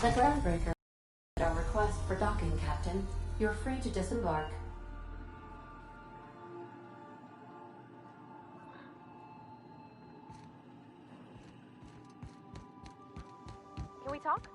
The Groundbreaker our request for docking, Captain. You're free to disembark. Can we talk?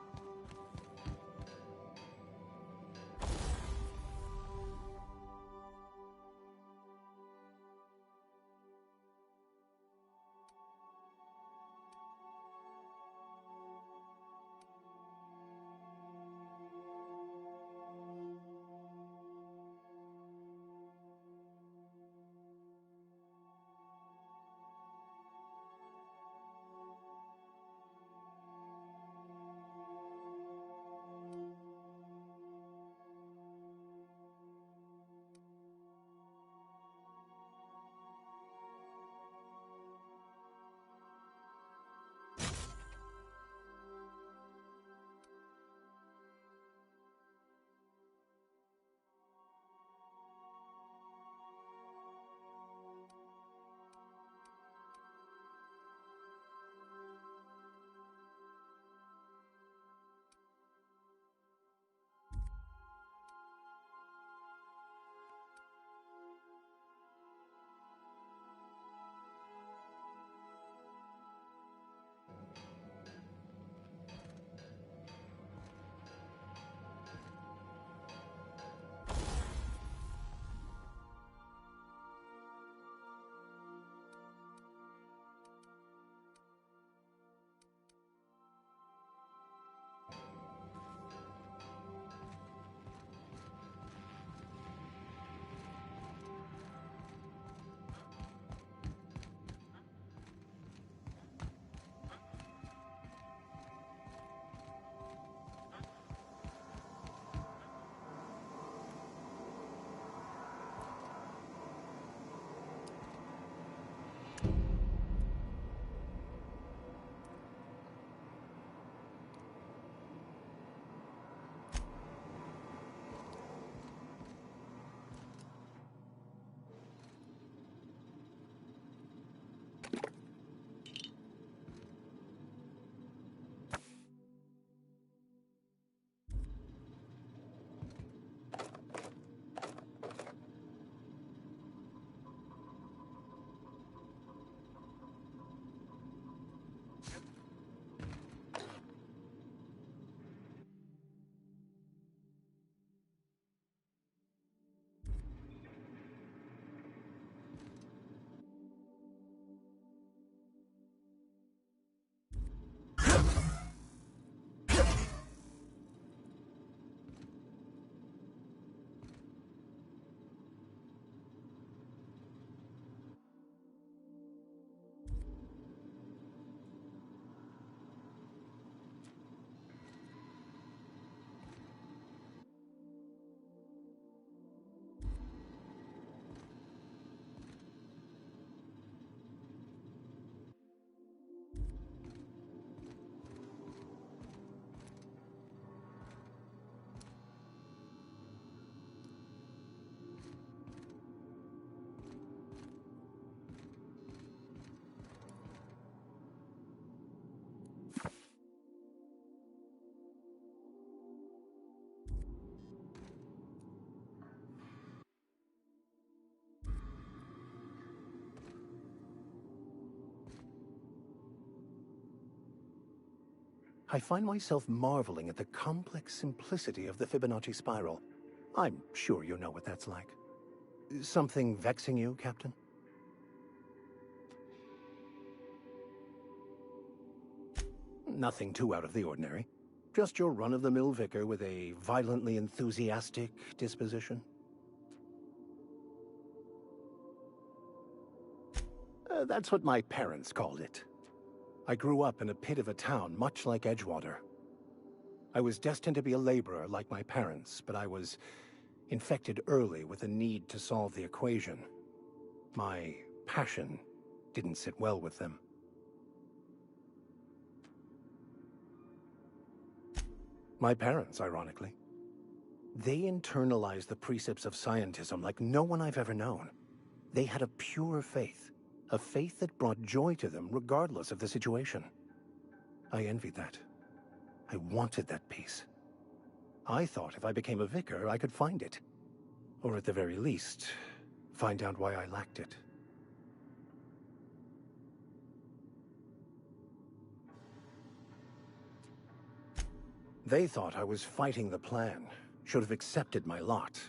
I find myself marveling at the complex simplicity of the Fibonacci spiral. I'm sure you know what that's like. Something vexing you, Captain? Nothing too out of the ordinary. Just your run-of-the-mill vicar with a violently enthusiastic disposition. That's what my parents called it. I grew up in a pit of a town much like Edgewater. I was destined to be a laborer like my parents, but I was infected early with a need to solve the equation. My passion didn't sit well with them. My parents, ironically. They internalized the precepts of scientism like no one I've ever known. They had a pure faith, a faith that brought joy to them regardless of the situation. I envied that. I wanted that peace. I thought if I became a vicar, I could find it. Or at the very least, find out why I lacked it. They thought I was fighting the plan, should have accepted my lot.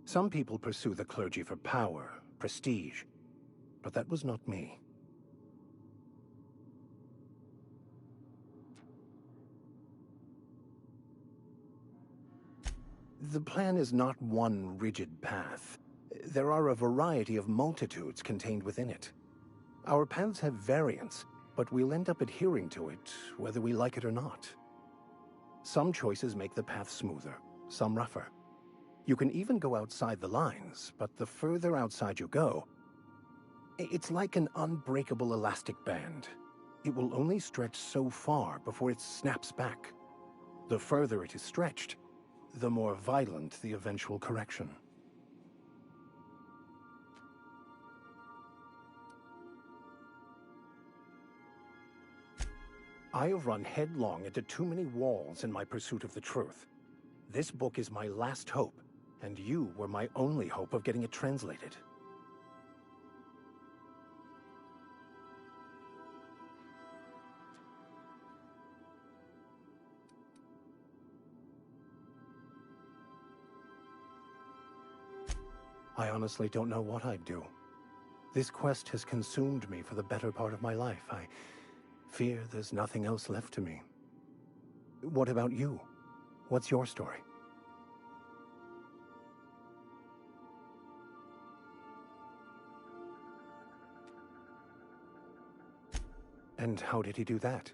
Some people pursue the clergy for power, prestige, but that was not me. The plan is not one rigid path. There are a variety of multitudes contained within it. Our paths have variance, but we'll end up adhering to it, whether we like it or not. Some choices make the path smoother, some rougher. You can even go outside the lines, but the further outside you go, it's like an unbreakable elastic band. It will only stretch so far before it snaps back. The further it is stretched, the more violent the eventual correction. I have run headlong into too many walls in my pursuit of the truth. This book is my last hope, and you were my only hope of getting it translated. I honestly don't know what I'd do. This quest has consumed me for the better part of my life. I fear there's nothing else left to me. What about you? What's your story? And how did he do that?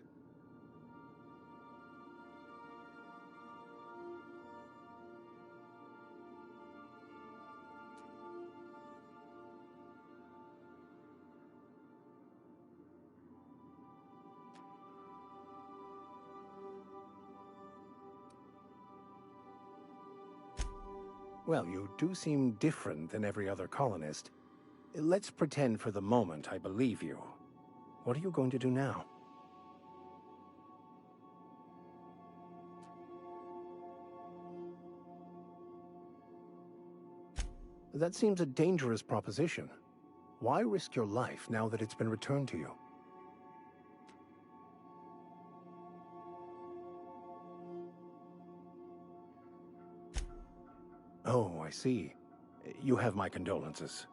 Well, you do seem different than every other colonist. Let's pretend for the moment I believe you. What are you going to do now? That seems a dangerous proposition. Why risk your life now that it's been returned to you? Oh, I see. You have my condolences.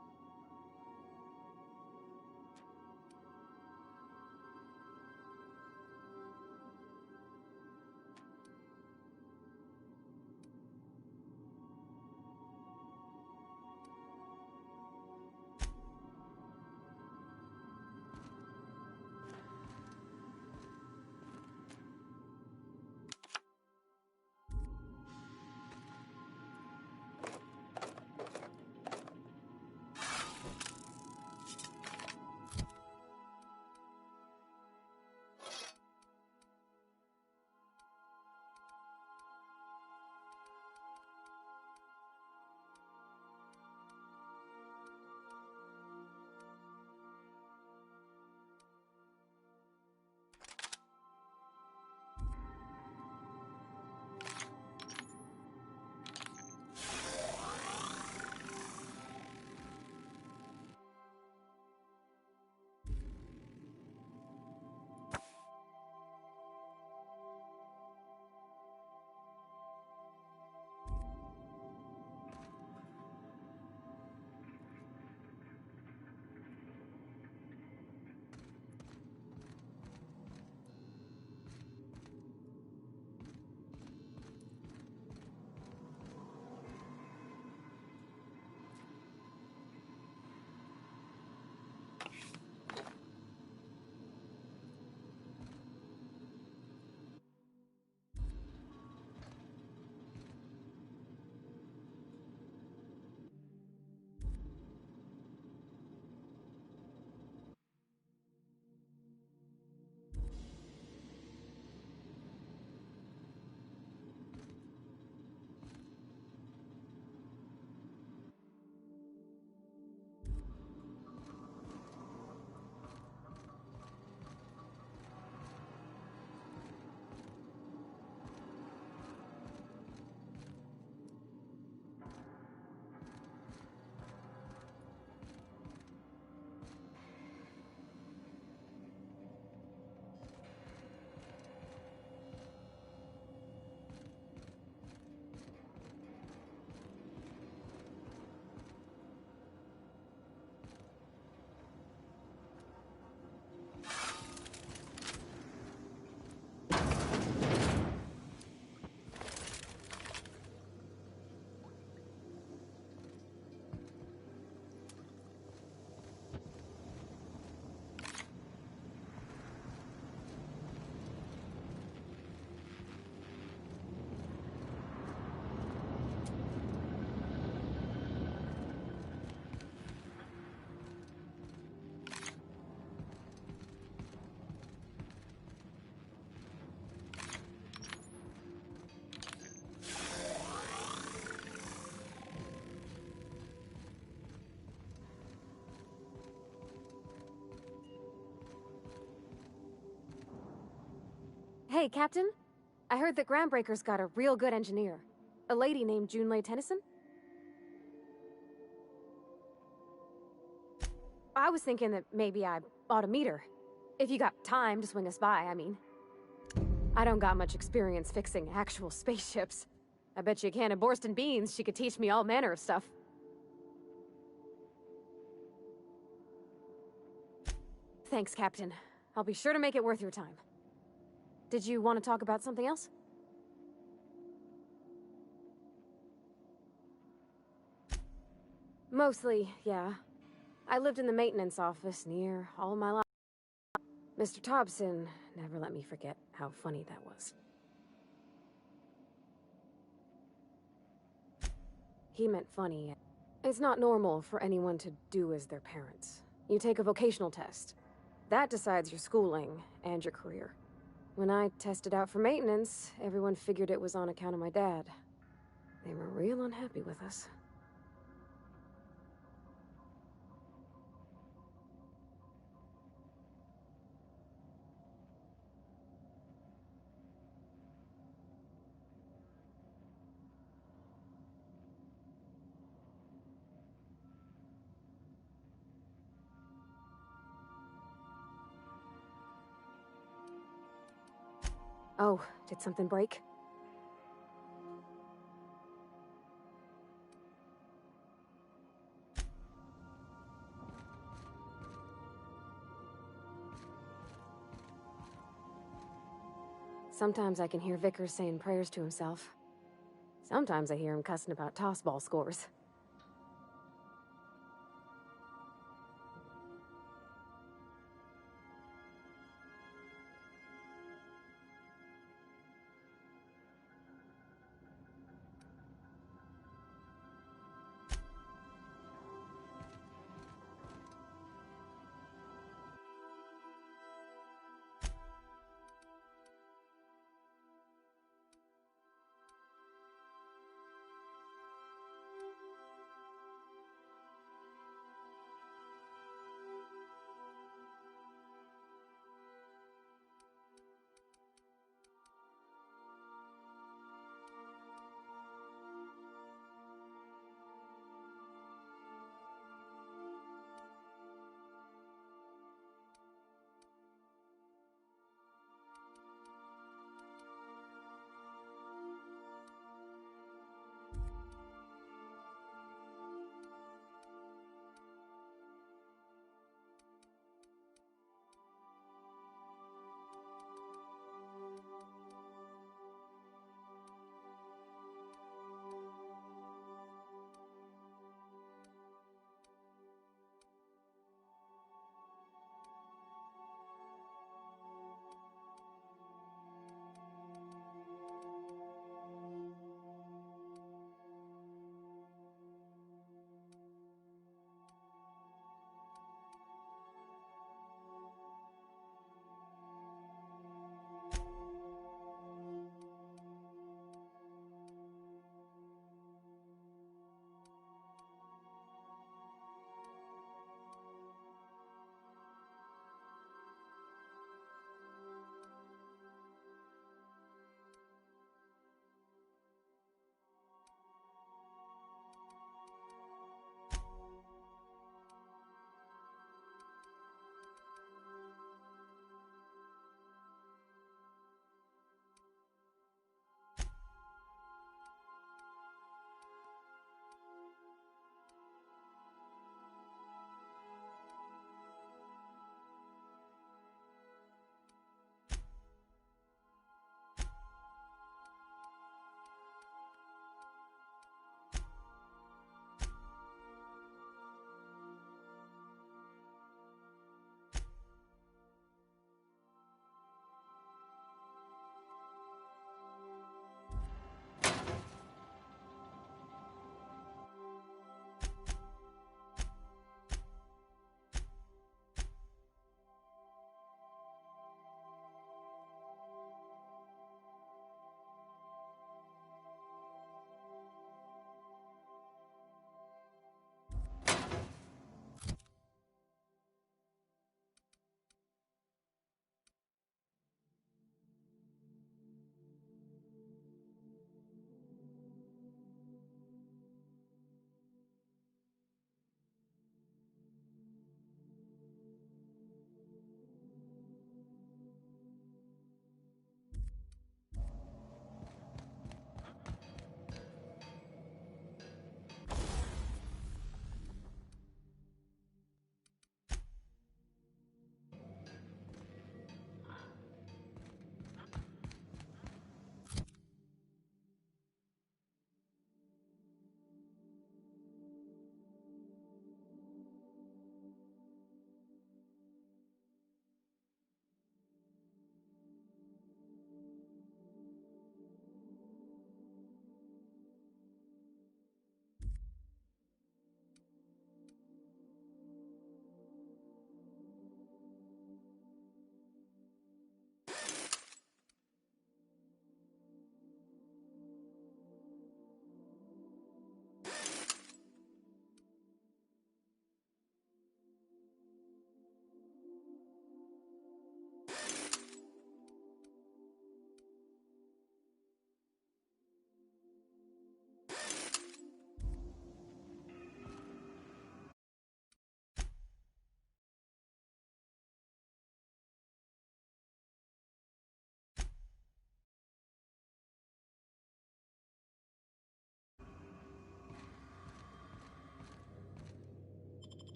Hey, Captain. I heard that Groundbreaker's got a real good engineer. A lady named Junlei Tennyson? I was thinking that maybe I ought to meet her. If you got time to swing us by, I mean. I don't got much experience fixing actual spaceships. I bet you a can of Borston beans she could teach me all manner of stuff. Thanks, Captain. I'll be sure to make it worth your time. Did you want to talk about something else? Mostly, yeah. I lived in the maintenance office near all my life. Mr. Thompson never let me forget how funny that was. He meant funny. It's not normal for anyone to do as their parents. You take a vocational test. That decides your schooling and your career. When I tested out for maintenance, everyone figured it was on account of my dad. They were real unhappy with us. Oh, did something break? Sometimes I can hear Vicor saying prayers to himself. Sometimes I hear him cussing about tossball scores.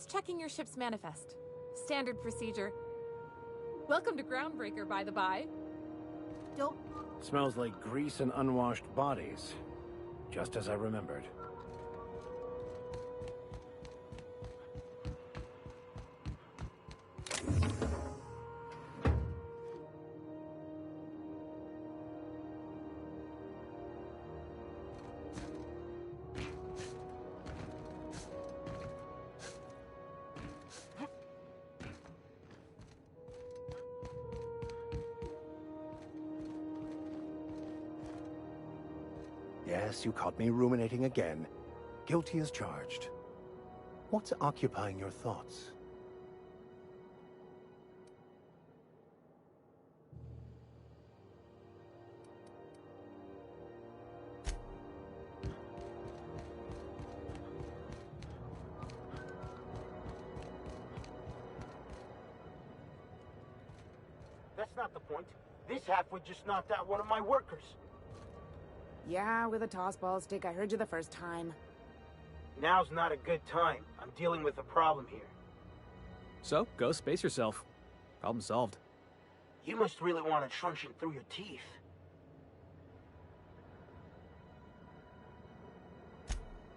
Just checking your ship's manifest. Standard procedure. Welcome to Groundbreaker, by the by. Don't... Smells like grease and unwashed bodies. Just as I remembered. Yes, you caught me ruminating again. Guilty as charged. What's occupying your thoughts? That's not the point. This halfwit just knocked out one of my workers. Yeah, with a tossball stick. I heard you the first time. Now's not a good time. I'm dealing with a problem here. So, go space yourself. Problem solved. You must really want a truncheon through your teeth.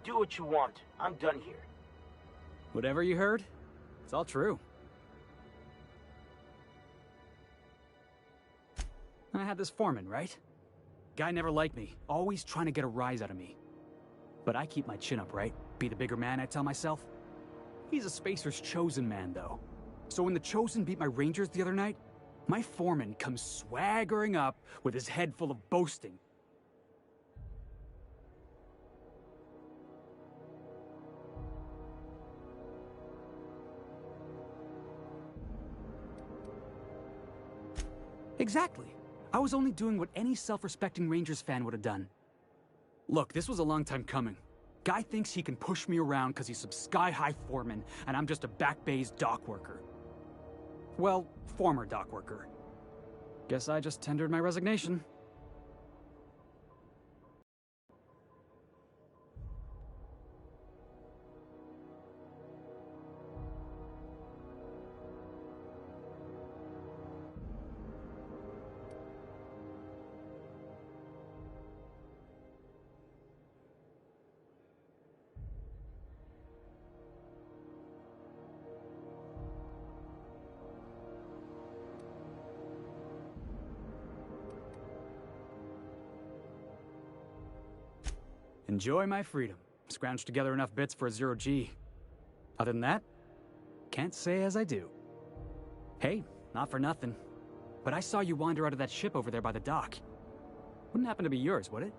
Do what you want. I'm done here. Whatever you heard, it's all true. I had this foreman, right? Guy never liked me, always trying to get a rise out of me. But I keep my chin up, right? Be the bigger man, I tell myself. He's a Spacer's chosen man, though. So when the Chosen beat my Rangers the other night, my foreman comes swaggering up with his head full of boasting. Exactly. I was only doing what any self-respecting Rangers fan would have done. Look, this was a long time coming. Guy thinks he can push me around because he's some sky-high foreman, and I'm just a back bay's dock worker. Well, former dock worker. Guess I just tendered my resignation. Enjoy my freedom. Scrounged together enough bits for a 0G. Other than that, can't say as I do. Hey, not for nothing, but I saw you wander out of that ship over there by the dock. Wouldn't happen to be yours, would it?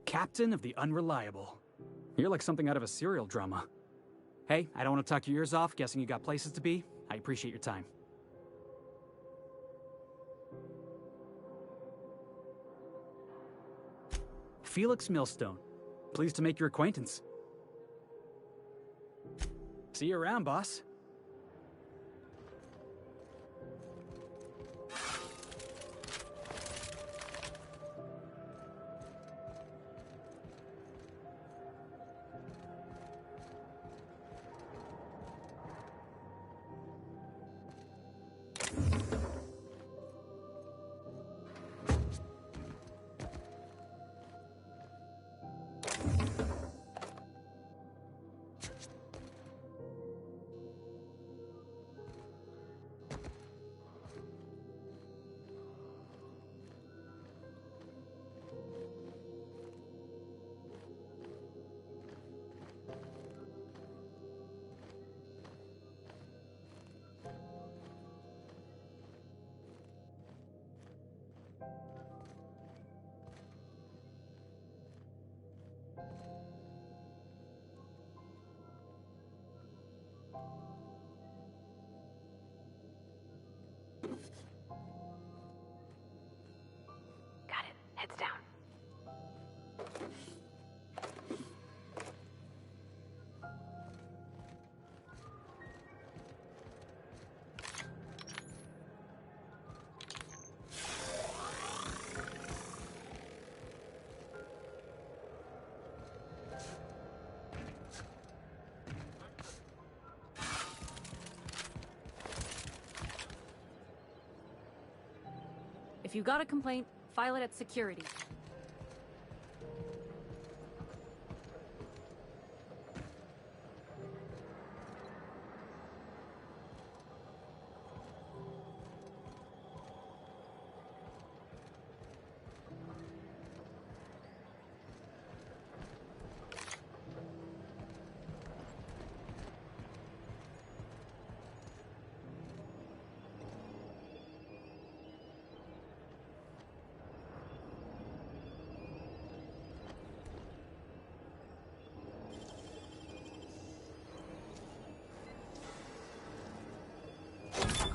Captain of the Unreliable. You're like something out of a serial drama. Hey, I don't want to talk your ears off, guessing you got places to be. I appreciate your time. Felix Millstone. Pleased to make your acquaintance. See you around, boss. If you got a complaint, file it at security.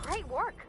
Great work!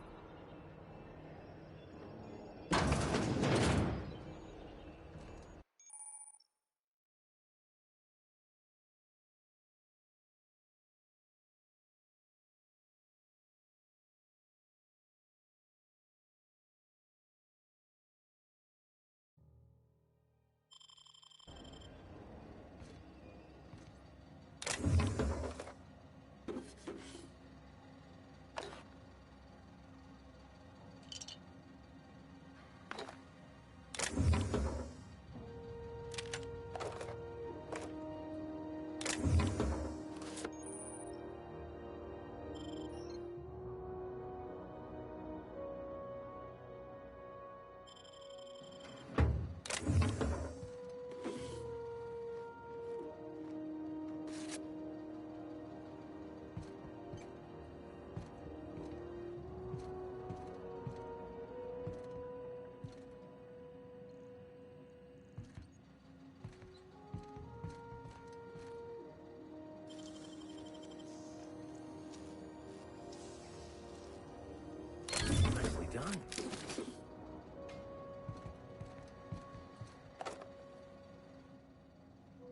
Nicely done.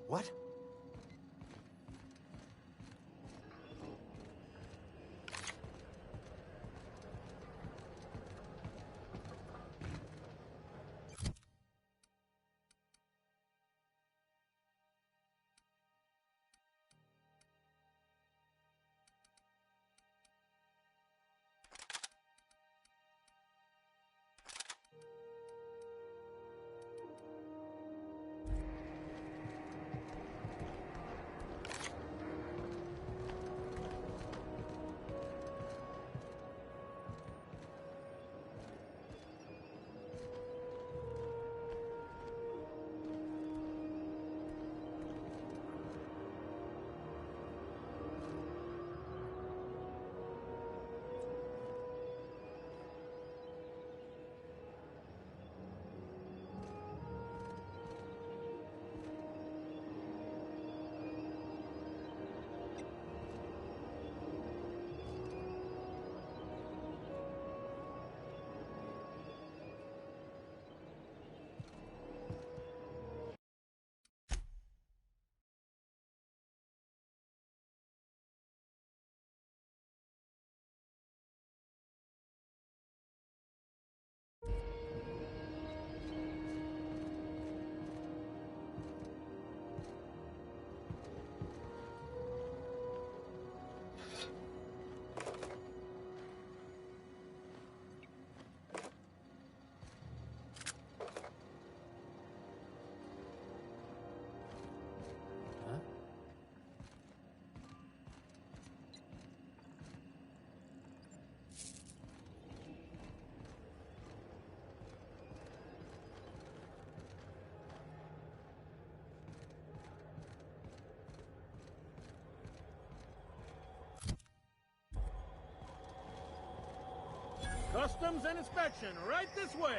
What? Customs and inspection, right this way.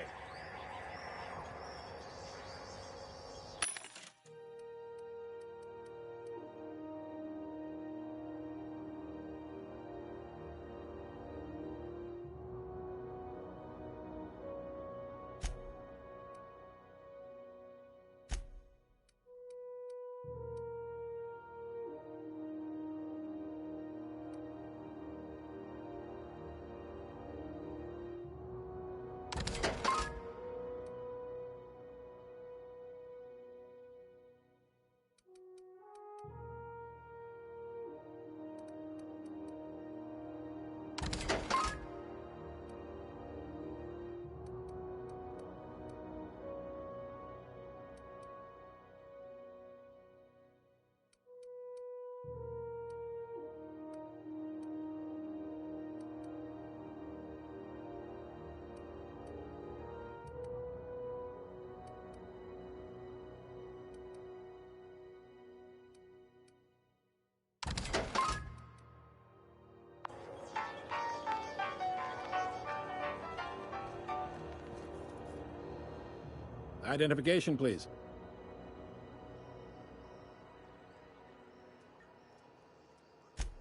Identification, please.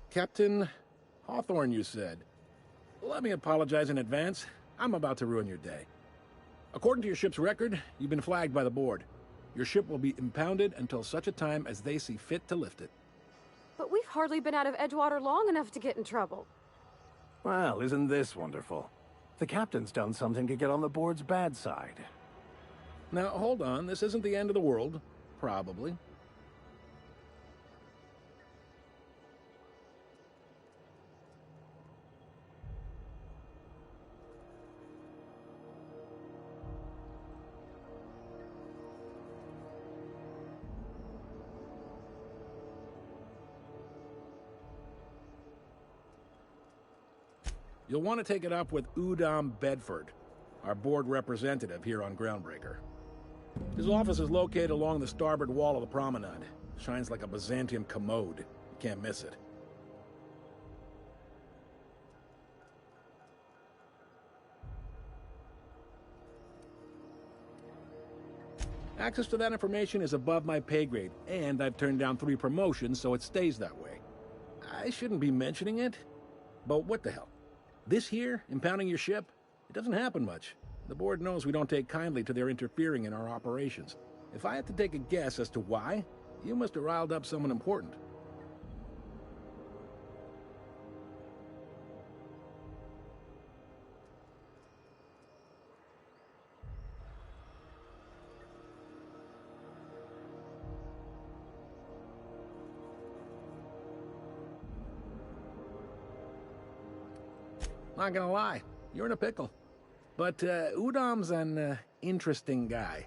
Captain Hawthorne, you said. Let me apologize in advance. I'm about to ruin your day. According to your ship's record, you've been flagged by the board. Your ship will be impounded until such a time as they see fit to lift it. But we've hardly been out of Edgewater long enough to get in trouble. Well, isn't this wonderful? The captain's done something to get on the board's bad side. Now, hold on. This isn't the end of the world. Probably. You'll want to take it up with Udom Bedford, our board representative here on Groundbreaker. His office is located along the starboard wall of the promenade. Shines like a Byzantium commode. You can't miss it. Access to that information is above my pay grade, and I've turned down 3 promotions, so it stays that way. I shouldn't be mentioning it, but what the hell? This here, impounding your ship, it doesn't happen much. The board knows we don't take kindly to their interfering in our operations. If I had to take a guess as to why, you must have riled up someone important. Not gonna lie, you're in a pickle. But Udom's an interesting guy.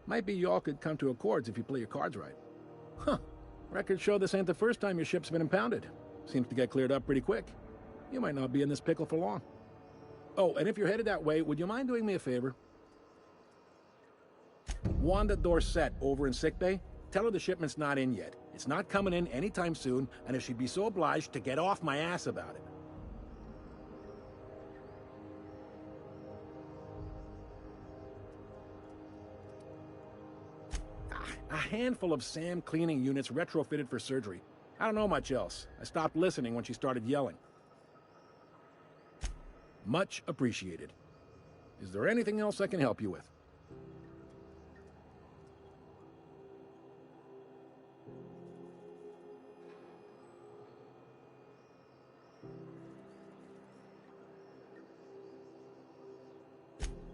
Might be y'all could come to accords if you play your cards right. Huh. Records show this ain't the first time your ship's been impounded. Seems to get cleared up pretty quick. You might not be in this pickle for long. Oh, and if you're headed that way, would you mind doing me a favor? Wanda Dorset over in sickbay, tell her the shipment's not in yet. It's not coming in anytime soon, and if she'd be so obliged to get off my ass about it. A handful of SAM cleaning units retrofitted for surgery. I don't know much else. I stopped listening when she started yelling. Much appreciated. Is there anything else I can help you with?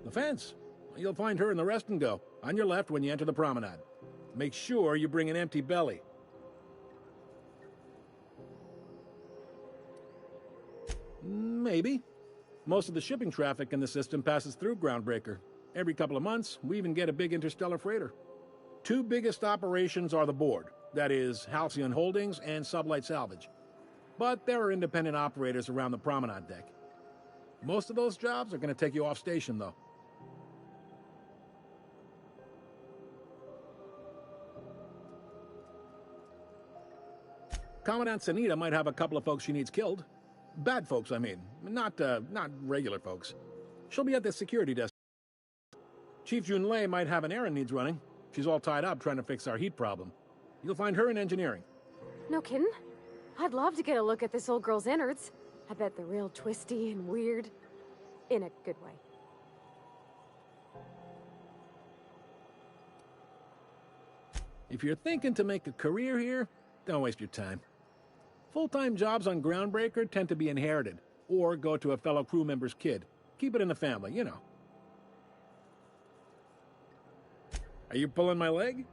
The fence. You'll find her in the rest and go, on your left when you enter the promenade. Make sure you bring an empty belly. Maybe. Most of the shipping traffic in the system passes through Groundbreaker. Every couple of months, we even get a big interstellar freighter. 2 biggest operations are the board. That is, Halcyon Holdings and Sublight Salvage. But there are independent operators around the promenade deck. Most of those jobs are going to take you off station, though. Commandant Sanita might have a couple of folks she needs killed. Bad folks, I mean. Not regular folks. She'll be at the security desk. Chief Junlei might have an errand needs running. She's all tied up trying to fix our heat problem. You'll find her in engineering. No kidding? I'd love to get a look at this old girl's innards. I bet they're real twisty and weird. In a good way. If you're thinking to make a career here, don't waste your time. Full-time jobs on Groundbreaker tend to be inherited, or go to a fellow crew member's kid. Keep it in the family, you know. Are you pulling my leg?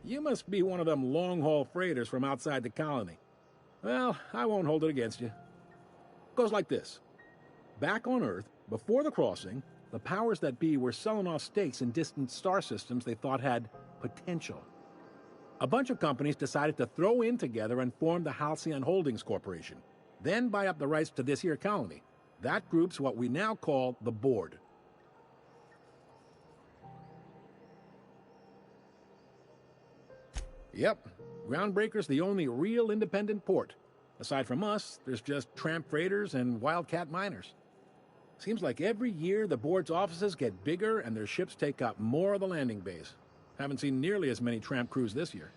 You must be one of them long-haul freighters from outside the colony. Well, I won't hold it against you. Goes like this. Back on Earth, before the crossing, the powers that be were selling off stakes in distant star systems they thought had potential. A bunch of companies decided to throw in together and form the Halcyon Holdings Corporation, then buy up the rights to this here colony. That group's what we now call the Board. Yep, Groundbreaker's the only real independent port. Aside from us, there's just tramp freighters and wildcat miners. Seems like every year the board's offices get bigger and their ships take up more of the landing base. Haven't seen nearly as many tramp crews this year.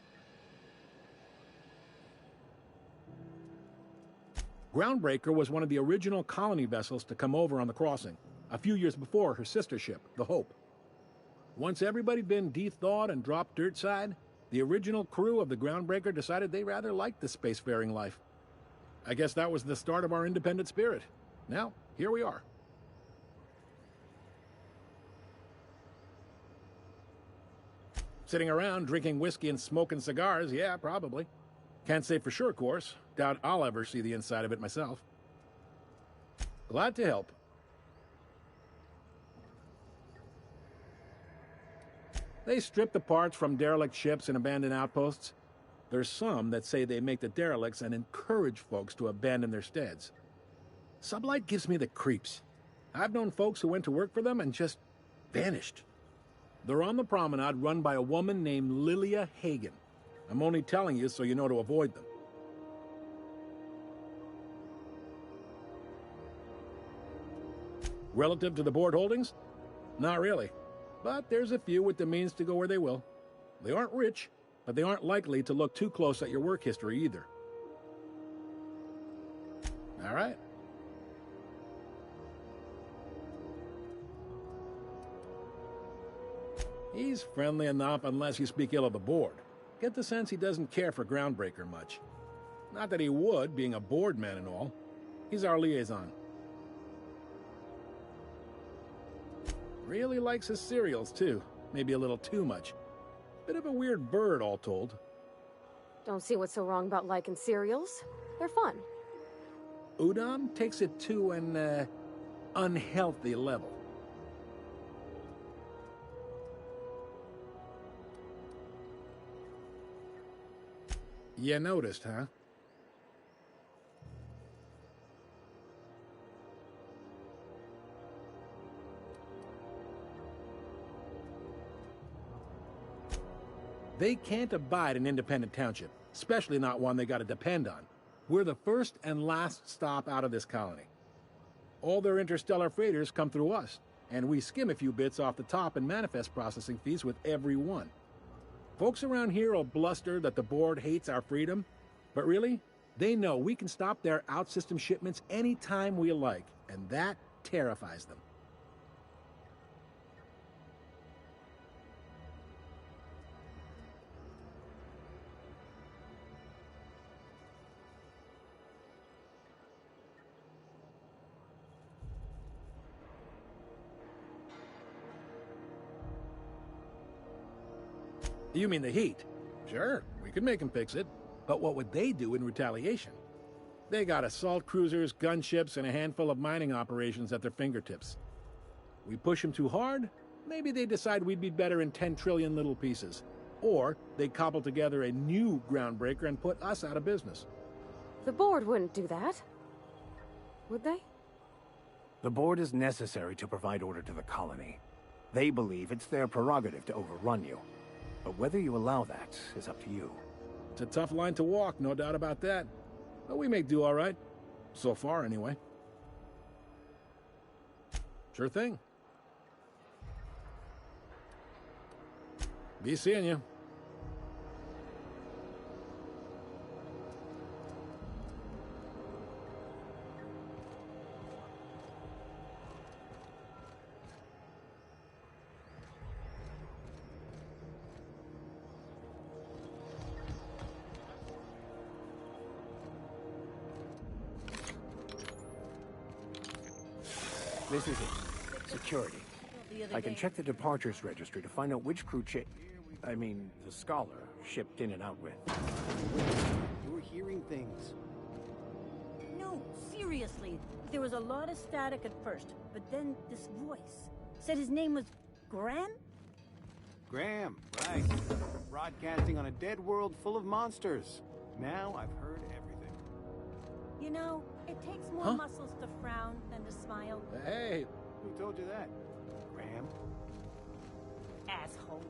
Groundbreaker was one of the original colony vessels to come over on the crossing, a few years before her sister ship, the Hope. Once everybody'd been de-thawed and dropped dirtside, the original crew of the Groundbreaker decided they rather liked the spacefaring life. I guess that was the start of our independent spirit. Now, here we are. Sitting around drinking whiskey and smoking cigars, yeah, probably. Can't say for sure, of course. Doubt I'll ever see the inside of it myself. Glad to help. They strip the parts from derelict ships and abandoned outposts. There's some that say they make the derelicts and encourage folks to abandon their steads. Sublight gives me the creeps. I've known folks who went to work for them and just vanished. They're on the promenade run by a woman named Lilia Hagen. I'm only telling you so you know to avoid them. Relative to the board holdings? Not really. But there's a few with the means to go where they will. They aren't rich, but they aren't likely to look too close at your work history either. All right. He's friendly enough unless you speak ill of the board. Get the sense he doesn't care for Groundbreaker much. Not that he would, being a board man and all. He's our liaison. Really likes his cereals, too. Maybe a little too much. Bit of a weird bird, all told. Don't see what's so wrong about liking cereals. They're fun. Udon takes it to an, unhealthy level. You noticed, huh? They can't abide an independent township, especially not one they gotta depend on. We're the first and last stop out of this colony. All their interstellar freighters come through us, and we skim a few bits off the top in manifest processing fees with every one. Folks around here will bluster that the board hates our freedom, but really, they know we can stop their out-system shipments anytime we like, and that terrifies them. You mean the heat? Sure, we could make them fix it. But what would they do in retaliation? They got assault cruisers, gunships, and a handful of mining operations at their fingertips. We push them too hard, maybe they decide we'd be better in 10 trillion little pieces. Or they cobble together a new Groundbreaker and put us out of business. The board wouldn't do that. Would they? The board is necessary to provide order to the colony. They believe it's their prerogative to overrun you. But whether you allow that is up to you. It's a tough line to walk, no doubt about that. But we may do all right. So far, anyway. Sure thing. Be seeing you. This is it. Security. I can check the departures registry to find out which crew the scholar shipped in and out with. You're hearing things. No, seriously. There was a lot of static at first, but then this voice said his name was Graham? Graham, right. Broadcasting on a dead world full of monsters. Now I've heard everything. You know, it takes more muscles to frown than to smile. Hey! Who told you that? Graham? Asshole.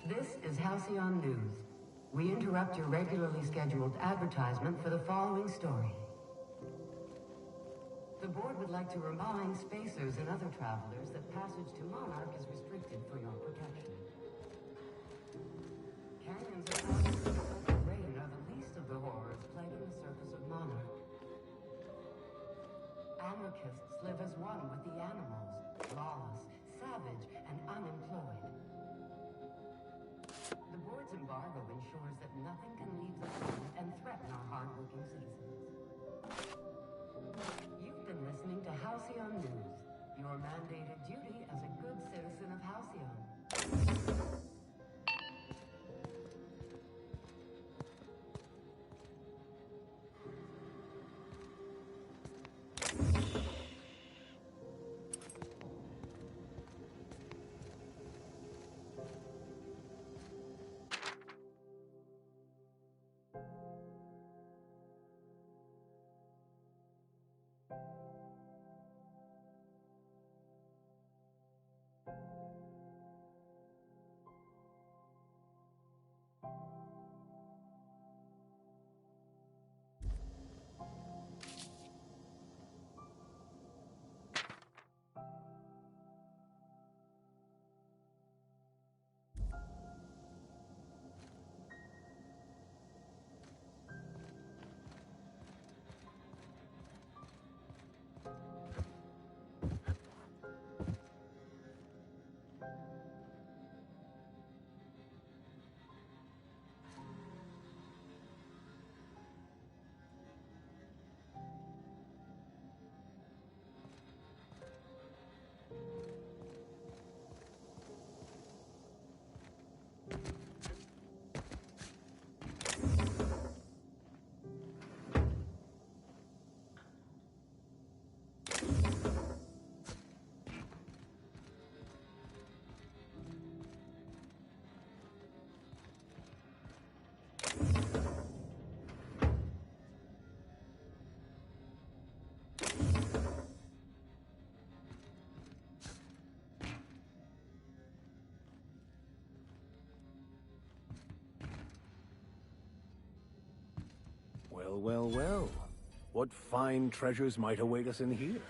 This is Halcyon News. We interrupt your regularly scheduled advertisement for the following story. The board would like to remind spacers and other travelers that passage to Monarch is restricted for your protection. Canyons of rain are the least of the horrors plaguing the surface of Monarch. Anarchists live as one with the animals, lawless, savage, and unemployed. The board's embargo ensures that nothing can leave the zone and threaten our hard-working citizens. You've been listening to Halcyon News, your mandated duty as a good citizen of Halcyon. Well, well, well. What fine treasures might await us in here?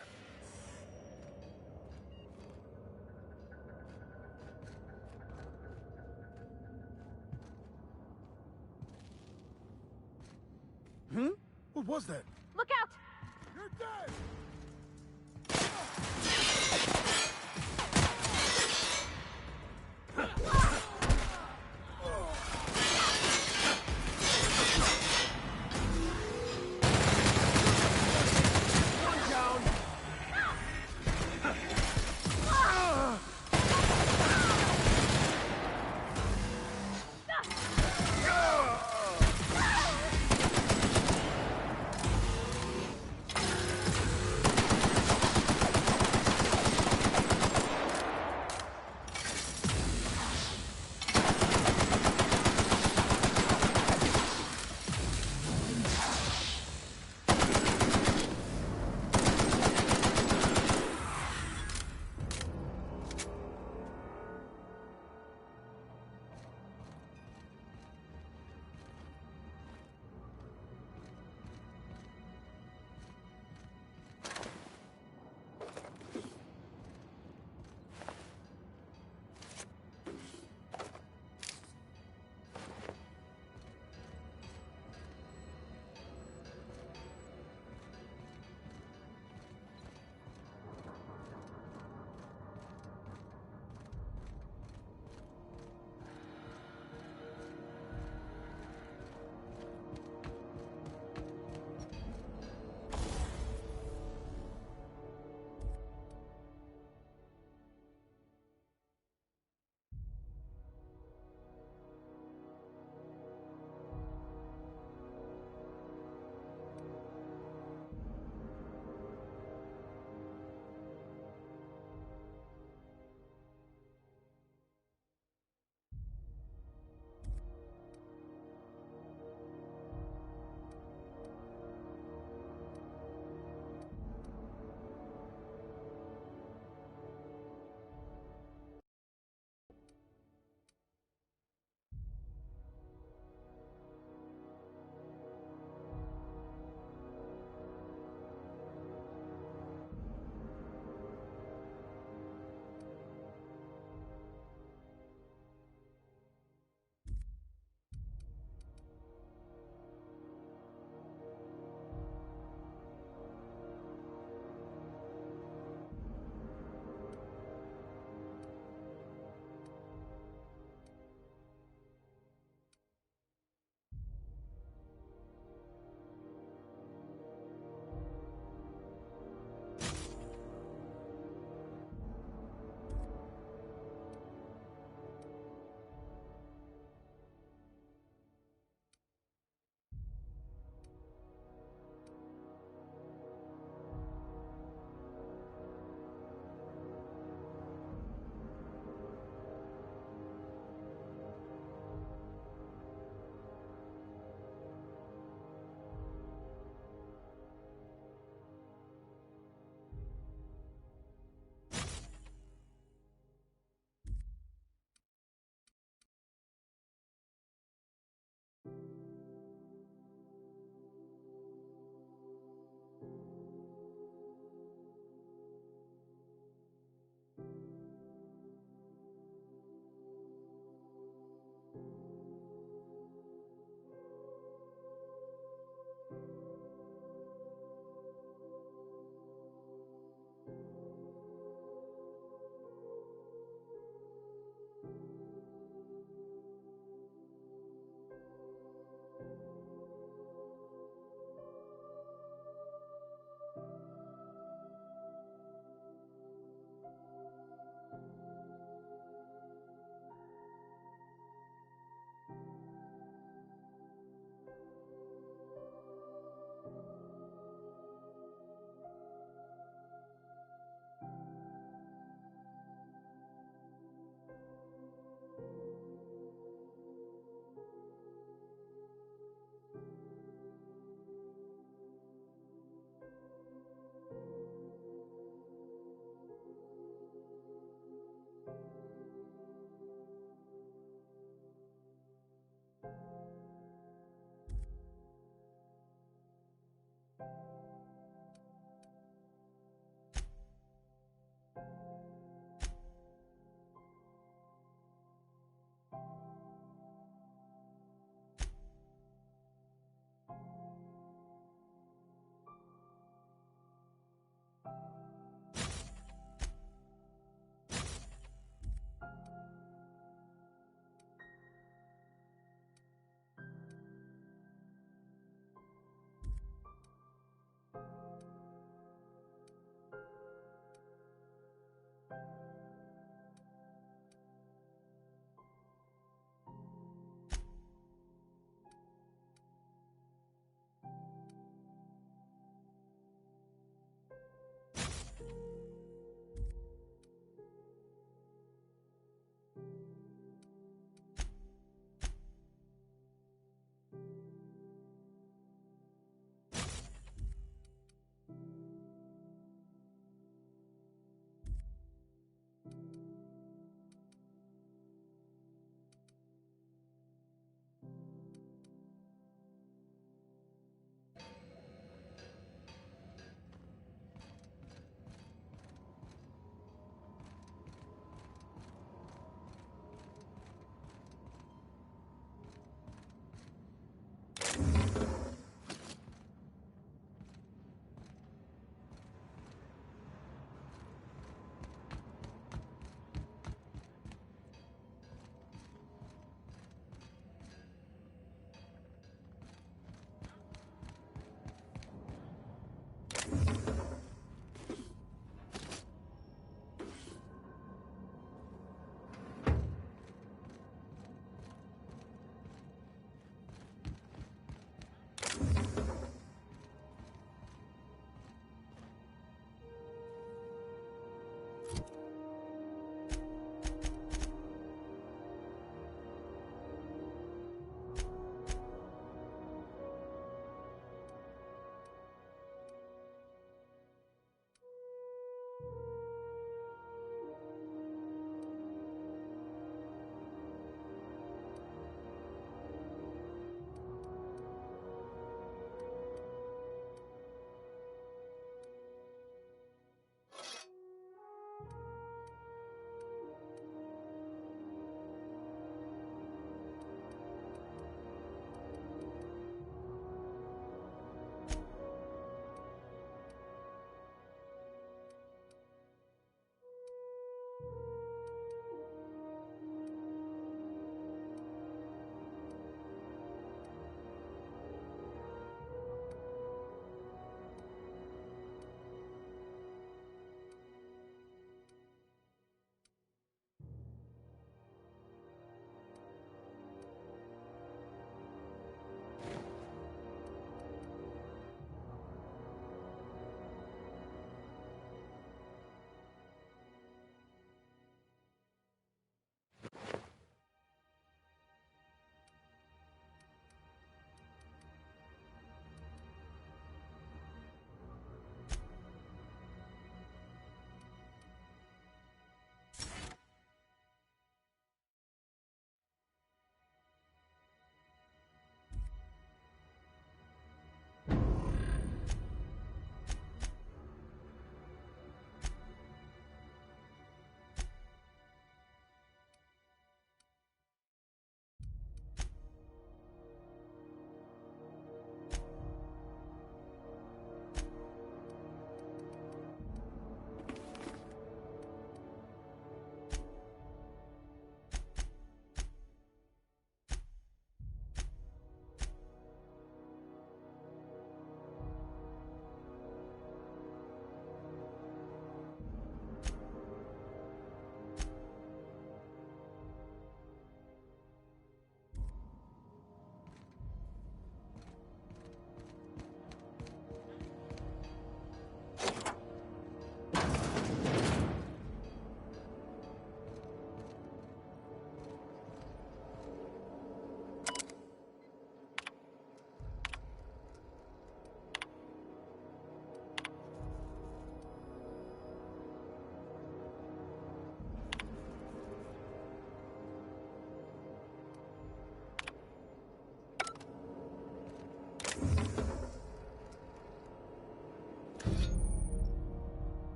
What was that? Look out! You're dead!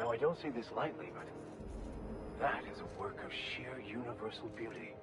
Now, I don't say this lightly, but that is a work of sheer universal beauty.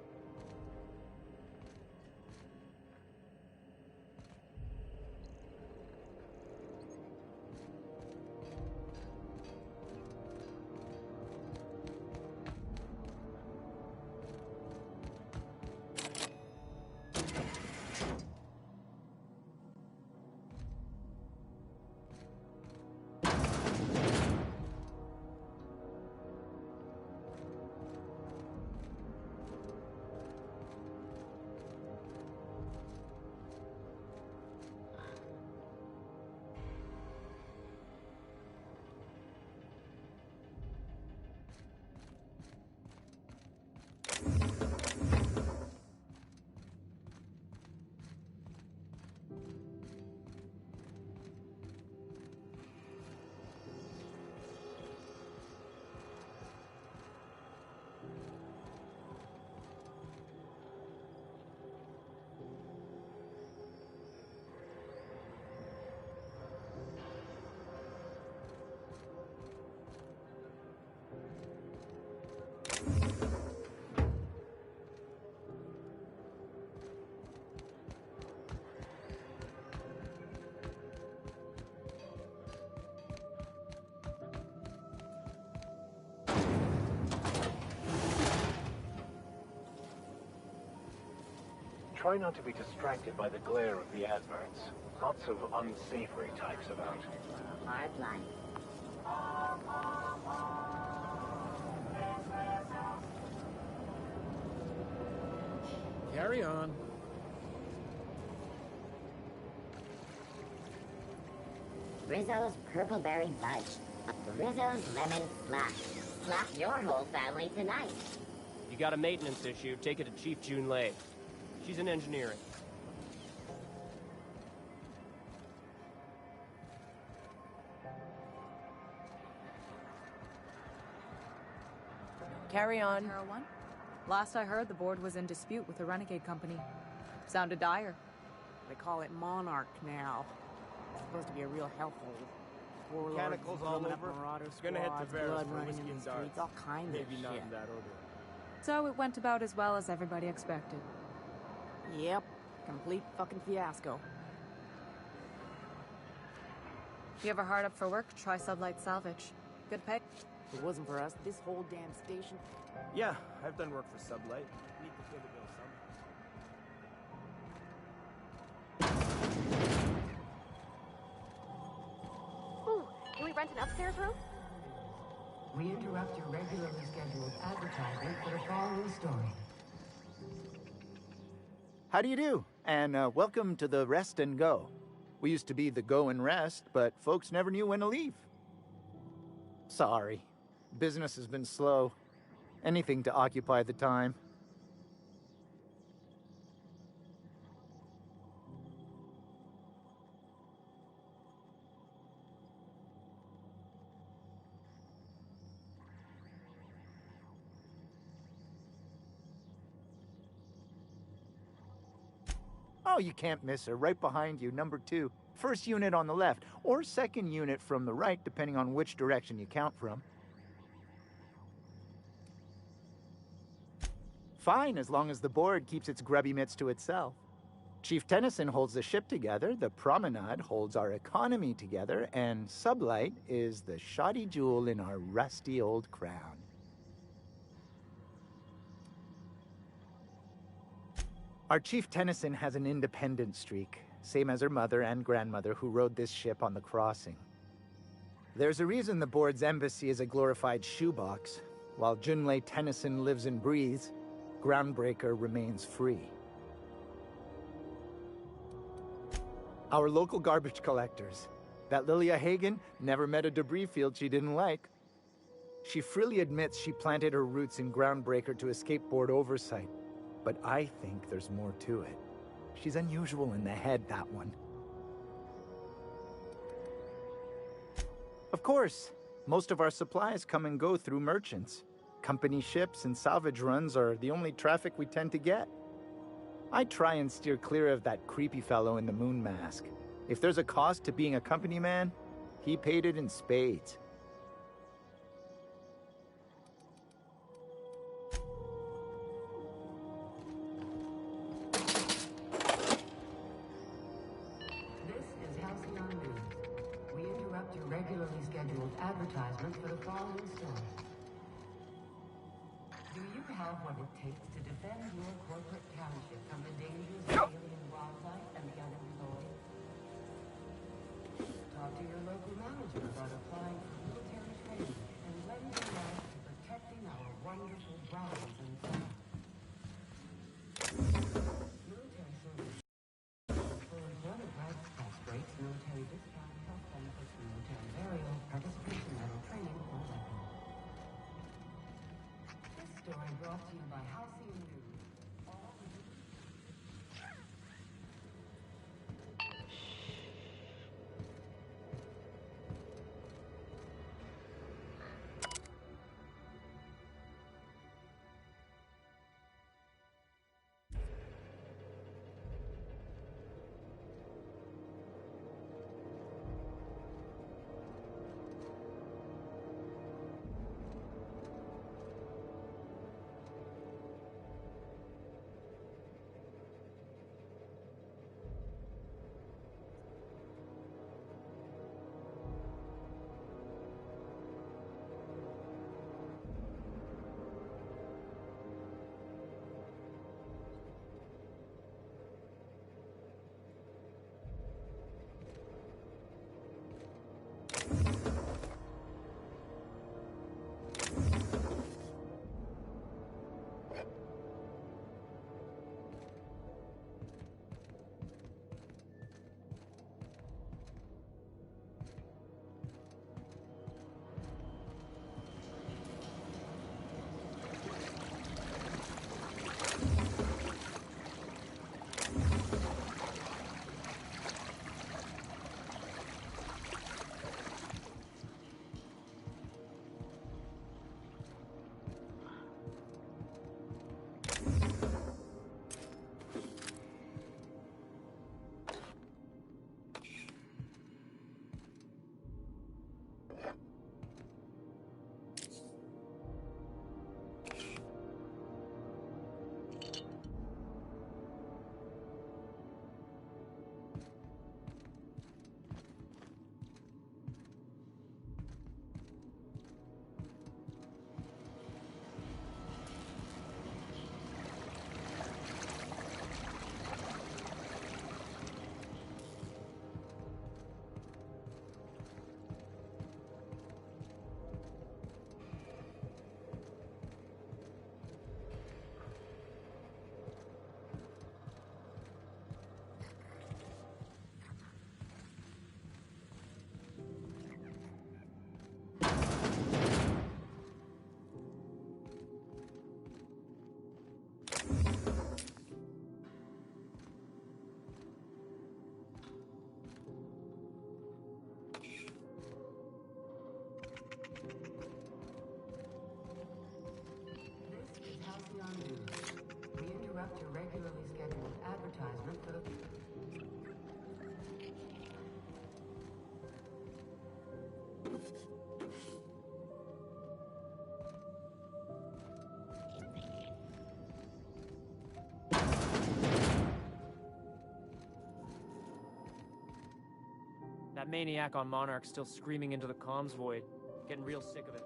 Try not to be distracted by the glare of the adverts. Lots of unsavory types about. Hard line. Carry on. Rizzo's Purple Berry Fudge. Rizzo's Lemon Slash. Slap your whole family tonight. You got a maintenance issue, take it to Chief Junlei. She's in engineering. Carry on. Terra 1? Last I heard, the board was in dispute with the Renegade Company. Sounded dire. They call it Monarch now. It's supposed to be a real hellhole. Warlords, Mechanicals all over. Marauders, Gonna head to squads, Varus blood for running whiskey in and the darts. streets, all kinds Maybe of not shit. in that order. So it went about as well as everybody expected. Yep, complete fucking fiasco. If you ever hard up for work, try Sublight Salvage. Good pay. If it wasn't for us, this whole damn station... Yeah, I've done work for Sublight. Need to pay the bill some. Ooh, can we rent an upstairs room? We interrupt your regularly scheduled advertisement for the following story. How do you do? And welcome to the Rest and Go. We used to be the Go and Rest, but folks never knew when to leave. Sorry. Business has been slow. Anything to occupy the time. Oh, you can't miss her. Right behind you, number 2. First unit on the left, or second unit from the right, depending on which direction you count from. Fine, as long as the board keeps its grubby mitts to itself. Chief Tennyson holds the ship together, the Promenade holds our economy together, and Sublight is the shoddy jewel in our rusty old crown. Our Chief Tennyson has an independent streak, same as her mother and grandmother who rode this ship on the crossing. There's a reason the board's embassy is a glorified shoebox. While Junlei Tennyson lives and breathes, Groundbreaker remains free. Our local garbage collectors. That Lilia Hagen never met a debris field she didn't like. She freely admits she planted her roots in Groundbreaker to escape board oversight. But I think there's more to it. She's unusual in the head, that one. Of course, most of our supplies come and go through merchants. Company ships and salvage runs are the only traffic we tend to get. I try and steer clear of that creepy fellow in the moon mask. If there's a cost to being a company man, he paid it in spades. Regularly scheduled advertisement for the following story. Do you have what it takes to defend your corporate township from the dangers of alien wildlife and the unemployed? Talk to your local manager about applying for military training and lend your life to protecting our wonderful grounds and sound. Military service. Full employment rights, tax breaks, military discount, health benefits, military burial, participation level training, and weapons. This story brought to you by Halcyon News. That maniac on Monarch's still screaming into the comms void. Getting real sick of it.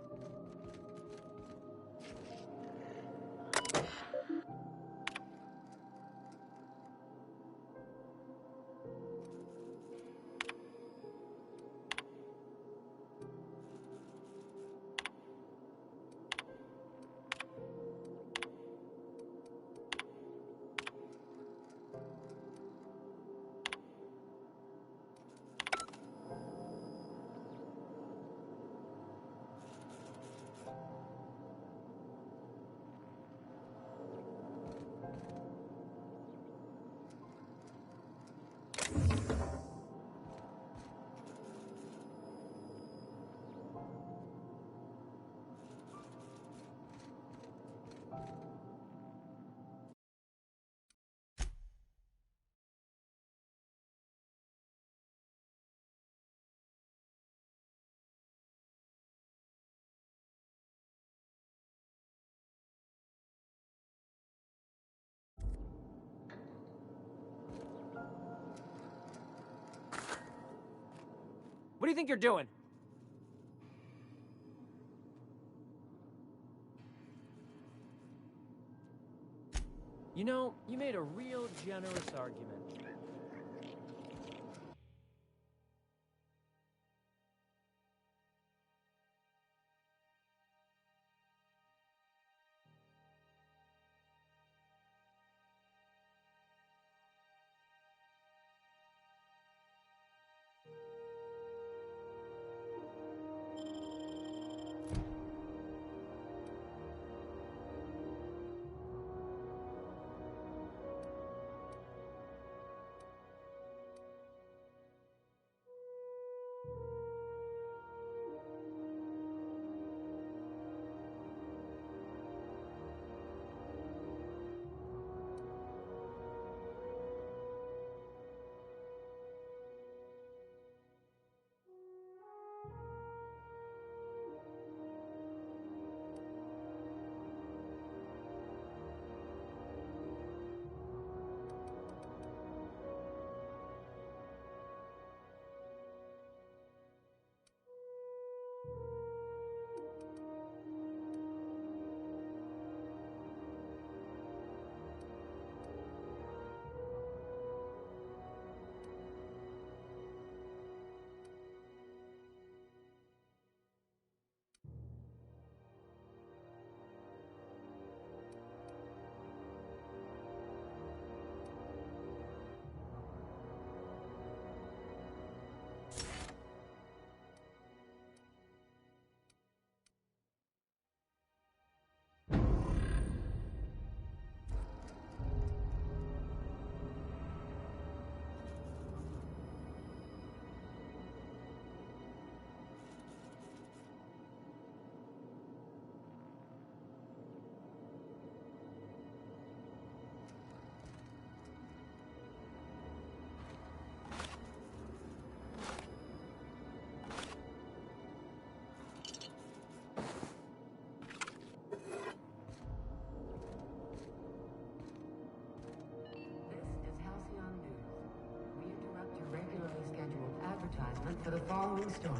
What do you think you're doing? You know, you made a real generous argument. For the following story.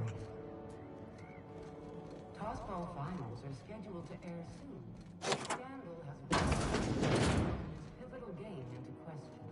Tossball finals are scheduled to air soon. Scandal has been this pivotal game into question.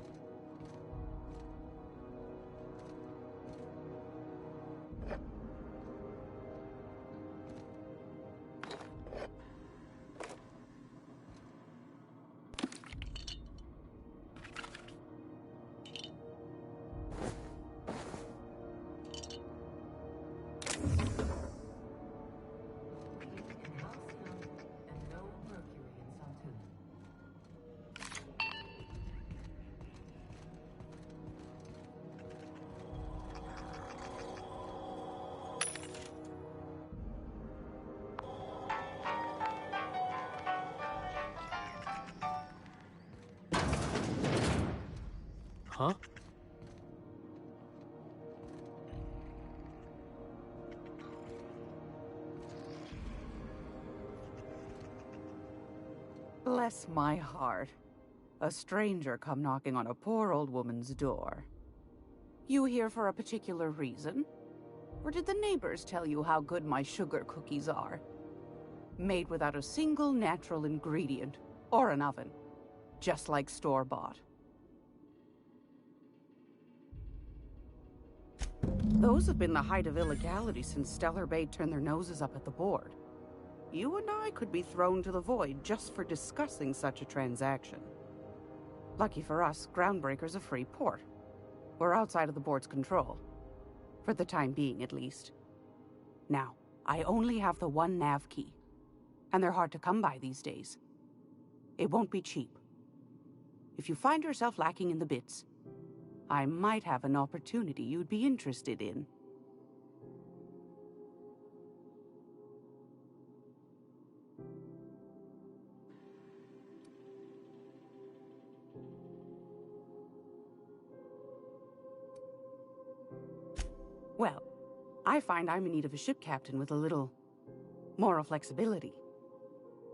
Huh? Bless my heart. A stranger come knocking on a poor old woman's door. You here for a particular reason? Or did the neighbors tell you how good my sugar cookies are? Made without a single natural ingredient, or an oven. Just like store-bought. Those have been the height of illegality since Stellar Bay turned their noses up at the board. You and I could be thrown to the void just for discussing such a transaction. Lucky for us, Groundbreaker's a free port. We're outside of the board's control. For the time being, at least. Now, I only have the one nav key. And they're hard to come by these days. It won't be cheap. If you find yourself lacking in the bits, I might have an opportunity you'd be interested in. Well, I find I'm in need of a ship captain with a little moral flexibility.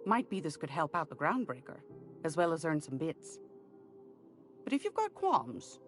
Might be this could help out the Groundbreaker, as well as earn some bits. But if you've got qualms...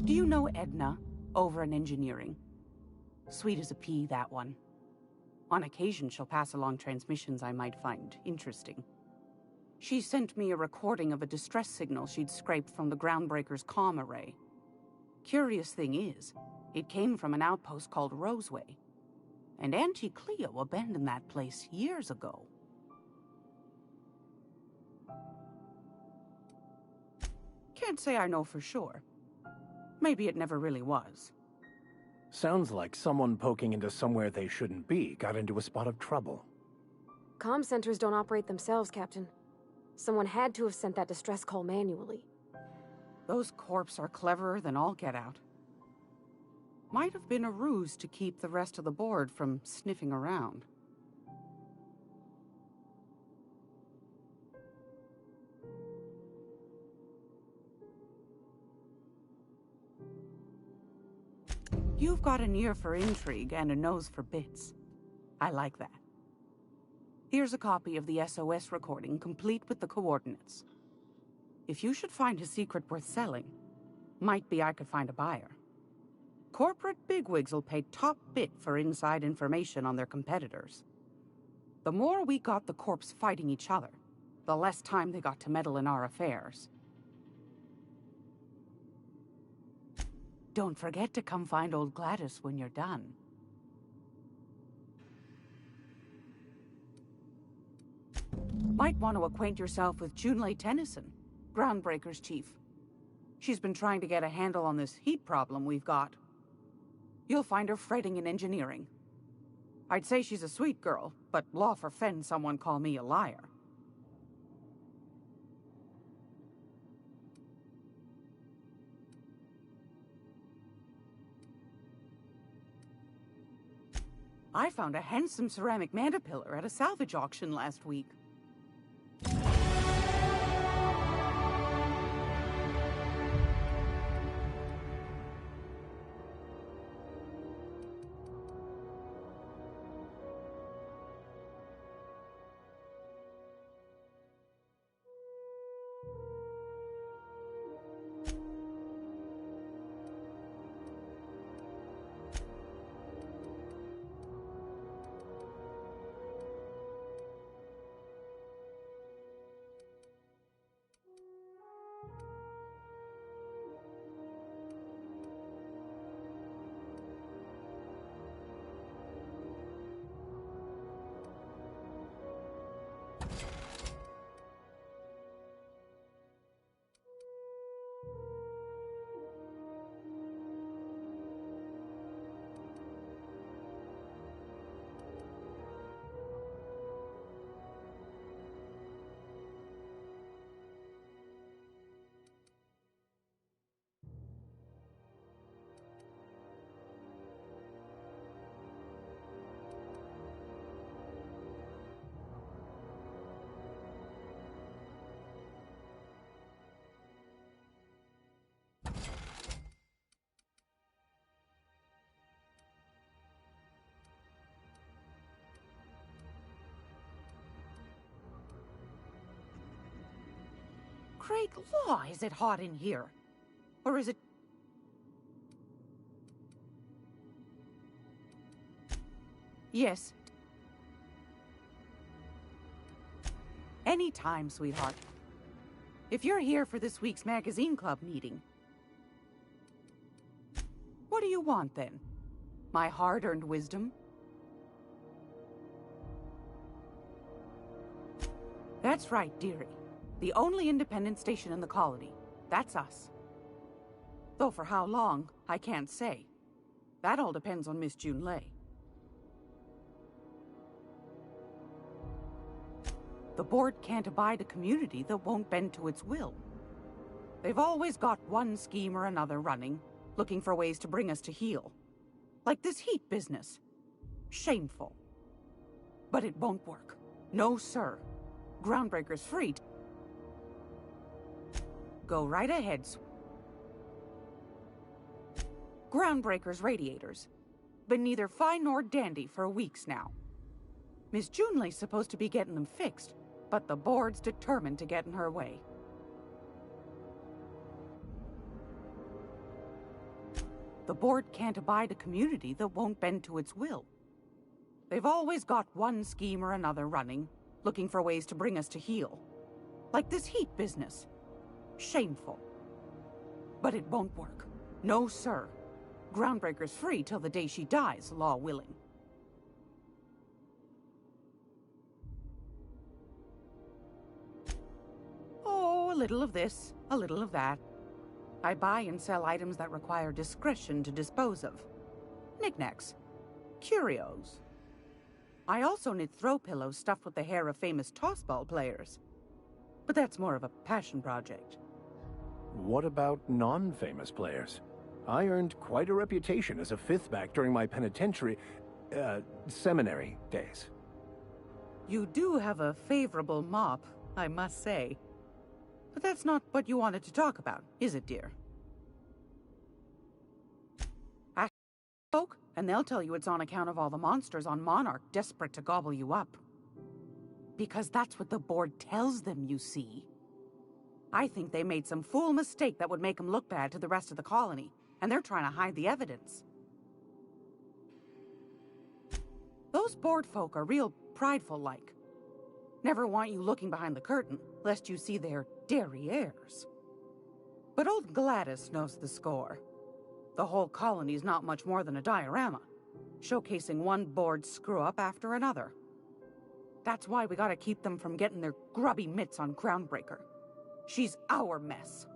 Do you know Edna, over in engineering? Sweet as a pea, that one. On occasion, she'll pass along transmissions I might find interesting. She sent me a recording of a distress signal she'd scraped from the Groundbreaker's comm array. Curious thing is, it came from an outpost called Roseway. And Auntie Cleo abandoned that place years ago. Can't say I know for sure. Maybe it never really was. Sounds like someone poking into somewhere they shouldn't be got into a spot of trouble. Comm centers don't operate themselves, Captain. Someone had to have sent that distress call manually. Those corps are cleverer than all get out. Might have been a ruse to keep the rest of the board from sniffing around. You've got an ear for intrigue and a nose for bits. I like that. Here's a copy of the SOS recording, complete with the coordinates. If you should find a secret worth selling, might be I could find a buyer. Corporate bigwigs will pay top bit for inside information on their competitors. The more we got the corps fighting each other, the less time they got to meddle in our affairs. Don't forget to come find old Glattus when you're done. Might want to acquaint yourself with Junlei Tennyson, Groundbreaker's chief. She's been trying to get a handle on this heat problem we've got. You'll find her fretting in engineering. I'd say she's a sweet girl, but law forfend someone call me a liar. I found a handsome ceramic mandapillar at a salvage auction last week. Great law, is it hot in here? Or is it... Yes. Anytime, sweetheart. If you're here for this week's magazine club meeting, what do you want then? My hard-earned wisdom? That's right, dearie. The only independent station in the colony. That's us. Though for how long, I can't say. That all depends on Miss Junlei. The board can't abide a community that won't bend to its will. They've always got one scheme or another running, looking for ways to bring us to heel. Like this heat business. Shameful. But it won't work. No, sir. Groundbreaker's free. Go right ahead. Groundbreaker's Radiators. Been neither fine nor dandy for weeks now. Miss Junlei's supposed to be getting them fixed, but the board's determined to get in her way. The board can't abide a community that won't bend to its will. They've always got one scheme or another running, looking for ways to bring us to heel. Like this heat business. Shameful. But it won't work. No, sir. Groundbreaker's free till the day she dies, law willing. Oh, a little of this, a little of that. I buy and sell items that require discretion to dispose of. Knickknacks. Curios. I also knit throw pillows stuffed with the hair of famous tossball players. But that's more of a passion project. What about non-famous players? I earned quite a reputation as a fifth back during my penitentiary, seminary days. You do have a favorable mop, I must say. But that's not what you wanted to talk about, is it, dear? Ask folk, and they'll tell you it's on account of all the monsters on Monarch desperate to gobble you up. Because that's what the board tells them, you see. I think they made some fool mistake that would make them look bad to the rest of the colony, and they're trying to hide the evidence. Those board folk are real prideful-like. Never want you looking behind the curtain, lest you see their derrieres. But old Glattus knows the score. The whole colony's not much more than a diorama, showcasing one board screw-up after another. That's why we gotta keep them from getting their grubby mitts on Groundbreaker. She's our mess.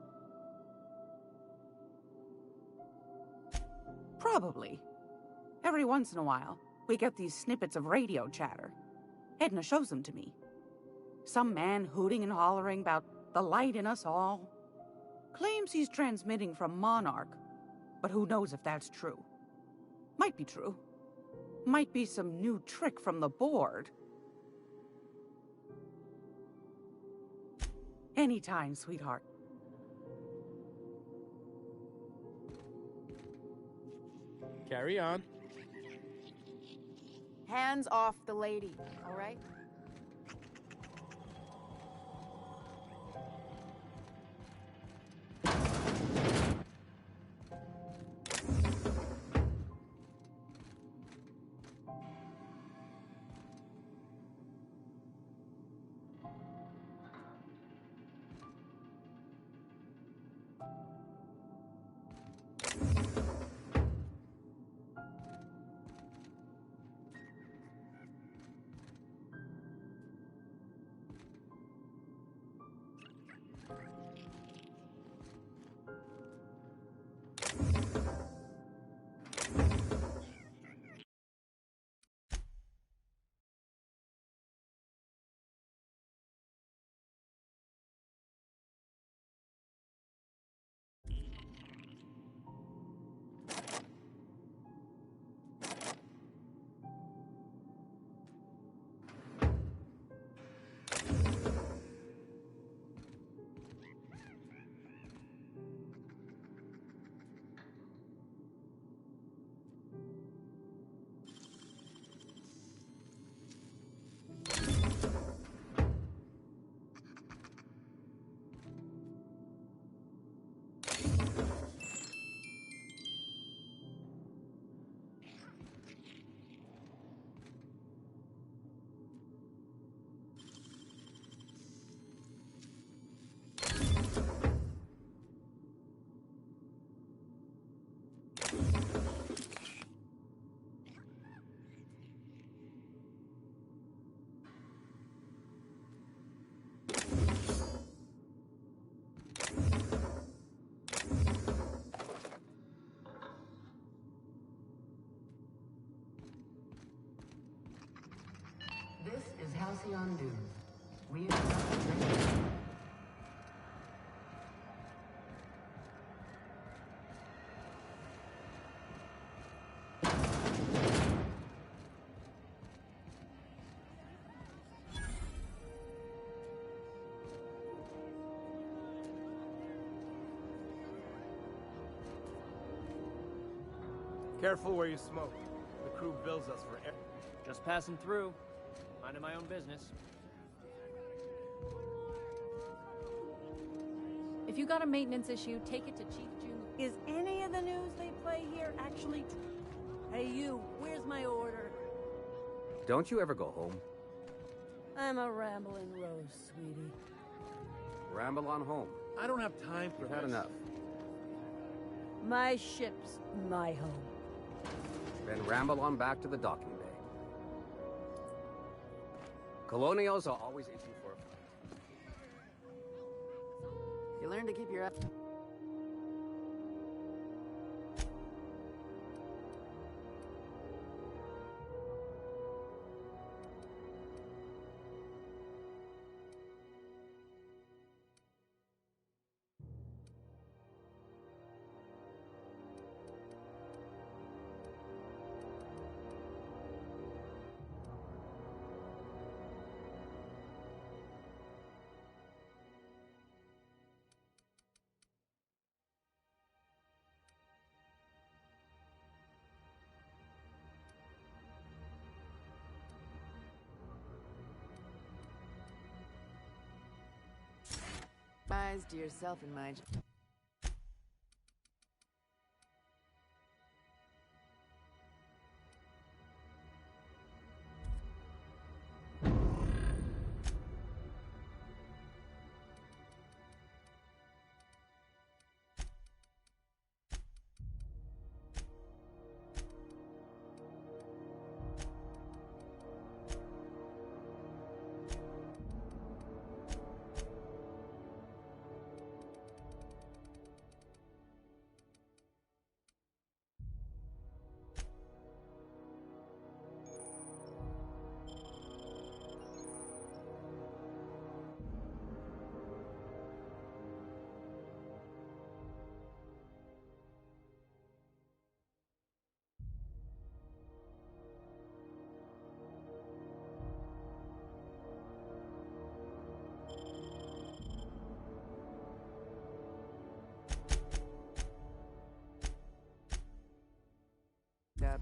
Probably. Every once in a while, we get these snippets of radio chatter. Edna shows them to me. Some man hooting and hollering about the light in us all. Claims he's transmitting from Monarch, but who knows if that's true. Might be true. Might be some new trick from the board. Anytime, sweetheart. Carry on. Hands off the lady, all right? Halcyon News. We instruct Careful where you smoke. The crew bills us for air. Just passing through. Minding my own business. If you got a maintenance issue, take it to Chief Junlei. Is any of the news they play here actually Hey you, where's my order? Don't you ever go home? I'm a rambling rose, sweetie. Ramble on home. I don't have time for You've had enough. My ship's my home. Then ramble on back to the docking bay. Colonials are always itching for a fight. You learn to keep your... Eyes to yourself and mind.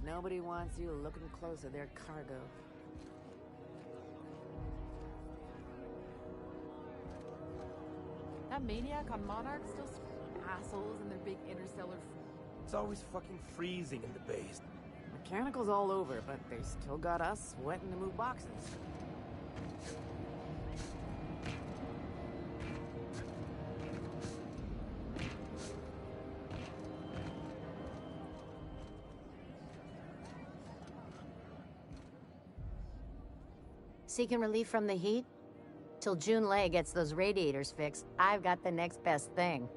Nobody wants you looking close at their cargo. That maniac on Monarch still assholes and their big interstellar. It's always fucking freezing in the base. Mechanicals all over, but they still got us sweating to move boxes. Seeking relief from the heat? Till Junlei gets those radiators fixed, I've got the next best thing.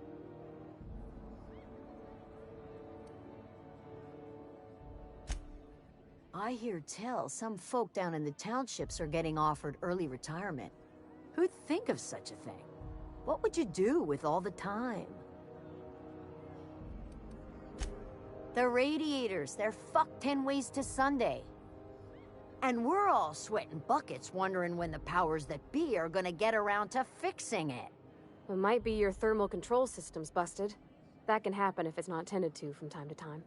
I hear tell some folk down in the townships are getting offered early retirement. Who'd think of such a thing? What would you do with all the time? The Radiators, they're fucked 10 ways to Sunday. And we're all sweating buckets wondering when the powers that be are gonna get around to fixing it. It might be your thermal control system's busted. That can happen if it's not tended to from time to time.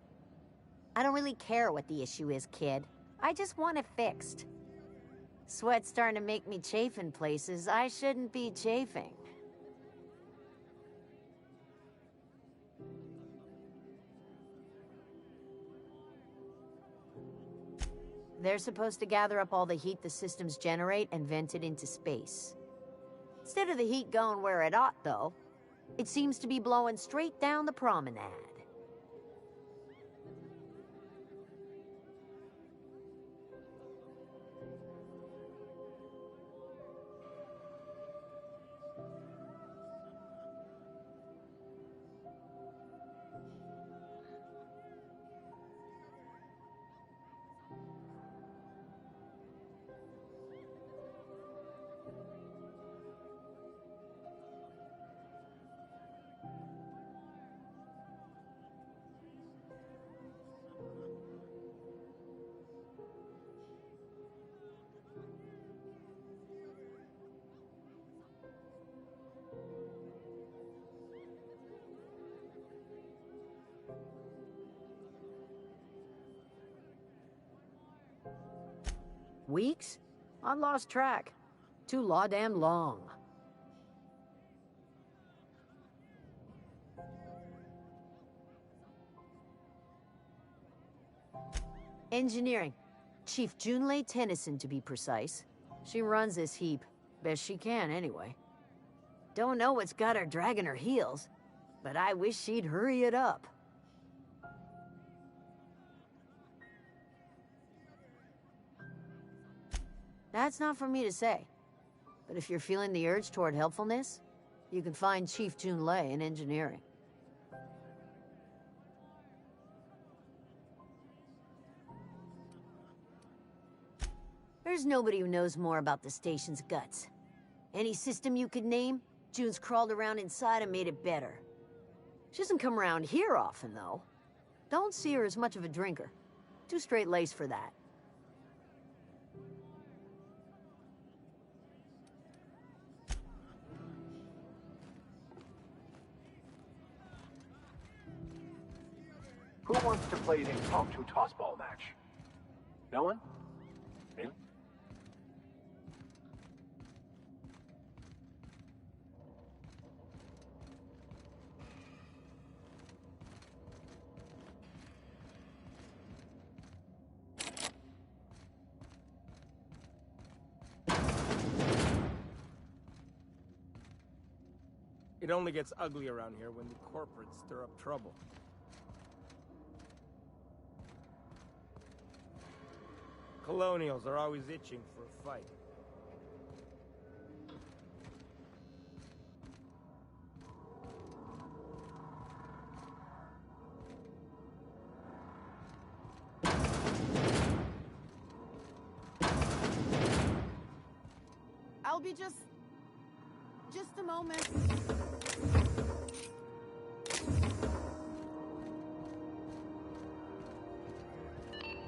I don't really care what the issue is, kid. I just want it fixed. Sweat's starting to make me chafe in places I shouldn't be chafing. They're supposed to gather up all the heat the systems generate and vent it into space. Instead of the heat going where it ought, though, it seems to be blowing straight down the promenade. Weeks? I lost track. Too law-damn long. Engineering. Chief Junlei Tennyson, to be precise. She runs this heap. Best she can, anyway. Don't know what's got her dragging her heels, but I wish she'd hurry it up. That's not for me to say. But if you're feeling the urge toward helpfulness, you can find Chief Junlei in engineering. There's nobody who knows more about the station's guts. Any system you could name, June's crawled around inside and made it better. She doesn't come around here often, though. Don't see her as much of a drinker. Too straight-laced for that. Who wants to play an impromptu tossball match? No one? Really? It only gets ugly around here when the corporates stir up trouble. Colonials are always itching for a fight. I'll be just a moment.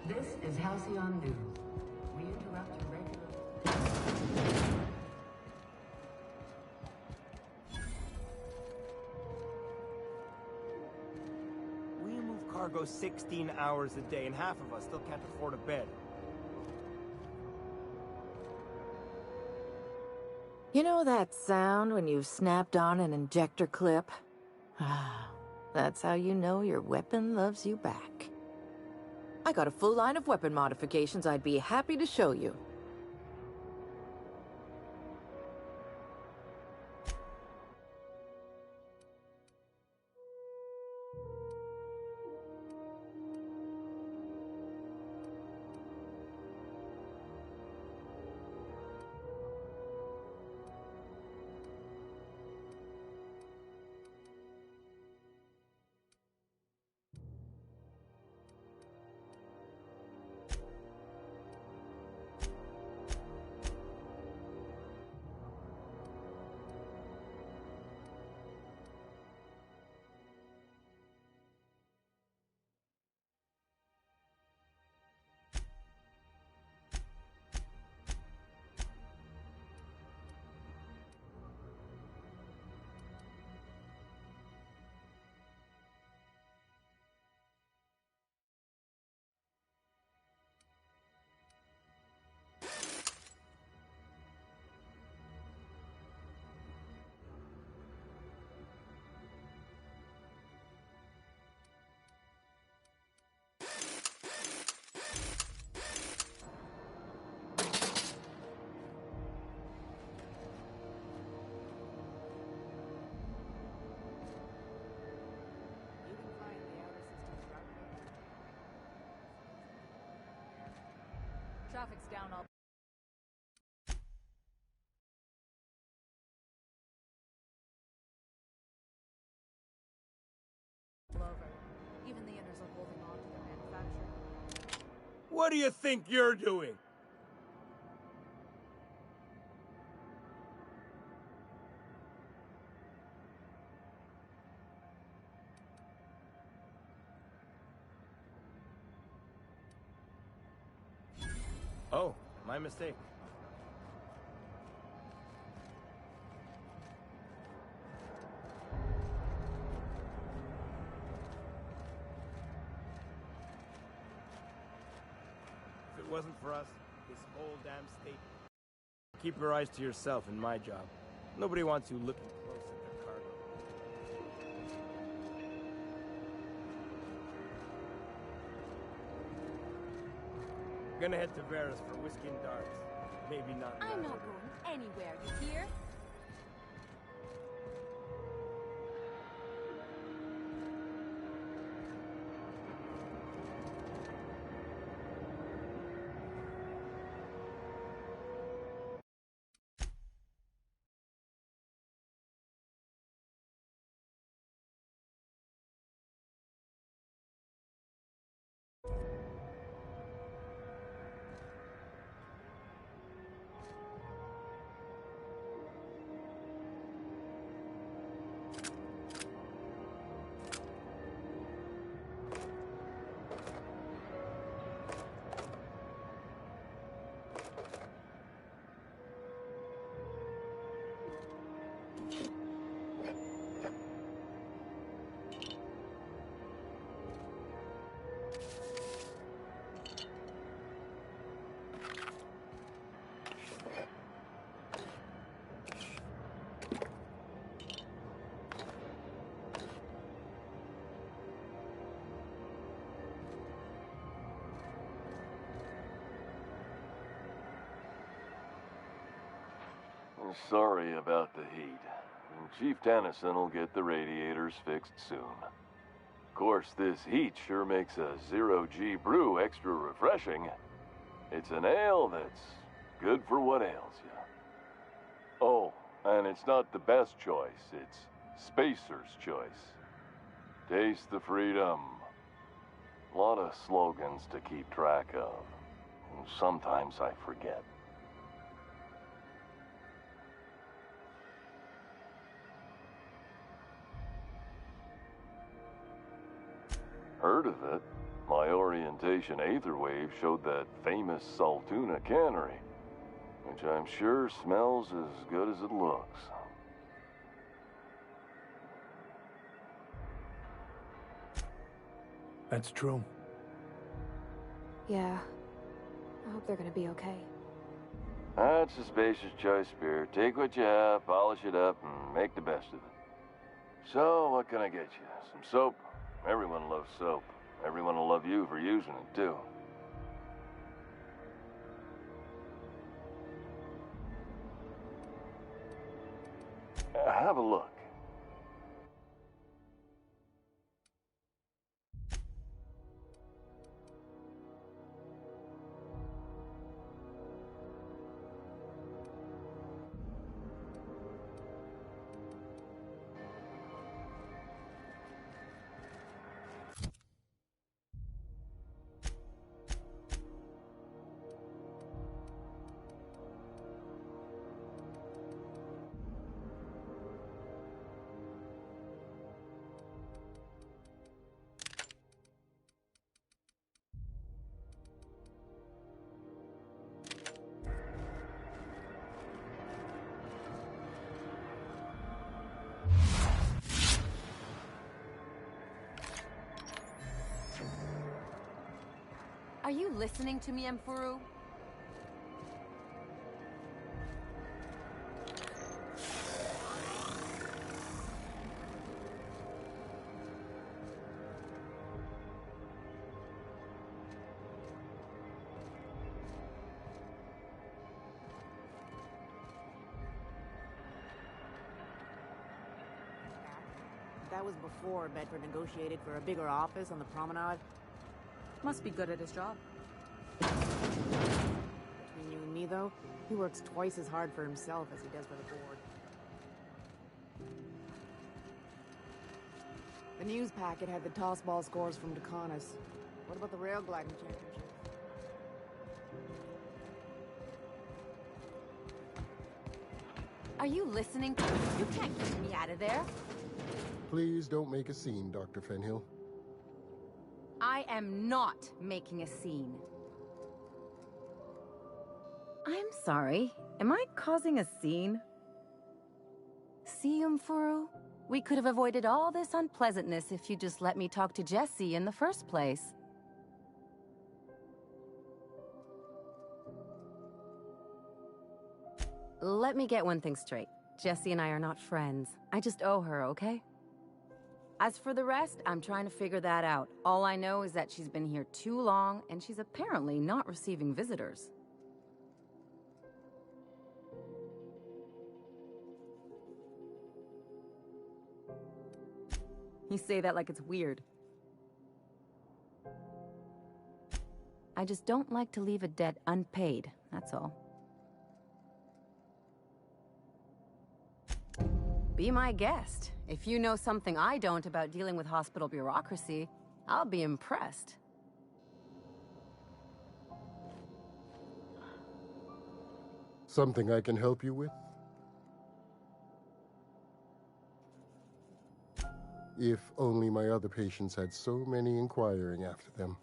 This is Halcyon News. We interrupt your regular... We move cargo 16 hours a day, and half of us still can't afford a bed. You know that sound when you've snapped on an injector clip? That's how you know your weapon loves you back. I got a full line of weapon modifications I'd be happy to show you. Traffic's down all... over. Even the inners are holding on to their manufacturing. What do you think you're doing? Oh, my mistake. If it wasn't for us, this whole damn state. Keep your eyes to yourself in my job. Nobody wants you looking close at their cargo. Gonna head to Vera's for whiskey and darts. Maybe not. I'm not going anywhere, you hear? Sorry about the heat. Chief Tennyson will get the radiators fixed soon. Of course, this heat sure makes a zero-G brew extra refreshing. It's an ale that's good for what ails you. Oh, and it's not the best choice. It's Spacer's choice. Taste the freedom. A lot of slogans to keep track of. Sometimes I forget. Heard of it. My orientation aether wave showed that famous Saltuna cannery, which I'm sure smells as good as it looks. That's true. Yeah. I hope they're gonna be okay. That's a spacious choice, Spirit. Take what you have, polish it up, and make the best of it. So, what can I get you? Some soap? Everyone loves soap. Everyone will love you for using it, too. Have a look. Are you listening to me, Emperor? That was before Bedford negotiated for a bigger office on the promenade. Must be good at his job. Between you and me, though, he works twice as hard for himself as he does for the board. The news packet had the toss-ball scores from Decanas. What about the rail gliding championship? Are you listening? You can't keep me out of there. Please don't make a scene, Dr. Fenhill. I am not making a scene. I'm sorry. Am I causing a scene? See, Umfuru? We could have avoided all this unpleasantness if you just let me talk to Jesse in the first place. Let me get one thing straight. Jessie and I are not friends. I just owe her, okay? As for the rest, I'm trying to figure that out. All I know is that she's been here too long, and she's apparently not receiving visitors. You say that like it's weird. I just don't like to leave a debt unpaid, that's all. Be my guest. If you know something I don't about dealing with hospital bureaucracy, I'll be impressed. Something I can help you with? If only my other patients had so many inquiring after them.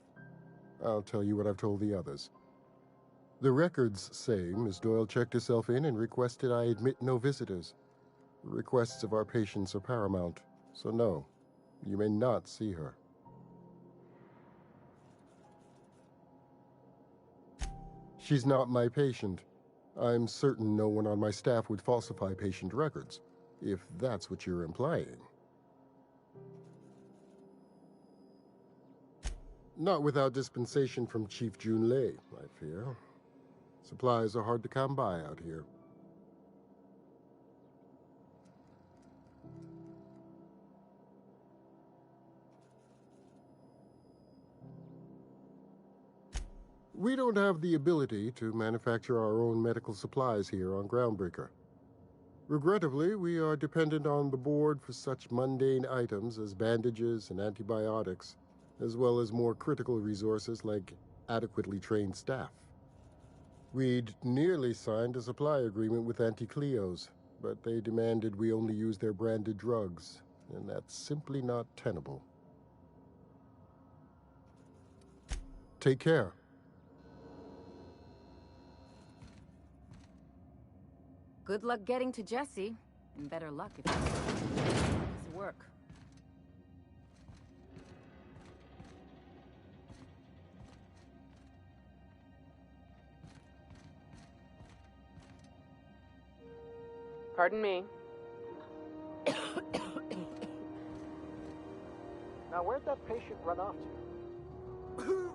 I'll tell you what I've told the others. The records say Miss Doyle checked herself in and requested I admit no visitors. The requests of our patients are paramount, so no, you may not see her. She's not my patient. I'm certain no one on my staff would falsify patient records, if that's what you're implying. Not without dispensation from Chief Junlei, I fear. Supplies are hard to come by out here. We don't have the ability to manufacture our own medical supplies here on Groundbreaker. Regrettably, we are dependent on the board for such mundane items as bandages and antibiotics, as well as more critical resources like adequately trained staff. We'd nearly signed a supply agreement with Anti-Cleos, but they demanded we only use their branded drugs, and that's simply not tenable. Take care. Good luck getting to Jessie, and better luck if it's work. Pardon me. Now, where'd that patient run off to?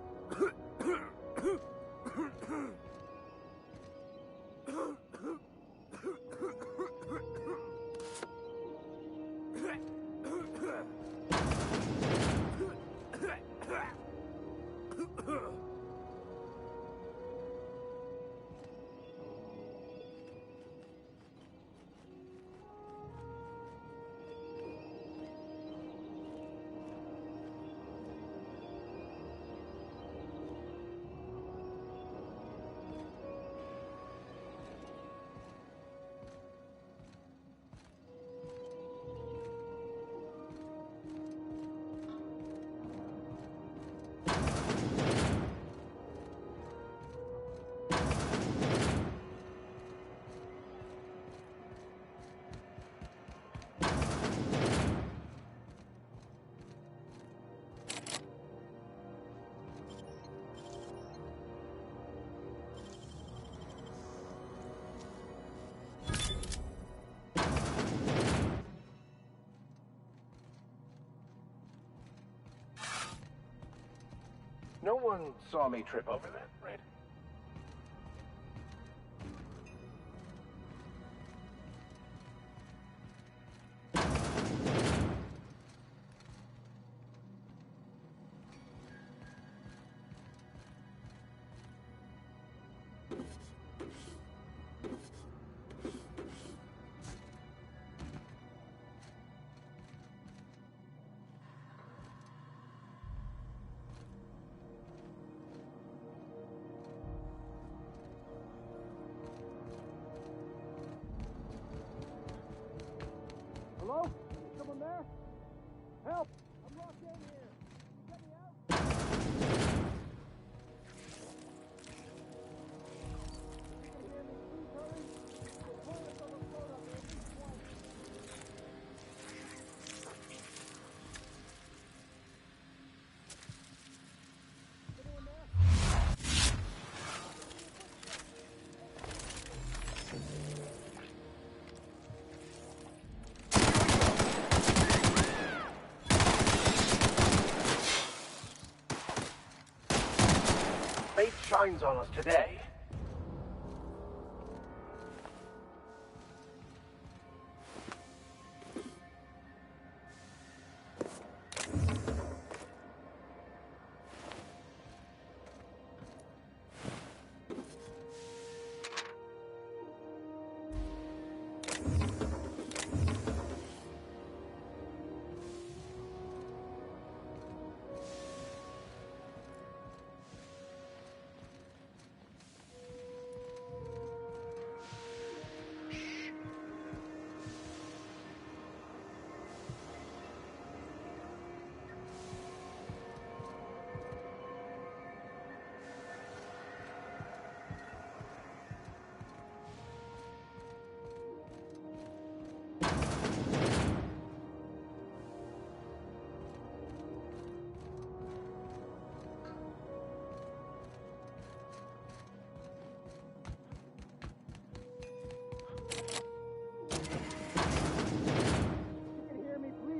No one saw me trip over that, right? Hello? Someone there? Help! I'm locked in here! Get me out! light shines on us today.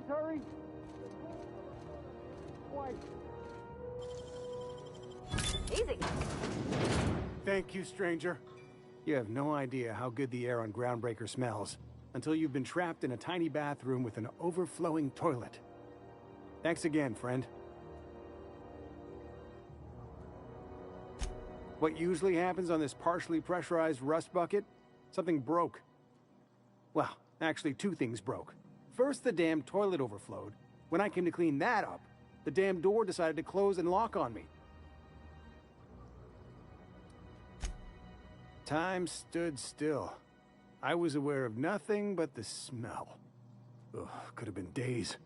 Hurry! Easy. Thank you, stranger. You have no idea how good the air on Groundbreaker smells until you've been trapped in a tiny bathroom with an overflowing toilet. Thanks again, friend. What usually happens on this partially pressurized rust bucket? Something broke. Well, actually 2 things broke. First, the damn toilet overflowed. When I came to clean that up, the damn door decided to close and lock on me. Time stood still. I was aware of nothing but the smell. Ugh, could have been days.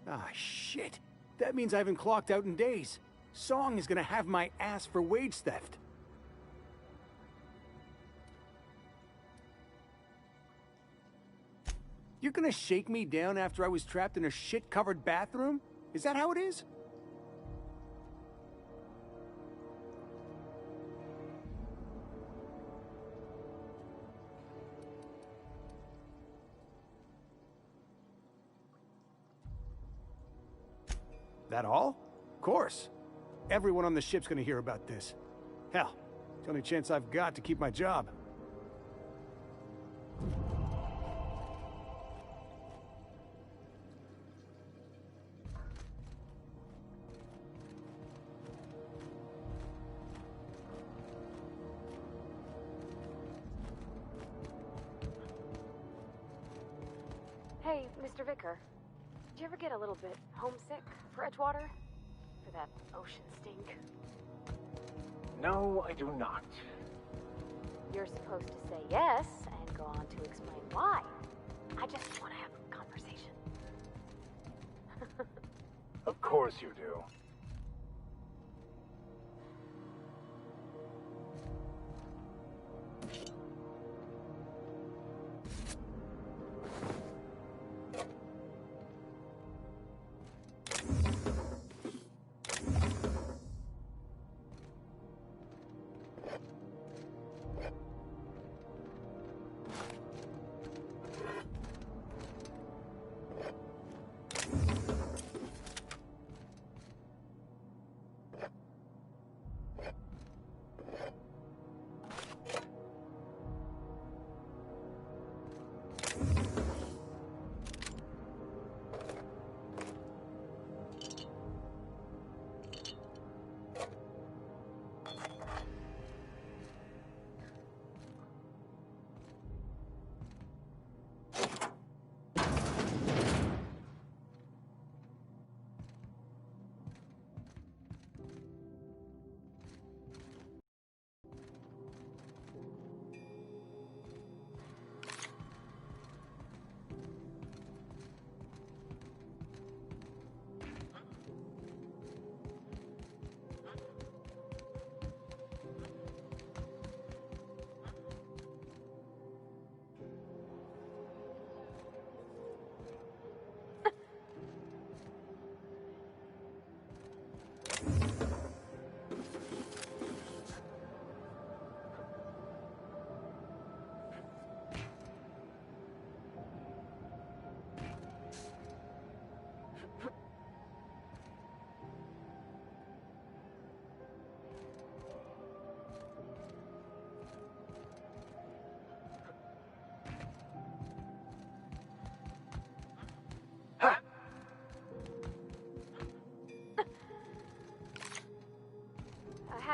Ah, shit. That means I haven't clocked out in days. Song is gonna have my ass for wage theft. You're gonna shake me down after I was trapped in a shit-covered bathroom? Is that how it is? That all? Of course. Everyone on the ship's gonna hear about this. Hell, it's the only chance I've got to keep my job. Hey, Mr. Vicor. Did you ever get a little bit homesick for Edgewater? For that ocean stink? No, I do not. You're supposed to say yes and go on to explain why. I just want to have a conversation. Of course you do.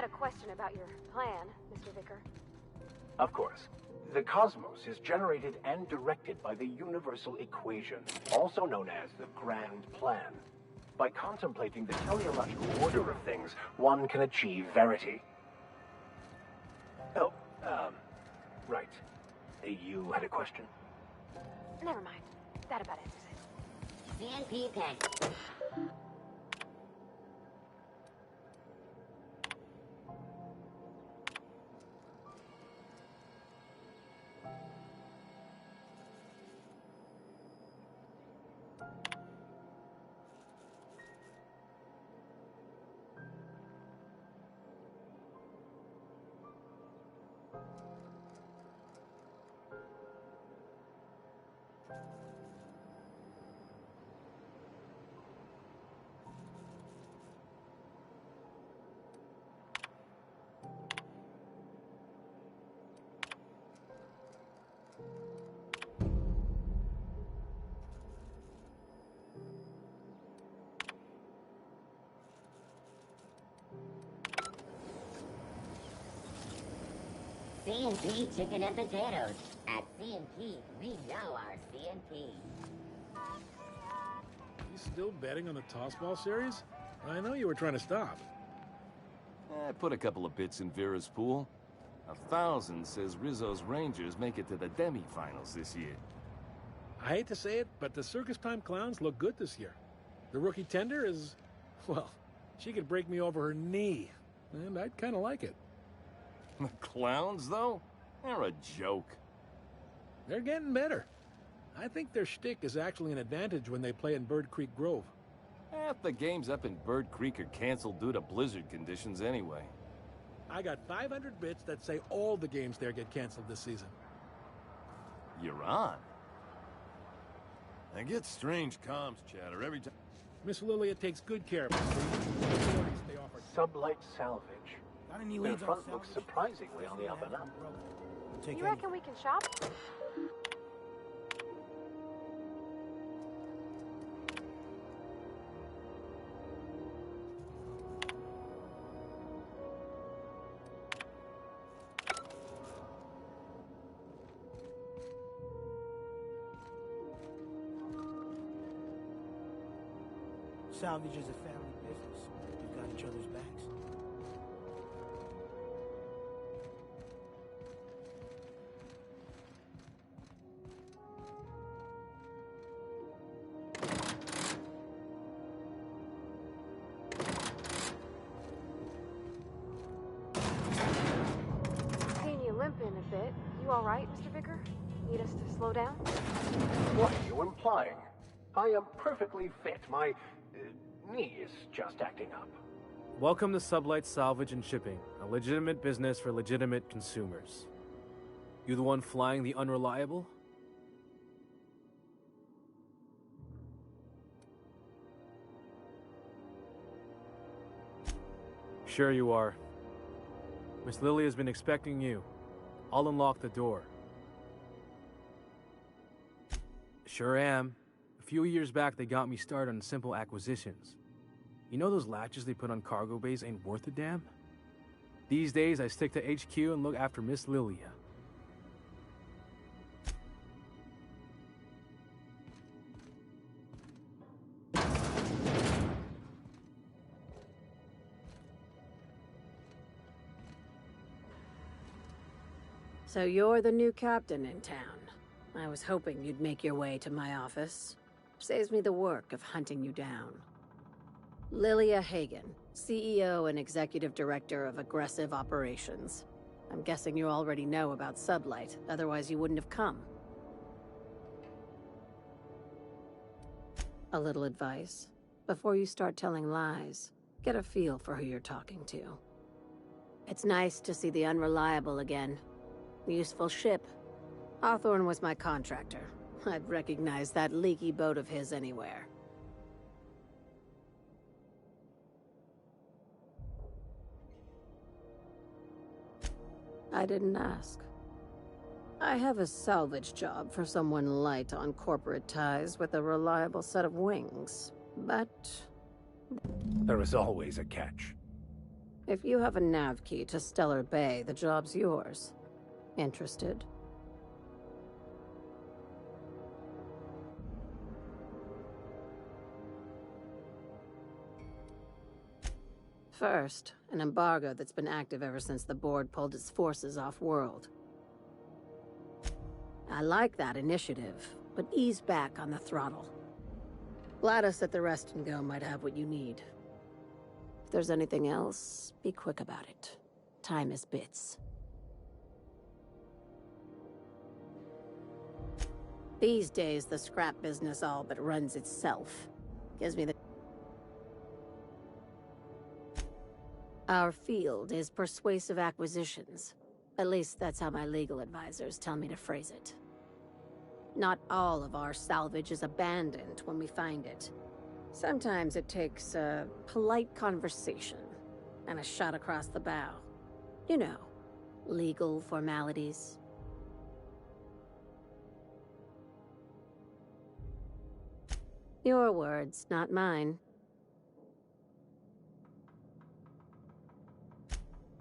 a question about your plan, Mr. Vicor. Of course. The cosmos is generated and directed by the universal equation, also known as the Grand Plan. By contemplating the teleological order of things, one can achieve verity. Oh, right. You had a question? Never mind. That about answers it. CNP tank. CNP chicken and potatoes. At CNP, we know our CNP. You still betting on the tossball series? I know you were trying to stop. I put a couple of bits in Vera's pool. 1,000 says Rizzo's Rangers make it to the demi-finals this year. I hate to say it, but the Circus Time Clowns look good this year. The rookie tender is, well, she could break me over her knee, and I'd kind of like it. The Clowns, though? They're a joke. They're getting better. I think their shtick is actually an advantage when they play in Bird Creek Grove. Half the games up in Bird Creek are canceled due to blizzard conditions anyway. I got 500 bits that say all the games there get canceled this season. You're on. I get strange comms chatter every time. Miss Lilia takes good care of us. Sublight Salvage. Got any Their leads on front looks salvage? surprisingly on the up and up. You reckon we can shop? Salvage is a family business. We've got each other's backs. Seen you limping a bit. You all right, Mr. Vicor? Need us to slow down? What are you implying? I am perfectly fit. My knee is just acting up. Welcome to Sublight Salvage and Shipping, a legitimate business for legitimate consumers. You the one flying the unreliable? Sure you are. Miss Lily has been expecting you. I'll unlock the door. Sure am. A few years back, they got me started on simple acquisitions. You know those latches they put on cargo bays ain't worth a damn? These days, I stick to HQ and look after Miss Lilia. So you're the new captain in town. I was hoping you'd make your way to my office. Saves me the work of hunting you down. Lilia Hagen, CEO and Executive Director of Aggressive Operations. I'm guessing you already know about Sublight, otherwise you wouldn't have come. A little advice. Before you start telling lies, get a feel for who you're talking to. It's nice to see the Unreliable again. Useful ship. Hawthorne was my contractor. I'd recognize that leaky boat of his anywhere. I didn't ask. I have a salvage job for someone light on corporate ties with a reliable set of wings, but... There is always a catch. If you have a nav key to Stellar Bay, the job's yours. Interested? First, an embargo that's been active ever since the board pulled its forces off-world. I like that initiative, but ease back on the throttle. Glattus at the Rest and Go might have what you need. If there's anything else, be quick about it. Time is bits. These days, the scrap business all but runs itself. Gives me the... Our field is persuasive acquisitions. At least that's how my legal advisors tell me to phrase it. Not all of our salvage is abandoned when we find it. Sometimes it takes a polite conversation and a shot across the bow. You know, legal formalities. Your words, not mine.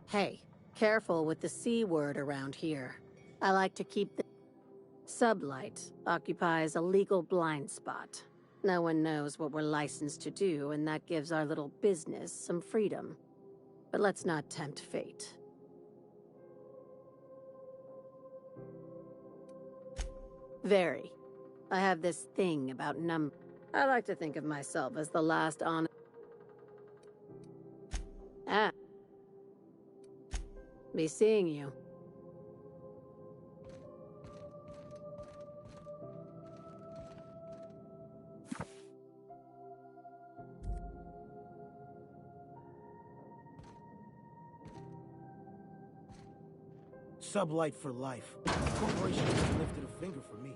Hey, careful with the C word around here. I like to keep the... Sublight occupies a legal blind spot. No one knows what we're licensed to do, and that gives our little business some freedom. But let's not tempt fate. Very. I have this thing about I like to think of myself as the last on... Ah. Be seeing you. Sublight for life. Corporation hasn't lifted a finger for me.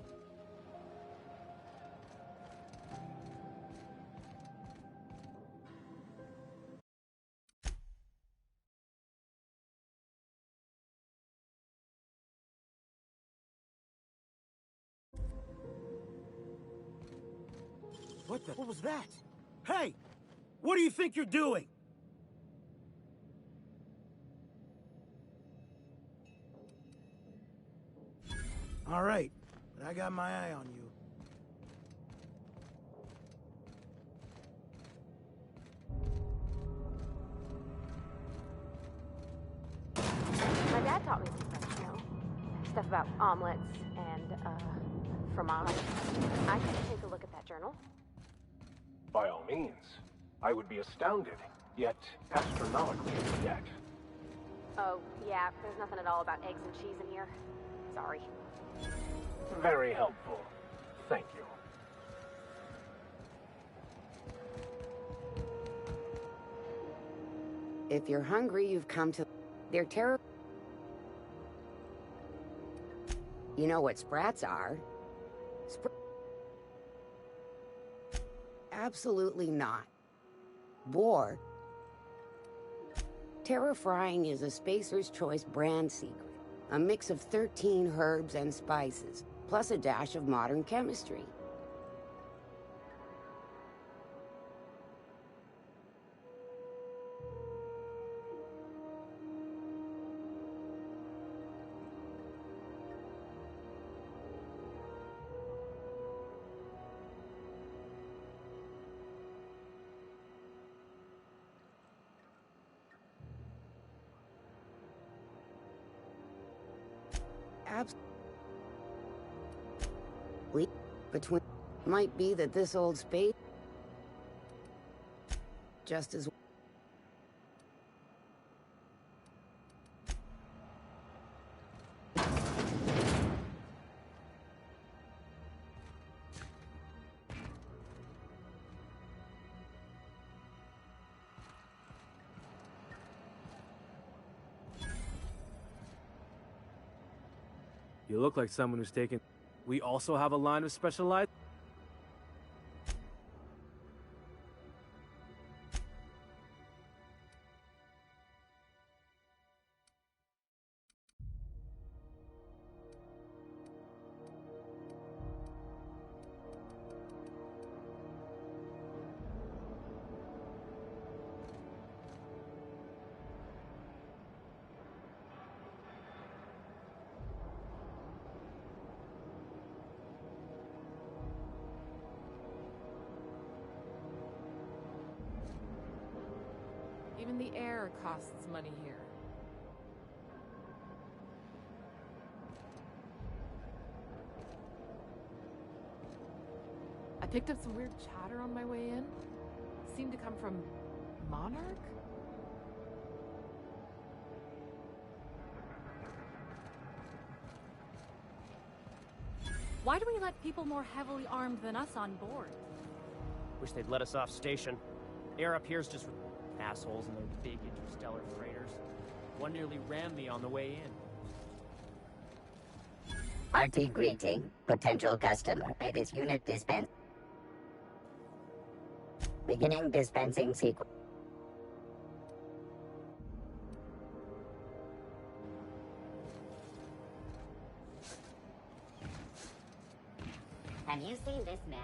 What was that? Hey! What do you think you're doing? All right, but I got my eye on you. My dad taught me some French, you know. Stuff about omelets and, fromage. I can take a look at that journal. By all means. I would be astounded, yet astronomically in debt. Oh, yeah, there's nothing at all about eggs and cheese in here. Sorry. Very helpful. Thank you. If you're hungry, you've come to... They're terrible. You know what sprats are? Absolutely not. Boar. Terra Frying is a Spacer's Choice brand secret. A mix of 13 herbs and spices, plus a dash of modern chemistry. Between might be that this old space just as You look like someone who's taken... We also have a line of specialized... Even the air costs money here. I picked up some weird chatter on my way in. Seemed to come from Monarch? Why do we let people more heavily armed than us on board? Wish they'd let us off station. Air up here's just assholes and their big interstellar freighters. One nearly rammed me on the way in. Party greeting. Potential customer at this unit dispense. Beginning dispensing sequence. Have you seen this man?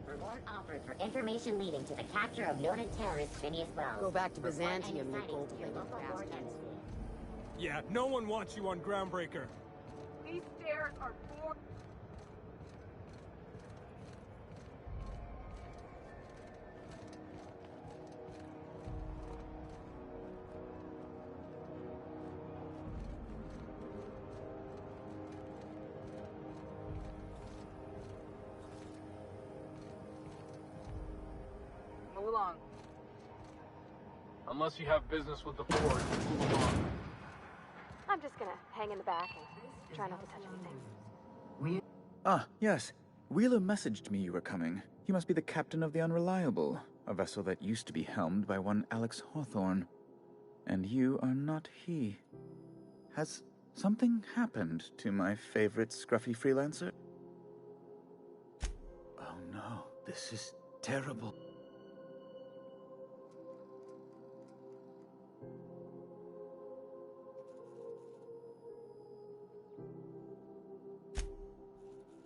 Reward offered for information leading to the capture of noted terrorist Phineas Wells. Go back to Report Byzantium, any you sightings to your gold-plated local board bastards. MC. Yeah, no one wants you on Groundbreaker. These stairs are for... Move along. Unless you have business with the board, move along. I'm just gonna hang in the back and try not to touch anything. Ah, yes. Wheeler messaged me you were coming. He must be the captain of the Unreliable, a vessel that used to be helmed by one Alex Hawthorne. And you are not he. Has something happened to my favorite scruffy freelancer? Oh no, this is terrible.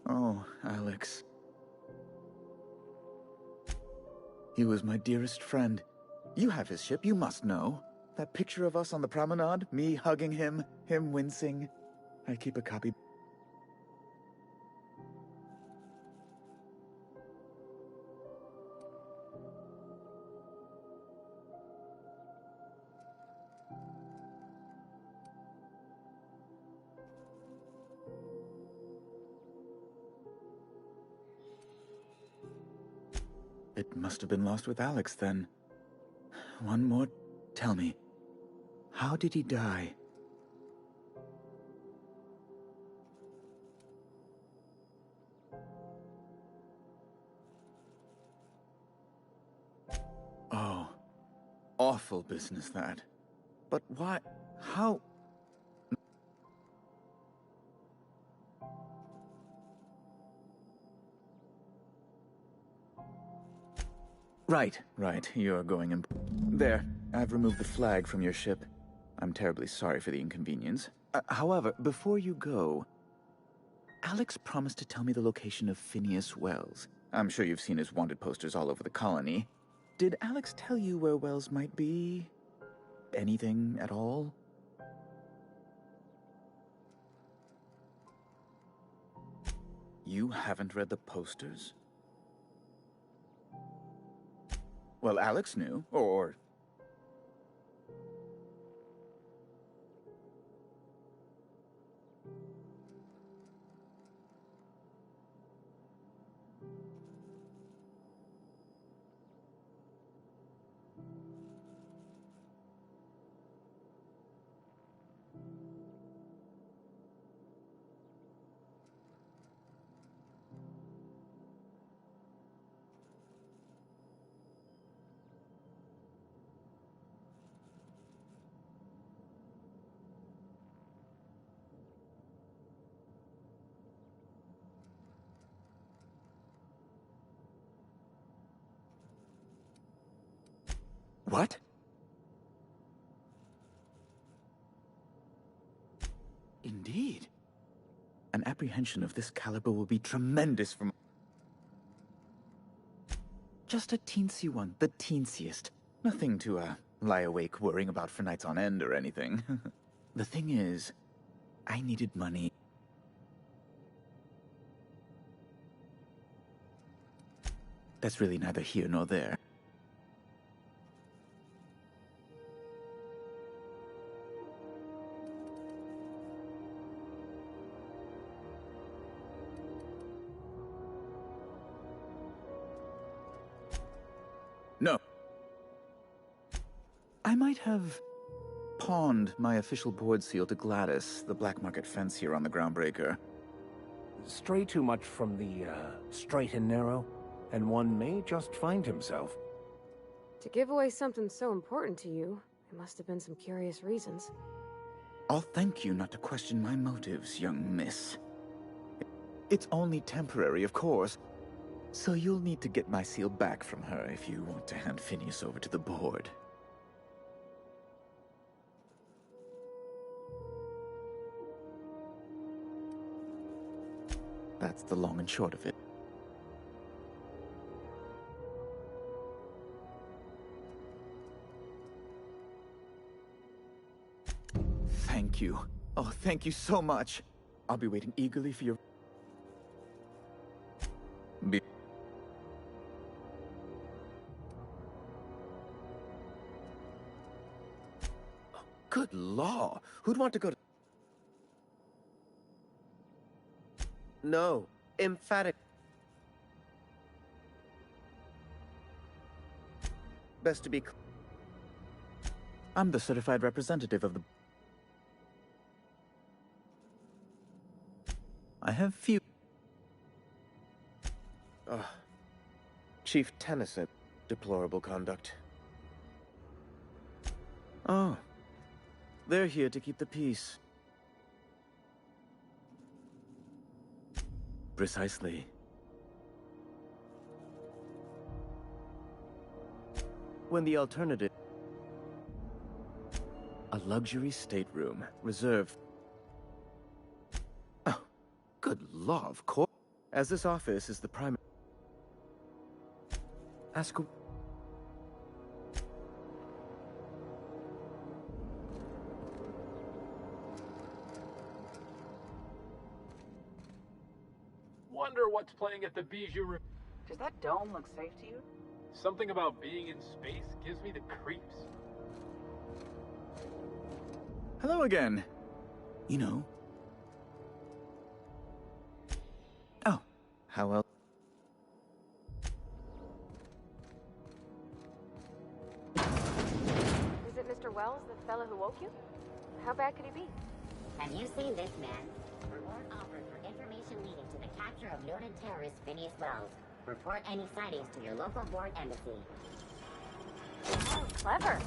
Oh, Alex. He was my dearest friend. You have his ship, you must know. That picture of us on the promenade, me hugging him, him wincing. I keep a copy. It must have been lost with Alex, then. One more... Tell me, how did he die? Oh, awful business, that. But why... how... Right, you're going in... There, I've removed the flag from your ship. I'm terribly sorry for the inconvenience. However, before you go... Alex promised to tell me the location of Phineas Wells. I'm sure you've seen his wanted posters all over the colony. Did Alex tell you where Wells might be? Anything at all? You haven't read the posters? Well, Alex knew, or... What? Indeed. An apprehension of this caliber will be tremendous from... Just a teensy one, the teensiest. Nothing to, lie awake worrying about for nights on end or anything. The thing is, I needed money. That's really neither here nor there. might have pawned my official board seal to Glattus, the black market fence here on the Groundbreaker. Stray too much from the, straight and narrow, and one may just find himself. To give away something so important to you, there must have been some curious reasons. I'll thank you not to question my motives, young miss. It's only temporary, of course, so you'll need to get my seal back from her if you want to hand Phineas over to the board. That's the long and short of it. Thank you. Oh, thank you so much. I'll be waiting eagerly for your... Good law. Who'd want to go to... No. Emphatic. Best to be... I'm the certified representative of the... I have few... Chief Tennyson. Deplorable conduct. Oh. They're here to keep the peace. Precisely. When the alternative... A luxury stateroom, reserved... Oh, good law, of course. As this office is the primary... Ask who... Wonder what's playing at the Bijou room. Does that dome look safe to you? Something about being in space gives me the creeps. Hello again. You know. Oh, how else? Is it Mr. Wells, the fellow who woke you? How bad could he be? Have you seen this man? Reward offered for information leading to the capture of noted terrorist Phineas Wells. Report any sightings to your local board embassy. Oh, clever.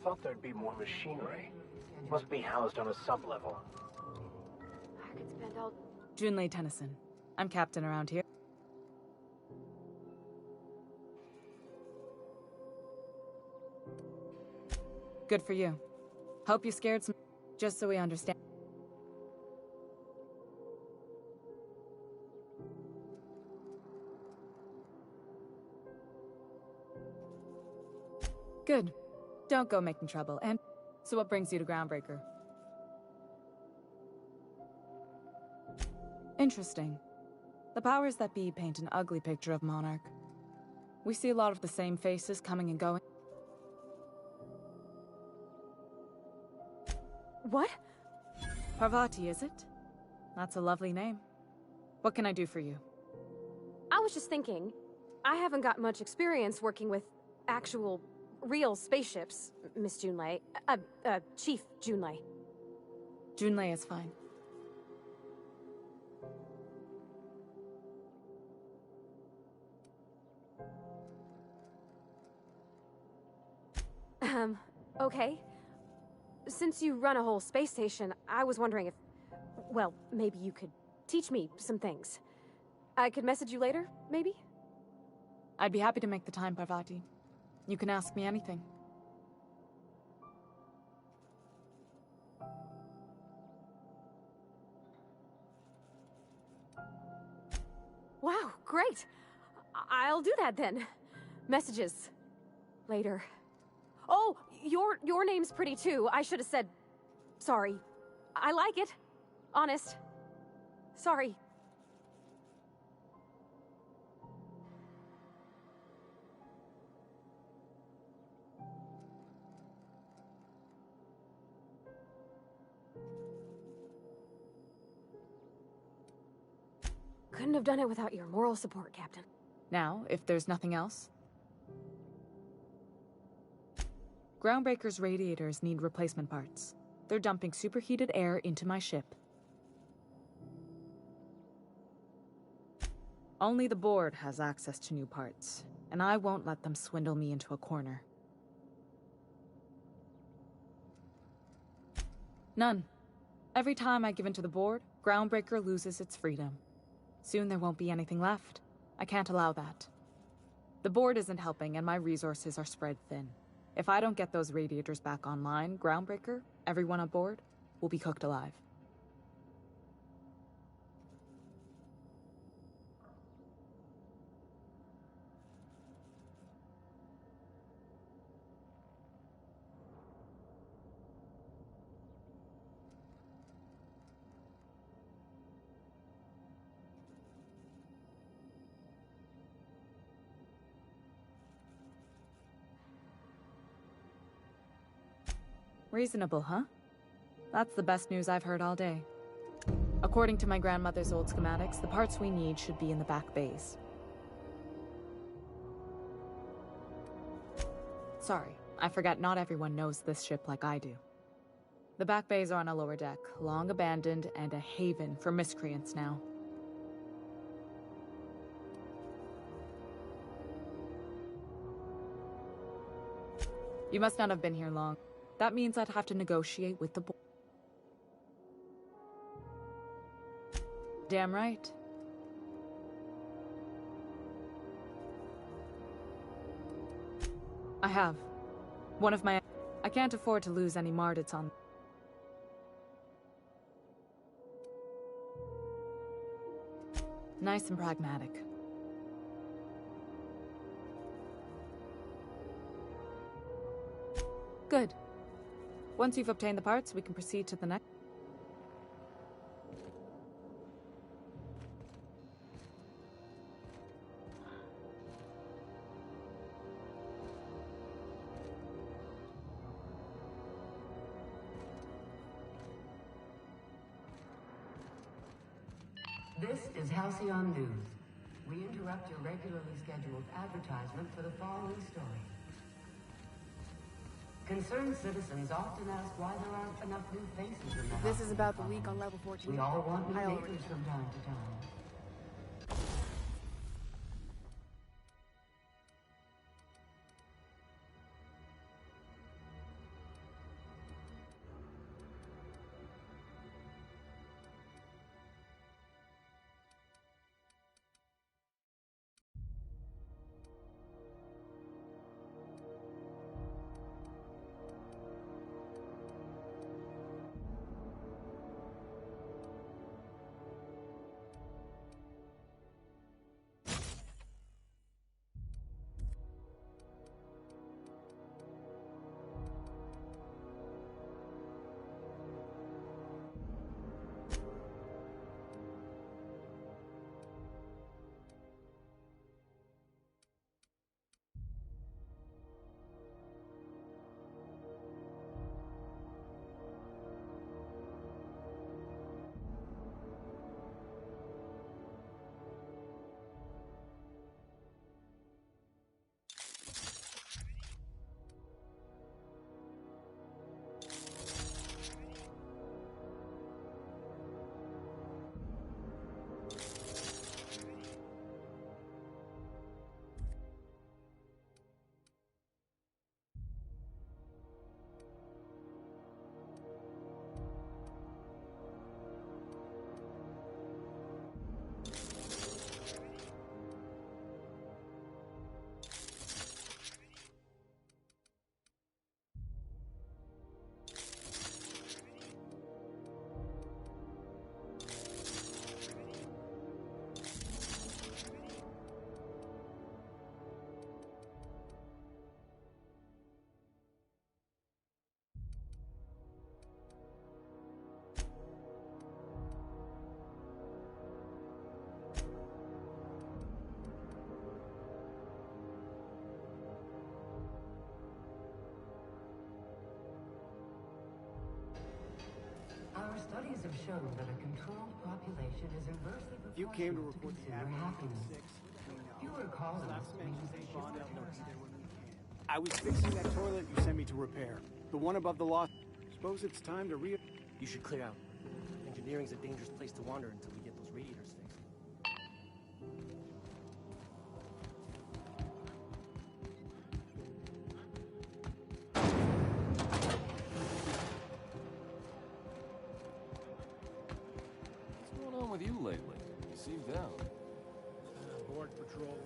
Thought there'd be more machinery. Must be housed on a sub-level. I could spend all... Junlei Tennyson. I'm captain around here. Good for you. Hope you scared some... just so we understand. Good. Don't go making trouble. And so what brings you to Groundbreaker? Interesting. The powers that be paint an ugly picture of Monarch. We see a lot of the same faces coming and going. What? Parvati, is it? That's a lovely name. What can I do for you? I was just thinking, I haven't got much experience working with actual, real spaceships, Miss Junlei. Chief Junlei. Junlei is fine. Okay. Since you run a whole space station, I was wondering if... Well, maybe you could teach me some things. I could message you later, maybe? I'd be happy to make the time, Parvati. You can ask me anything. Wow, great! I'll do that then. Messages. Later. Oh, your name's pretty too. I should have said... Sorry. I like it. Honest. Sorry. Couldn't have done it without your moral support, Captain. Now, if there's nothing else... Groundbreaker's radiators need replacement parts. They're dumping superheated air into my ship. Only the board has access to new parts, and I won't let them swindle me into a corner. None. Every time I give in to the board, Groundbreaker loses its freedom. Soon there won't be anything left. I can't allow that. The board isn't helping, and my resources are spread thin. If I don't get those radiators back online, Groundbreaker, everyone on board, will be cooked alive. Reasonable, huh? That's the best news I've heard all day. According to my grandmother's old schematics, the parts we need should be in the back bays. Sorry, I forgot not everyone knows this ship like I do. The back bays are on a lower deck, long abandoned and a haven for miscreants now. You must not have been here long. That means I'd have to negotiate with the board. Damn right. I have. One of my... I can't afford to lose any Mardits on... Nice and pragmatic. Good. Once you've obtained the parts, we can proceed to the next... This is Halcyon News. We interrupt your regularly scheduled advertisement for the following story. Concerned citizens often ask why there aren't enough new faces in the This is about the leak on level 14. We all want new I already neighbors from time to time. Our studies have shown that a controlled population is inversely You came to proportional report the consumer Admiral happiness. Fewer colonists means they ship their I was fixing that toilet you sent me to repair. The one above the loft. Suppose it's time to You should clear out. Engineering's a dangerous place to wander until we get those radiators fixed. What's going on with you lately? You seem down. Board patrol.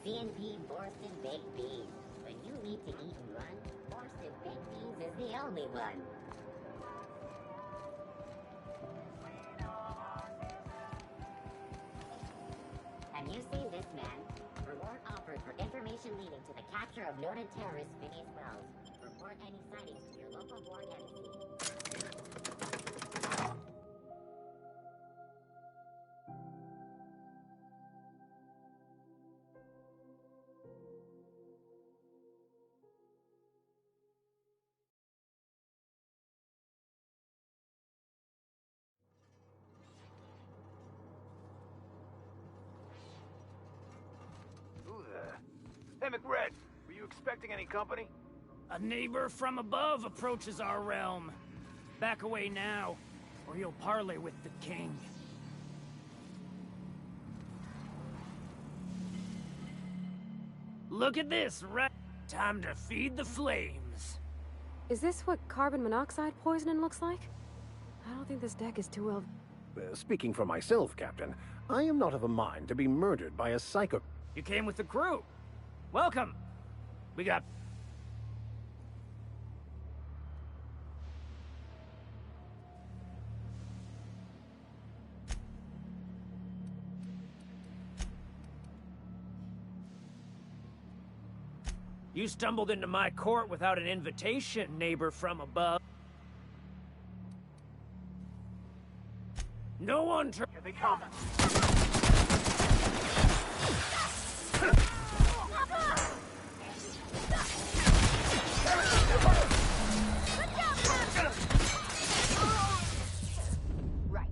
CNP Borsted Baked Beans. When you need to eat and run, Borsted Baked Beans is the only one. Have you seen this man? Reward offered for information leading to the capture of noted terrorist Phineas Wells. Report any sightings to your local board MC. Who there? Hey, McRed, were you expecting any company? A neighbor from above approaches our realm. Back away now, or you'll parley with the king. Look at this, right? Time to feed the flames. Is this what carbon monoxide poisoning looks like? I don't think this deck is too well... Speaking for myself, Captain, I am not of a mind to be murdered by a psycho... You came with the crew. Welcome. We got... You stumbled into my court without an invitation, neighbor from above. No one... Here they come. Right.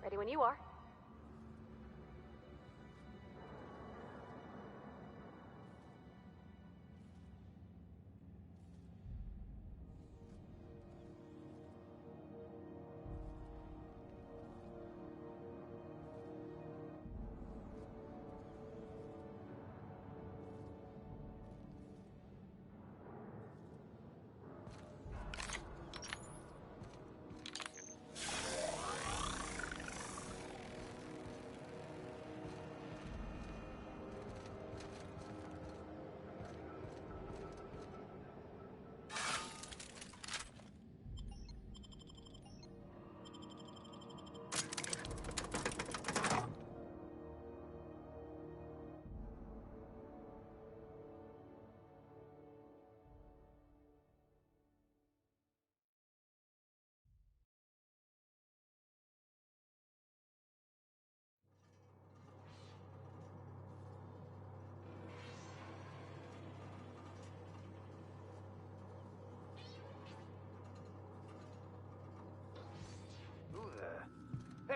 Ready when you are.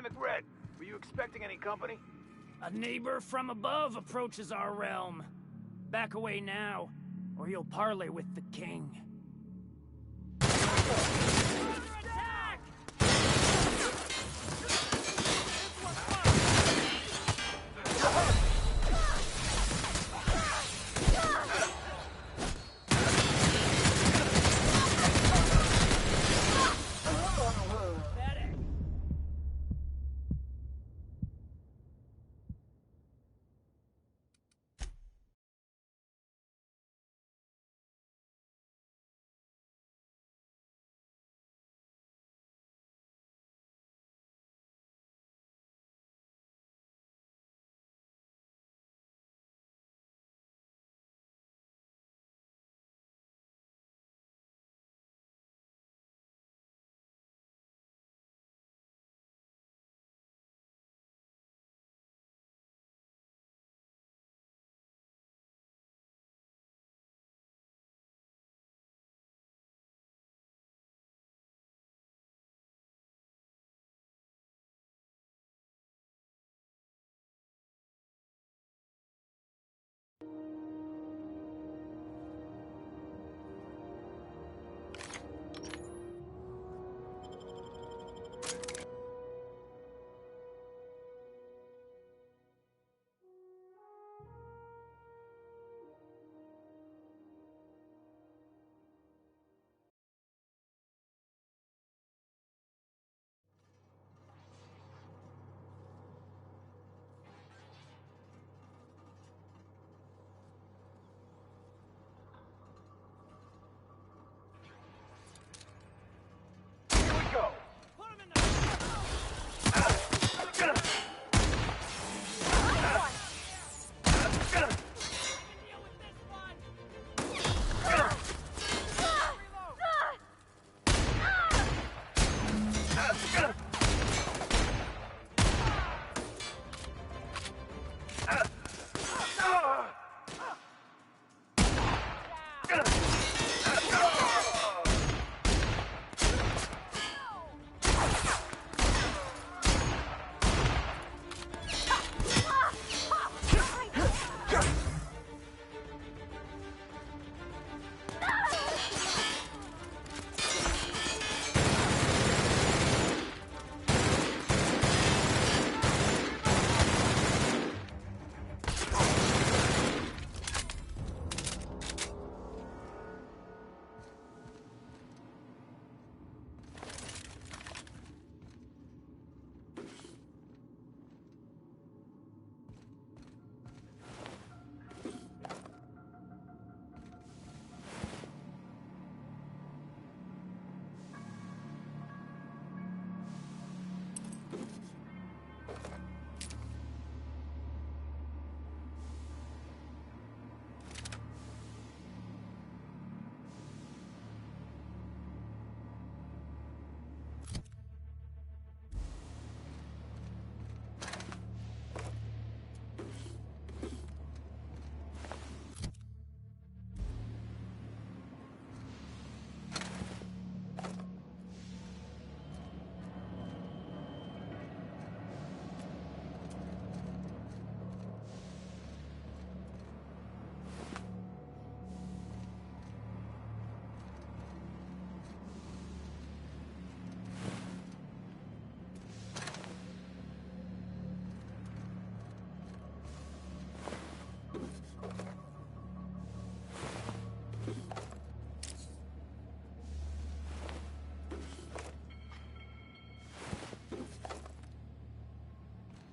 Hey, McRed, were you expecting any company? A neighbor from above approaches our realm. Back away now, or you'll parley with the king.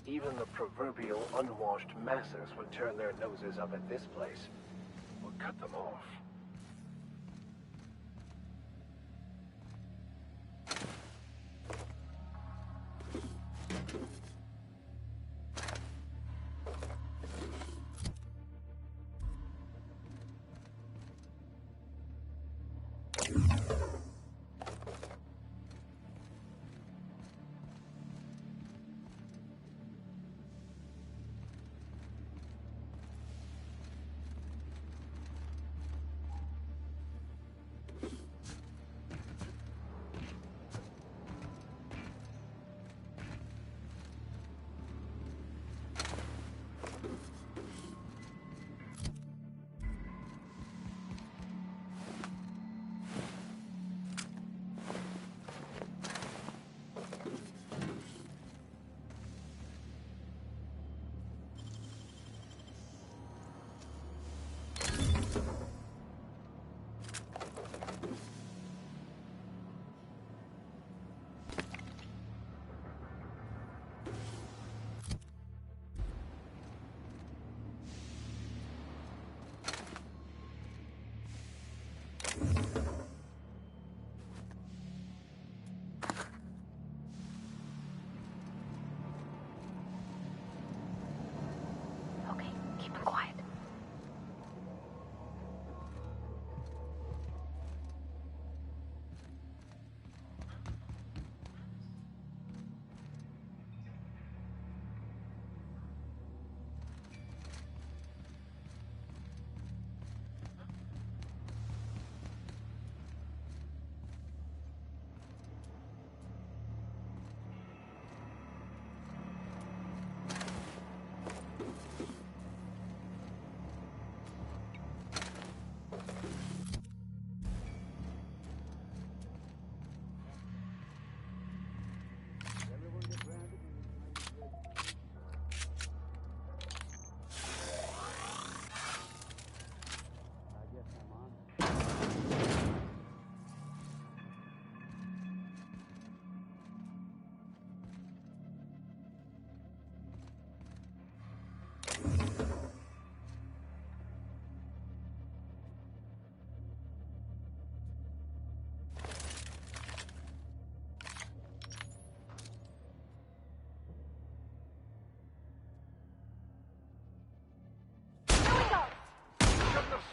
Even the proverbial unwashed masses would turn their noses up at this place, or cut them off.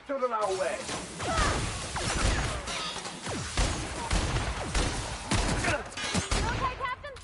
Stood in our way. Okay, Captain?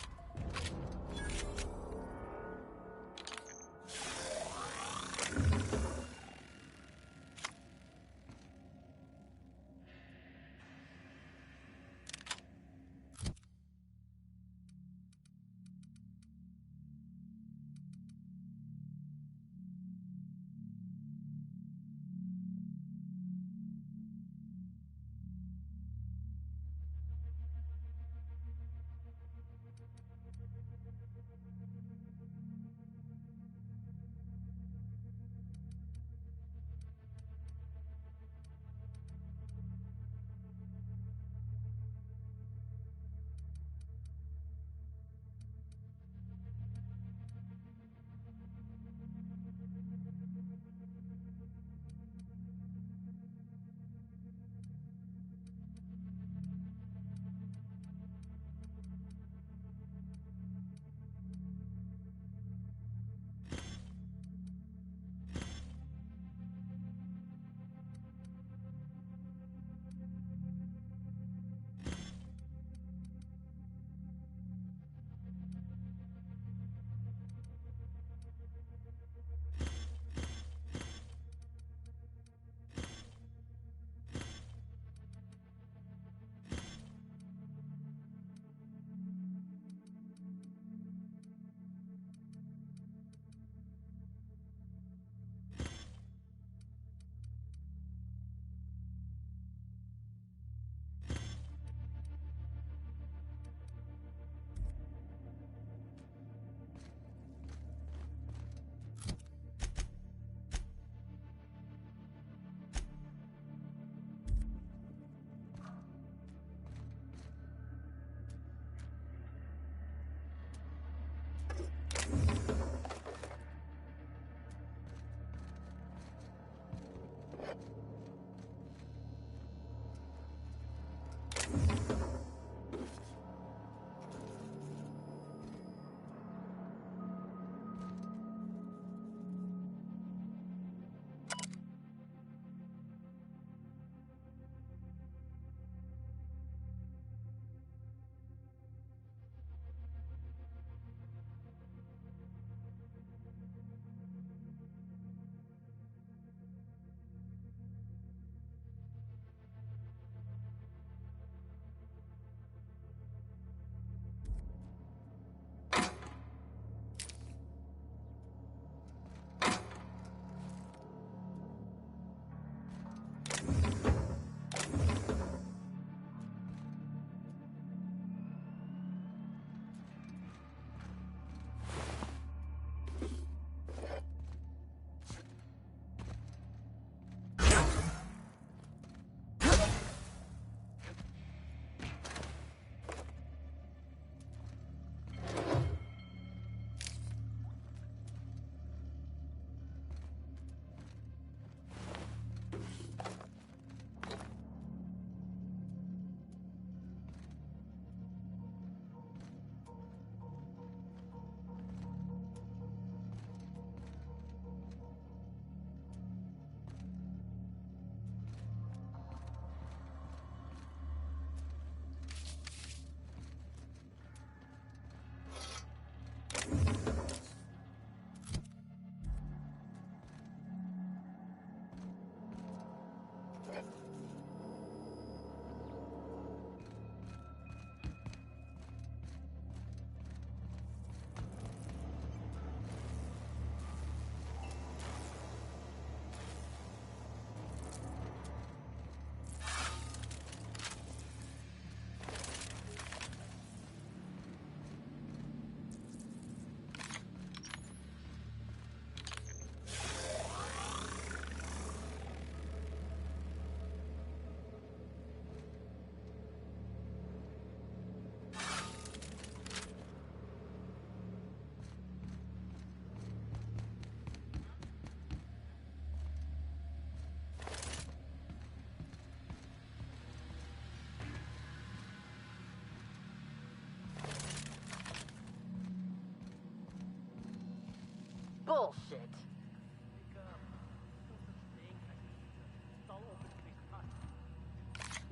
Bullshit.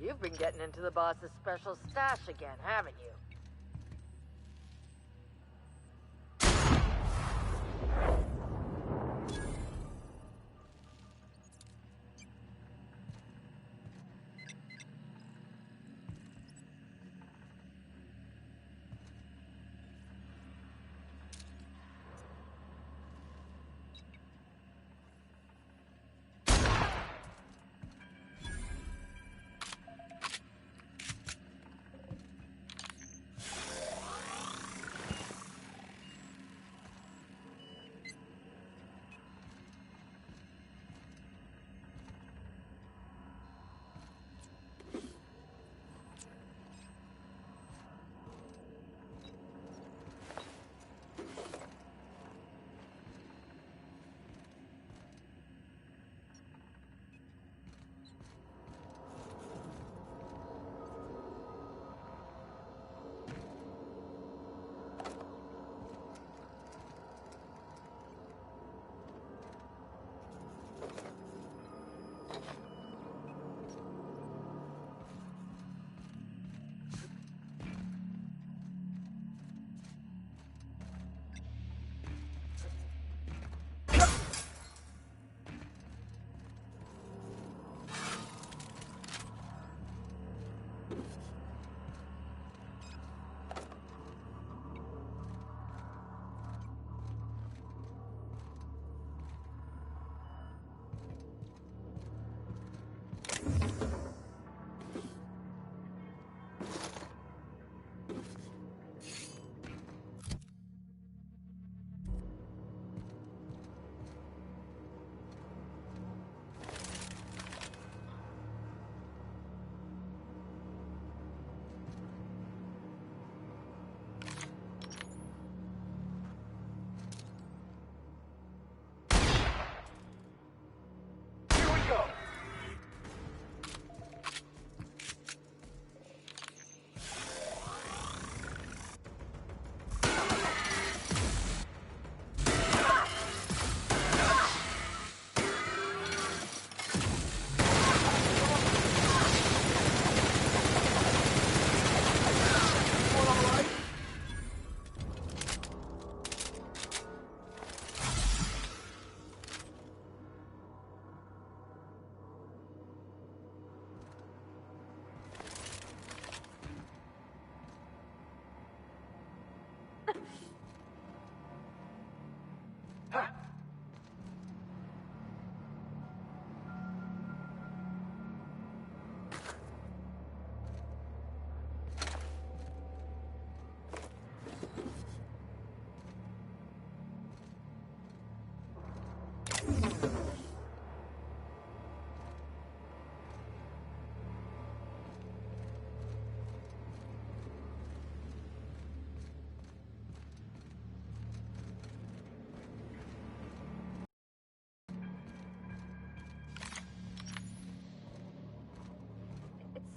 You've been getting into the boss's special stash again, haven't you?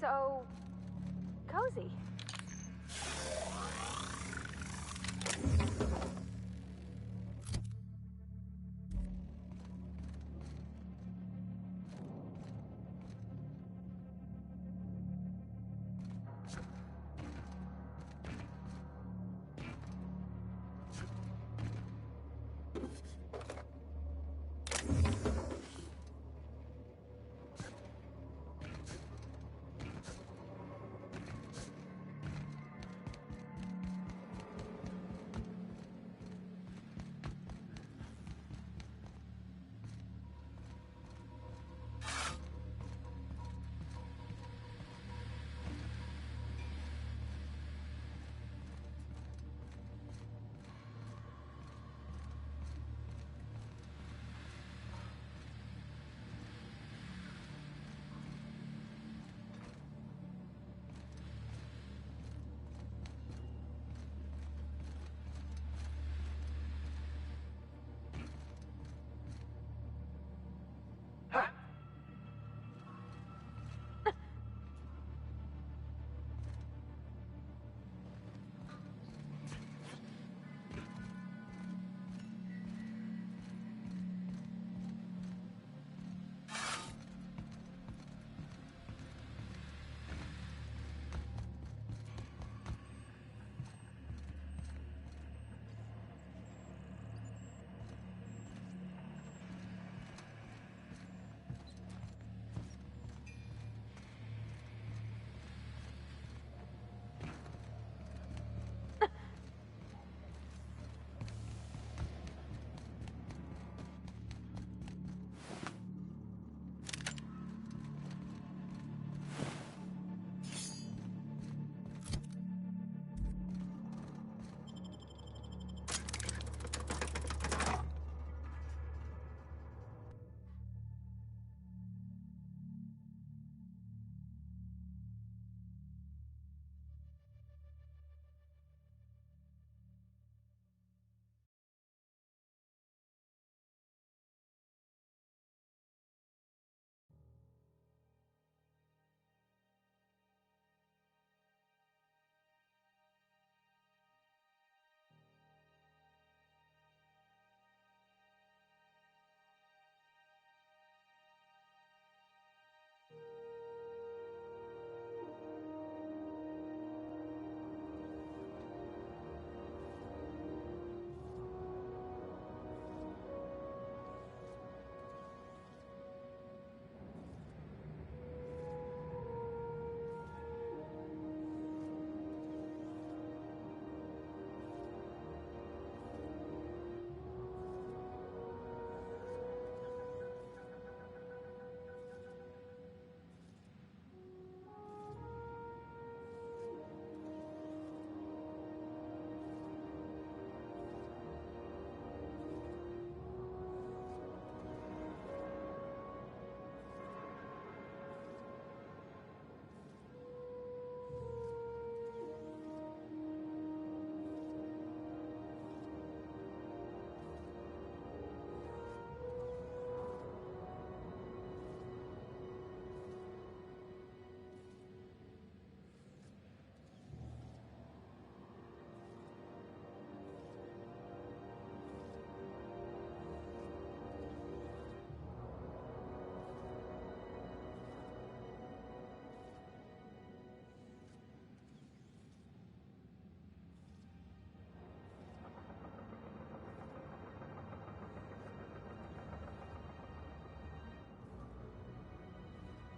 So cozy.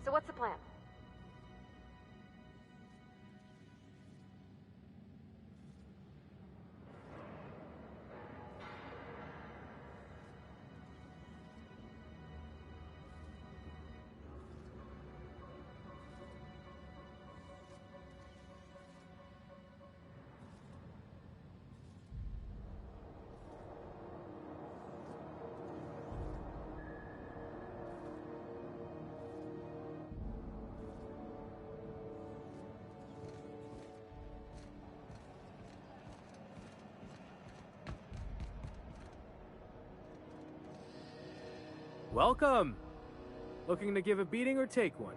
So what's the plan? Welcome! Looking to give a beating or take one?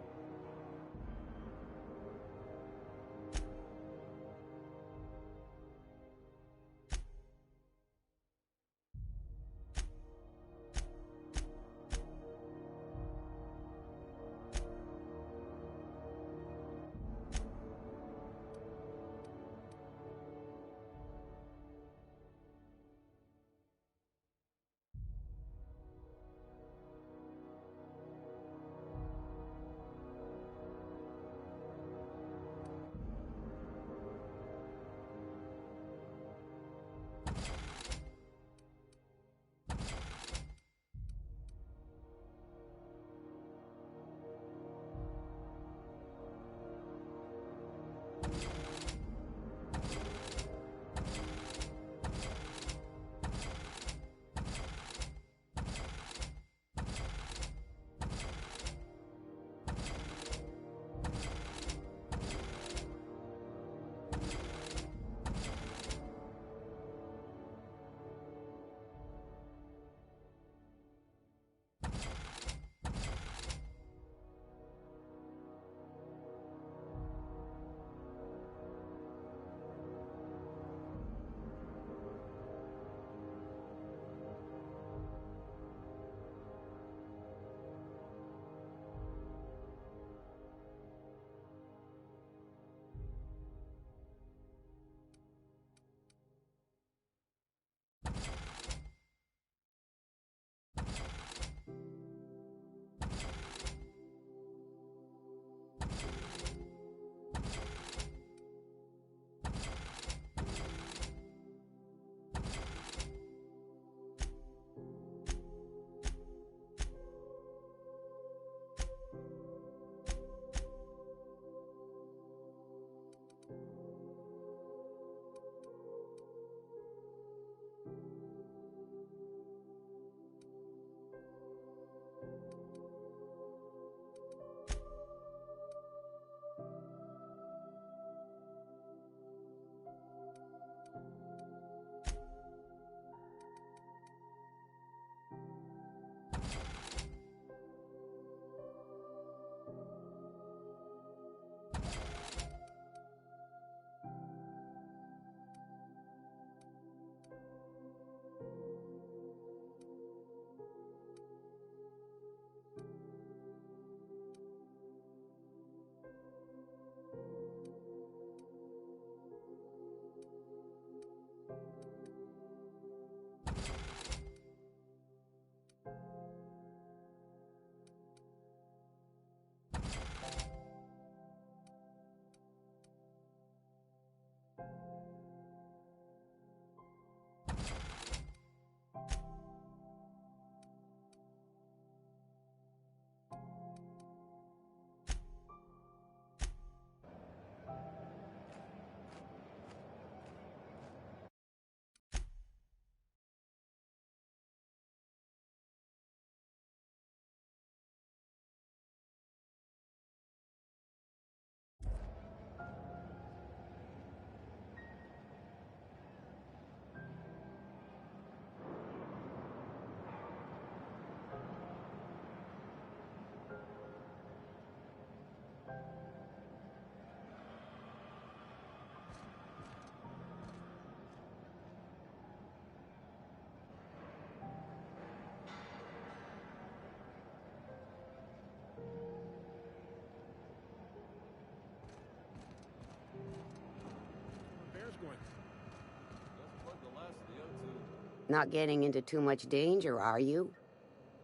Not getting into too much danger, are you?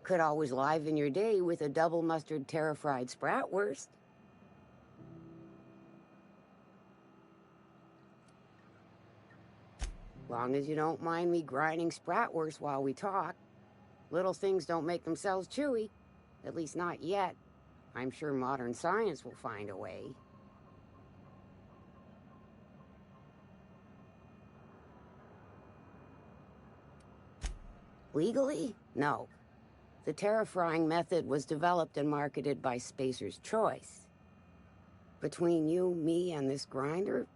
Could always liven your day with a double mustard terra-fried spratwurst. Long as you don't mind me grinding spratwurst while we talk. Little things don't make themselves chewy. At least not yet. I'm sure modern science will find a way. Legally? No. The terra-frying method was developed and marketed by Spacer's Choice. Between you, me, and this grinder,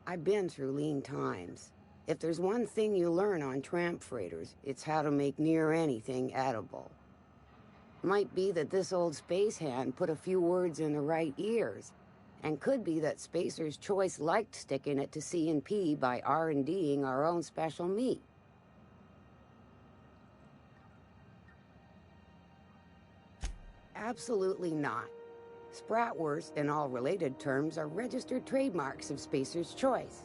I've been through lean times. If there's one thing you learn on tramp freighters, it's how to make near anything edible. Might be that this old space hand put a few words in the right ears, and could be that Spacer's Choice liked sticking it to C&P by R&D'ing our own special meat. Absolutely not. Spratwurst and all related terms are registered trademarks of Spacer's Choice.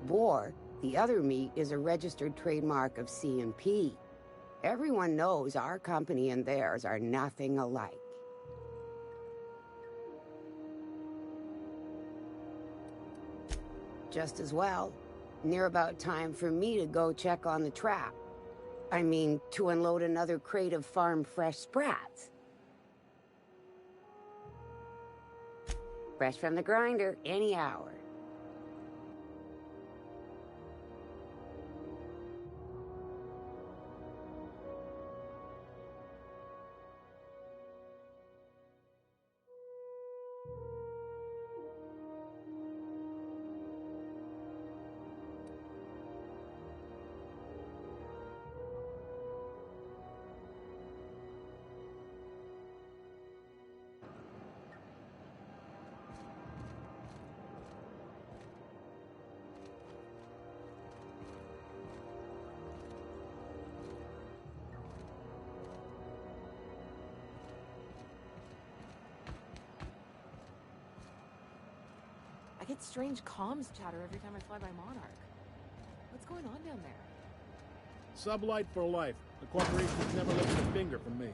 Boar, the other meat, is a registered trademark of C&P. Everyone knows our company and theirs are nothing alike. Just as well, near about time for me to go check on the trap. I mean, to unload another crate of farm-fresh sprats. Fresh from the grinder, any hour. I get strange comms chatter every time I fly by Monarch. What's going on down there? Sublight for life. The corporation's never lifted a finger from me.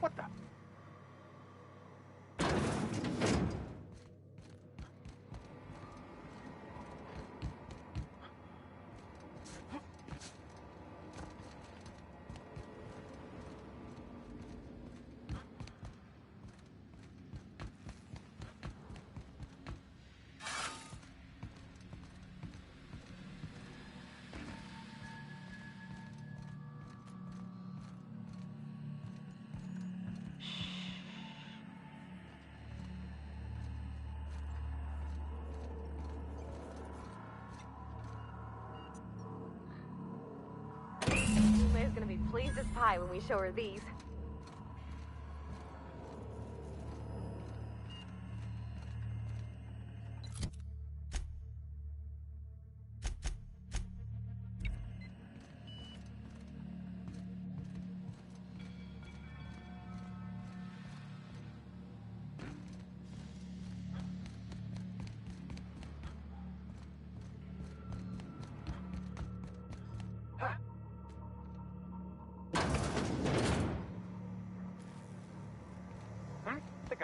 What the? Junlei's gonna be pleased as pie when we show her these.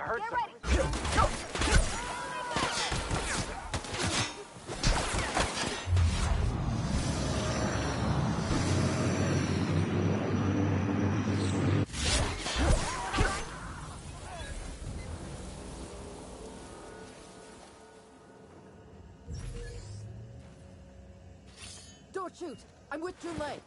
hurt Get someone. ready! Don't shoot! I'm with Junlei!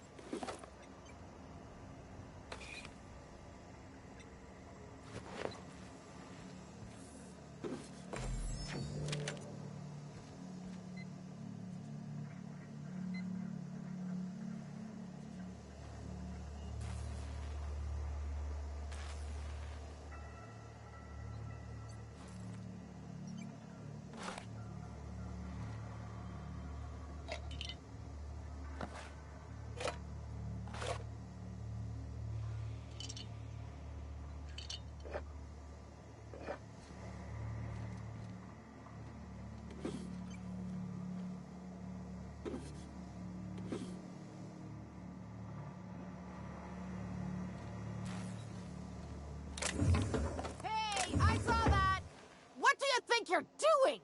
Hey! I saw that! What do you think you're doing?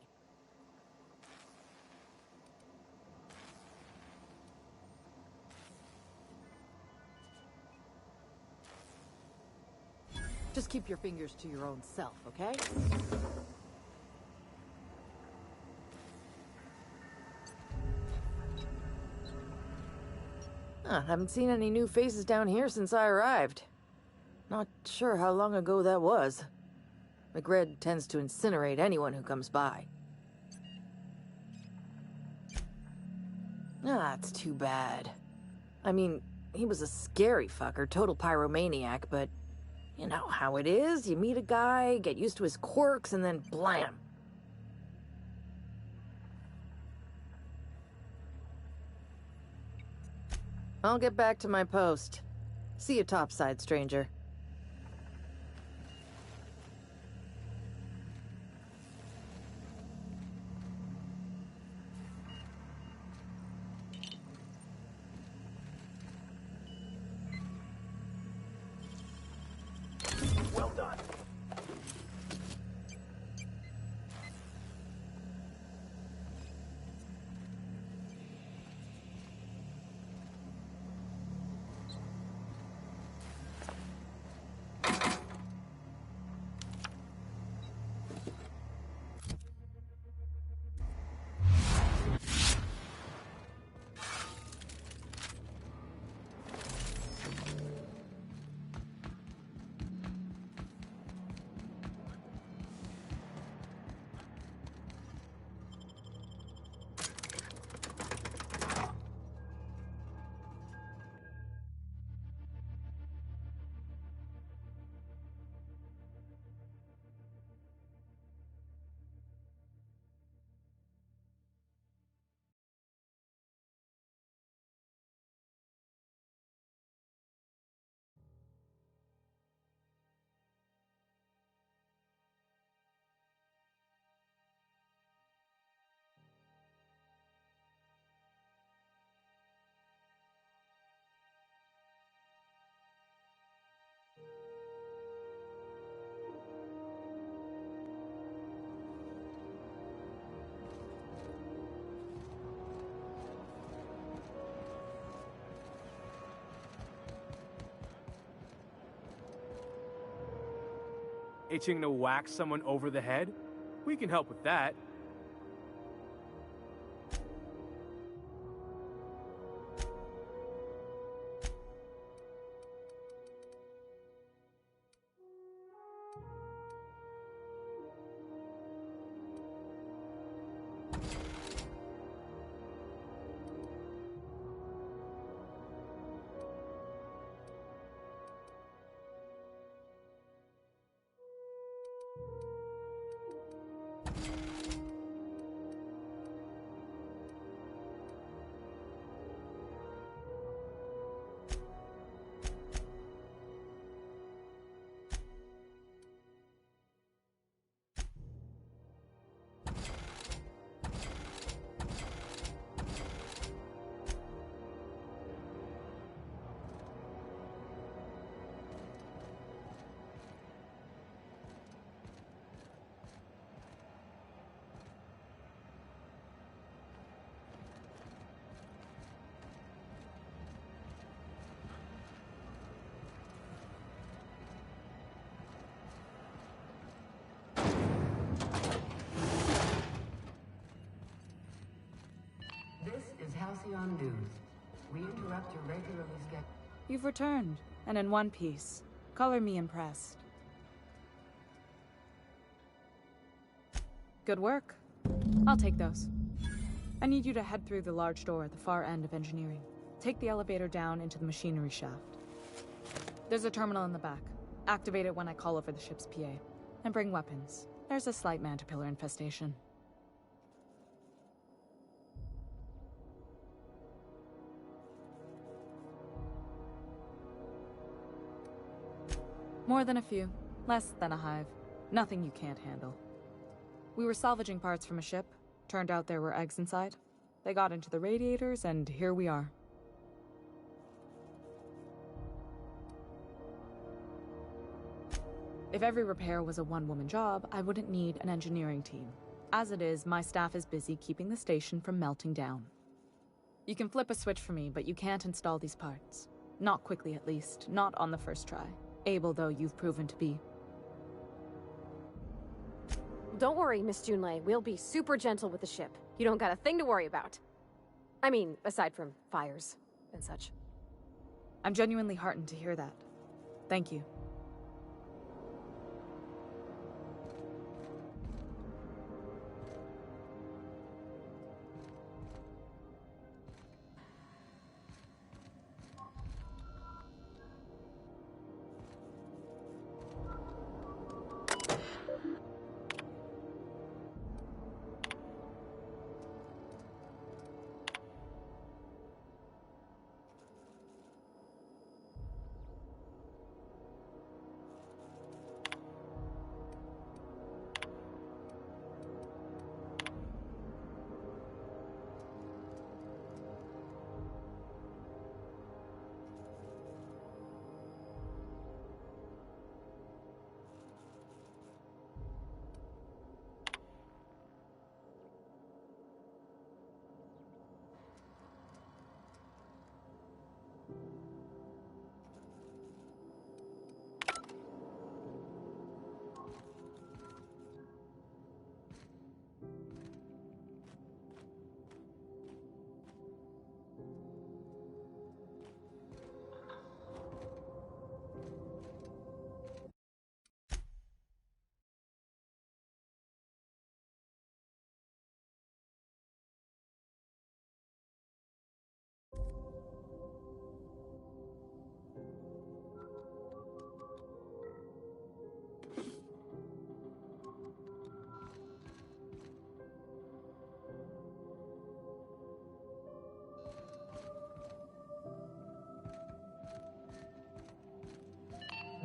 Just keep your fingers to your own self, okay? Haven't seen any new faces down here since I arrived. Not sure how long ago that was. McRed tends to incinerate anyone who comes by. It's too bad. I mean, he was a scary fucker, total pyromaniac, but you know how it is. You meet a guy, get used to his quirks, and then blam. I'll get back to my post. See you topside, stranger. Well done. Itching to whack someone over the head? We can help with that. Halcyon News. We interrupt your regularly scheduled... You've returned, and in one piece. Color me impressed. Good work. I'll take those. I need you to head through the large door at the far end of engineering. Take the elevator down into the machinery shaft. There's a terminal in the back. Activate it when I call over the ship's PA. And bring weapons. There's a slight mantipillar infestation. More than a few. Less than a hive. Nothing you can't handle. We were salvaging parts from a ship. Turned out there were eggs inside. They got into the radiators, and here we are. If every repair was a one-woman job, I wouldn't need an engineering team. As it is, my staff is busy keeping the station from melting down. You can flip a switch for me, but you can't install these parts. Not quickly, at least. Not on the first try. Able, though, you've proven to be. Don't worry, Miss Junlei. We'll be super gentle with the ship. You don't got a thing to worry about. I mean, aside from fires and such. I'm genuinely heartened to hear that. Thank you.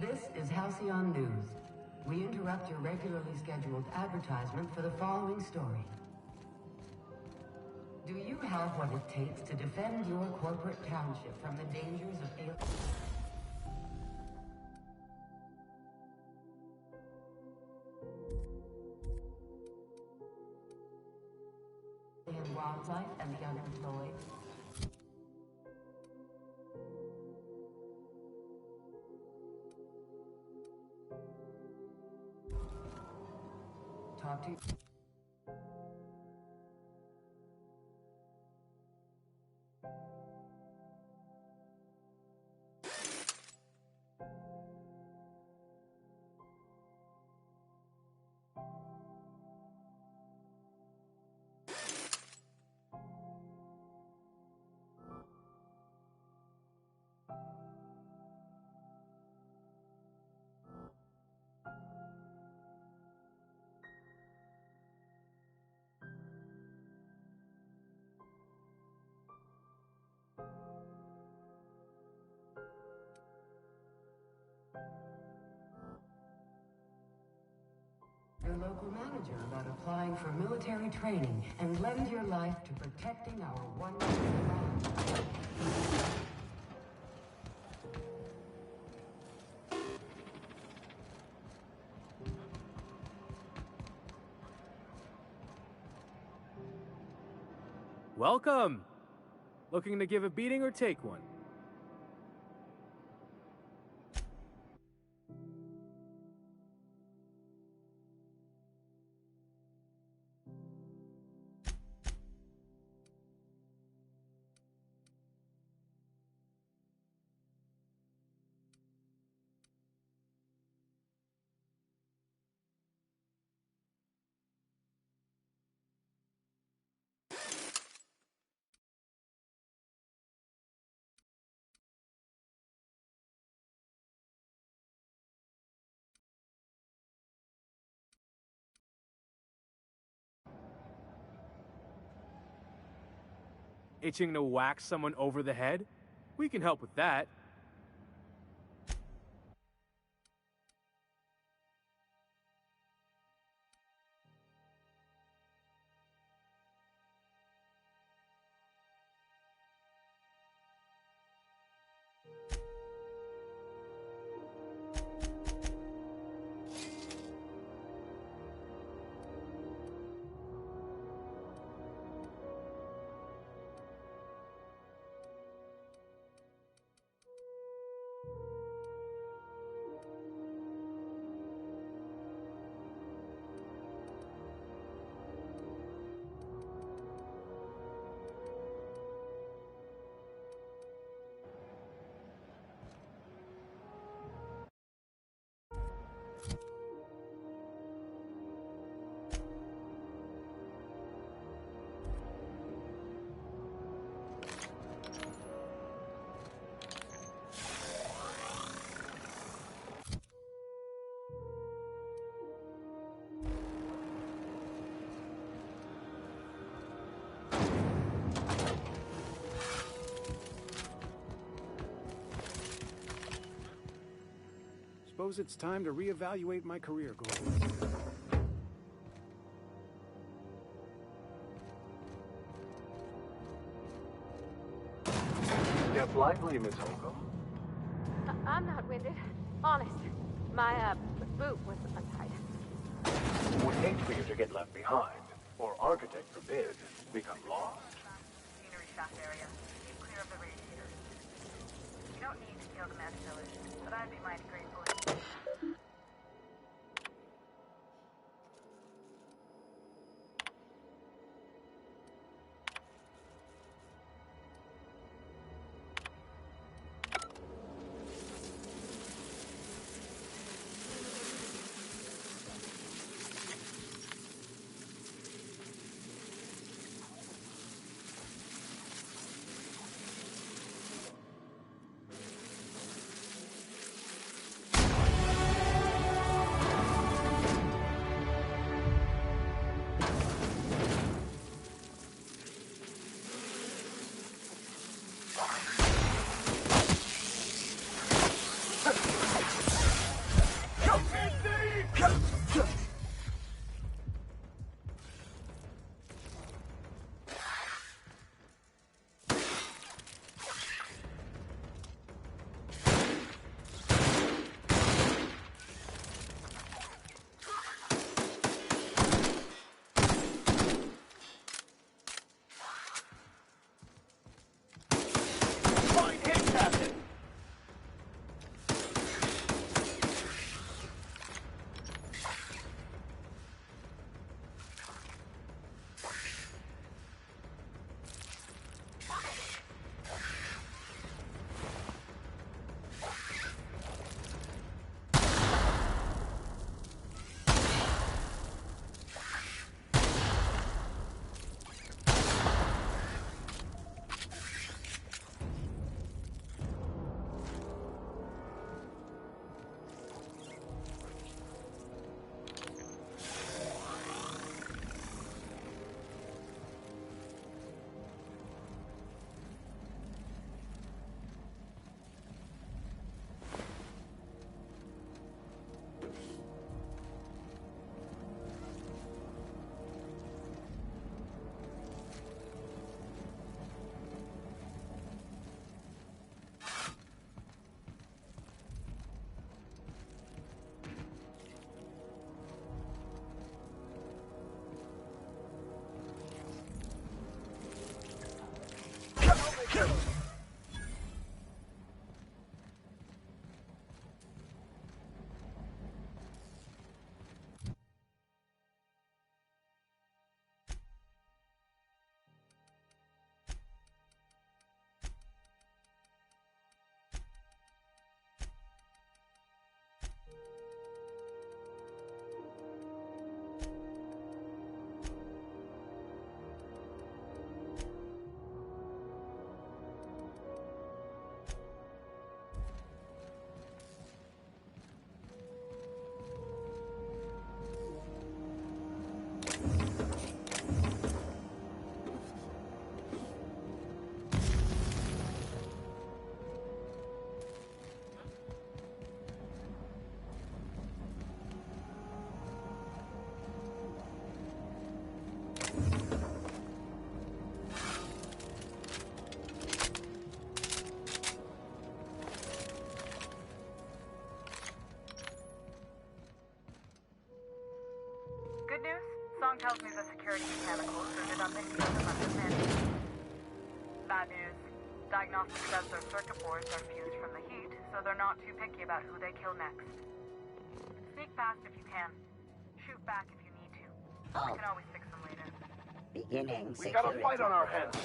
This is Halcyon News. We interrupt your regularly scheduled advertisement for the following story. Do you have what it takes to defend your corporate township from the dangers of alien wildlife and the unemployed? Talk to you. Your local manager about applying for military training and lend your life to protecting our wonderful land. Welcome! Looking to give a beating or take one? Itching to whack someone over the head? We can help with that. Suppose it's time to reevaluate my career goals. Step lively, Miss Holcomb. I'm not winded. Honest. My, boot was untied. Would hate for you to get left behind, or architect forbid, become lost. Scenery shaft area. Keep clear of the radiators. You don't need to kill the mess village, but I'd be mighty grateful if tells me the security mechanicals suited up and killed a bunch of men. Bad news. Diagnostic says their circuit boards are fused from the heat, so they're not too picky about who they kill next. Sneak past if you can. Shoot back if you need to. We can always fix them later. Beginning We got a fight on our hands.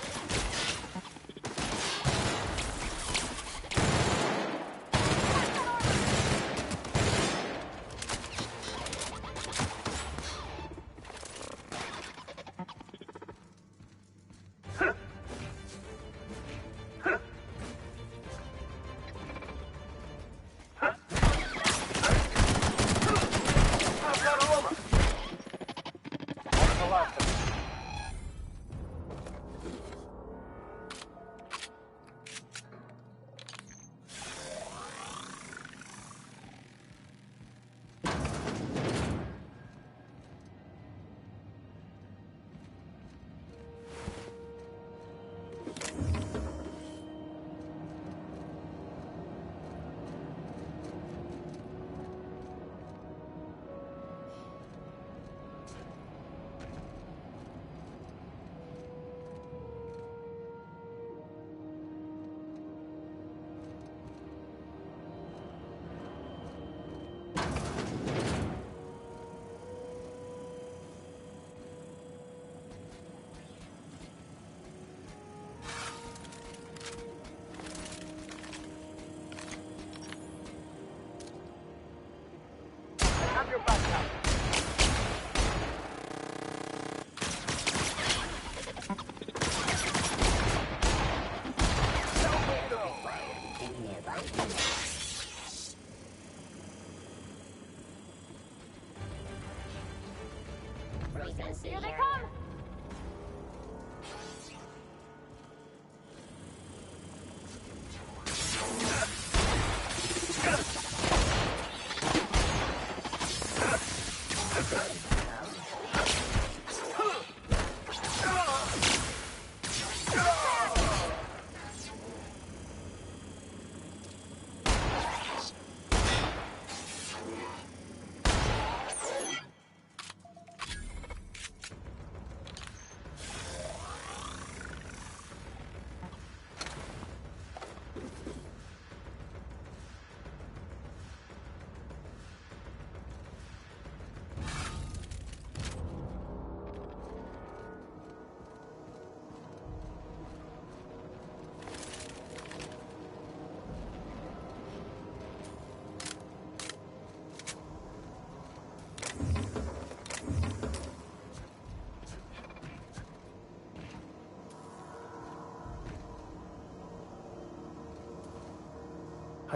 Here they come!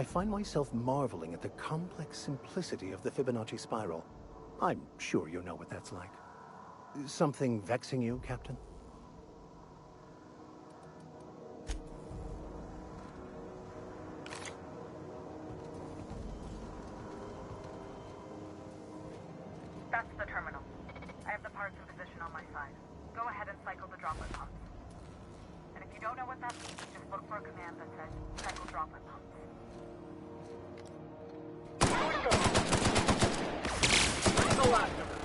I find myself marveling at the complex simplicity of the Fibonacci spiral. I'm sure you know what that's like. Something vexing you, Captain? That's the terminal. I have the parts in position on my side. Go ahead and cycle the droplet pumps. And if you don't know what that means, just look for a command that says cycle droplet pumps. The last of them.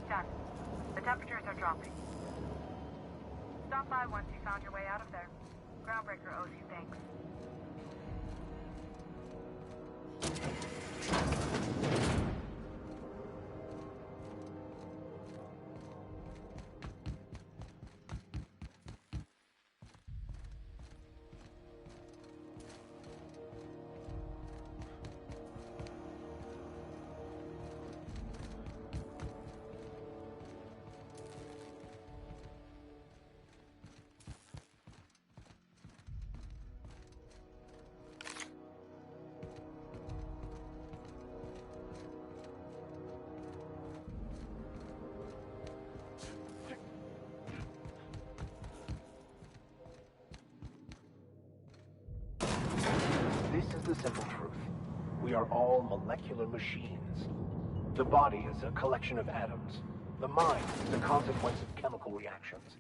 Done. The temperatures are dropping. Stop by once you found your way out of there. Groundbreaker owes you thanks. simple truth. We are all molecular machines. The body is a collection of atoms. The mind is a consequence of chemical reactions.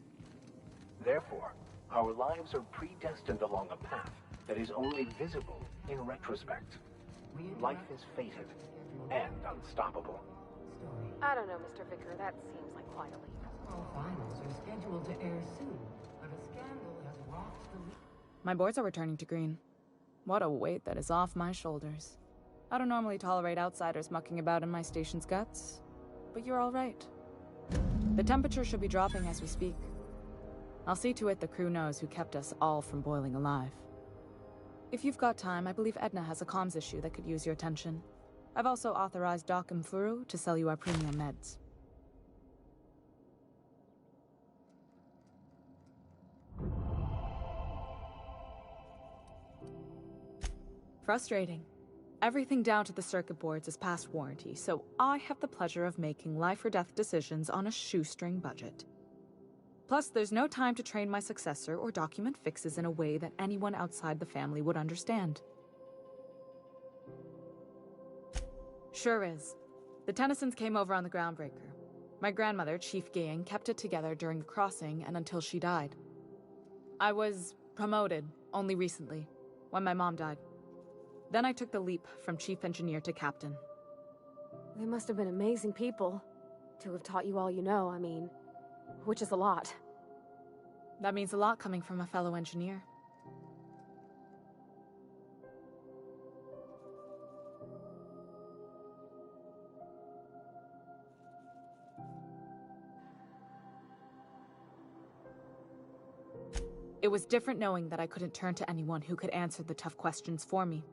Therefore, our lives are predestined along a path that is only visible in retrospect. Life is fated and unstoppable. I don't know, Mr. Vicor. That seems like quite a leap. Finals are scheduled to air soon, but a scandal has rocked the league. My boards are returning to green. What a weight that is off my shoulders. I don't normally tolerate outsiders mucking about in my station's guts, but you're all right. The temperature should be dropping as we speak. I'll see to it the crew knows who kept us all from boiling alive. If you've got time, I believe Edna has a comms issue that could use your attention. I've also authorized Doc and Furu to sell you our premium meds. Frustrating. Everything down to the circuit boards is past warranty, so I have the pleasure of making life or death decisions on a shoestring budget. Plus, there's no time to train my successor or document fixes in a way that anyone outside the family would understand. Sure is. The Tennysons came over on the Groundbreaker. My grandmother, Chief Gayan, kept it together during the crossing and until she died. I was promoted only recently, when my mom died. Then I took the leap from chief engineer to captain. They must have been amazing people to have taught you all you know, I mean, which is a lot. That means a lot coming from a fellow engineer. It was different knowing that I couldn't turn to anyone who could answer the tough questions for me.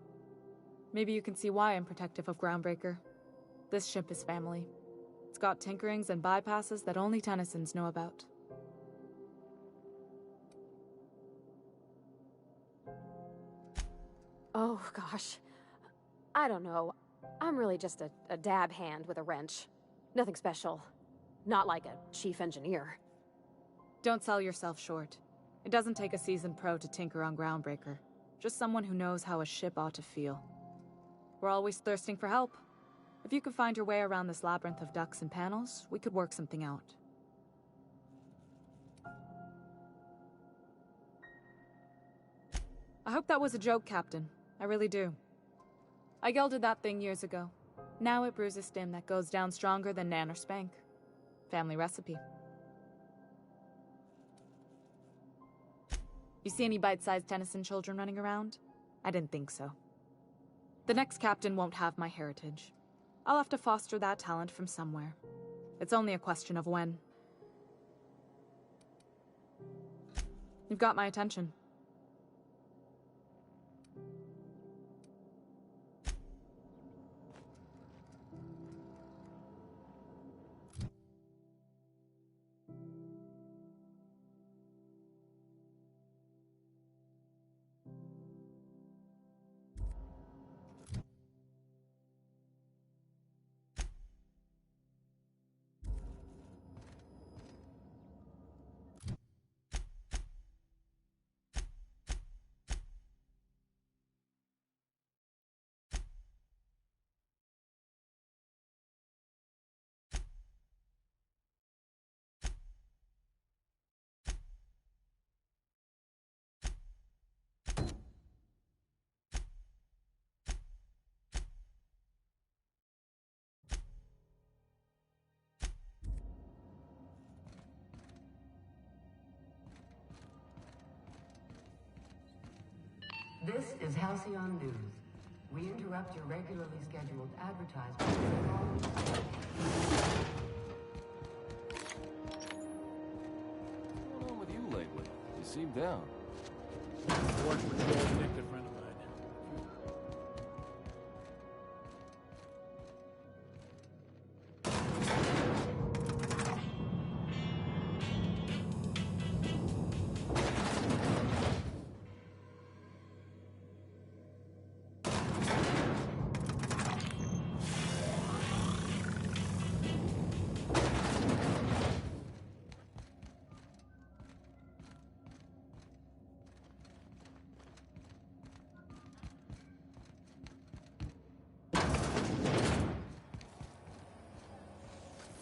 Maybe you can see why I'm protective of Groundbreaker. This ship is family. It's got tinkerings and bypasses that only Tennysons know about. Oh, gosh. I don't know. I'm really just a dab hand with a wrench. Nothing special. Not like a chief engineer. Don't sell yourself short. It doesn't take a seasoned pro to tinker on Groundbreaker. Just someone who knows how a ship ought to feel. We're always thirsting for help. If you could find your way around this labyrinth of ducts and panels, we could work something out. I hope that was a joke, Captain. I really do. I gelded that thing years ago. Now it brews a stim that goes down stronger than Nan or Spank. Family recipe. You see any bite-sized Tennyson children running around? I didn't think so. The next captain won't have my heritage. I'll have to foster that talent from somewhere. It's only a question of when. You've got my attention. This is Halcyon News. We interrupt your regularly scheduled advertisement. What's going on with you lately? You seem down. Port Patrol nicked a friend of mine.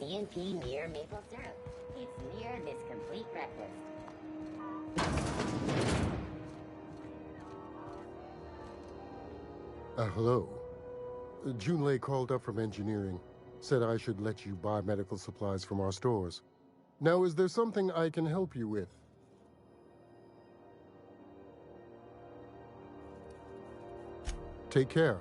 CNP near maple syrup. It's near this complete breakfast. Hello. Junlei called up from engineering. Said I should let you buy medical supplies from our stores. Now, is there something I can help you with? Take care.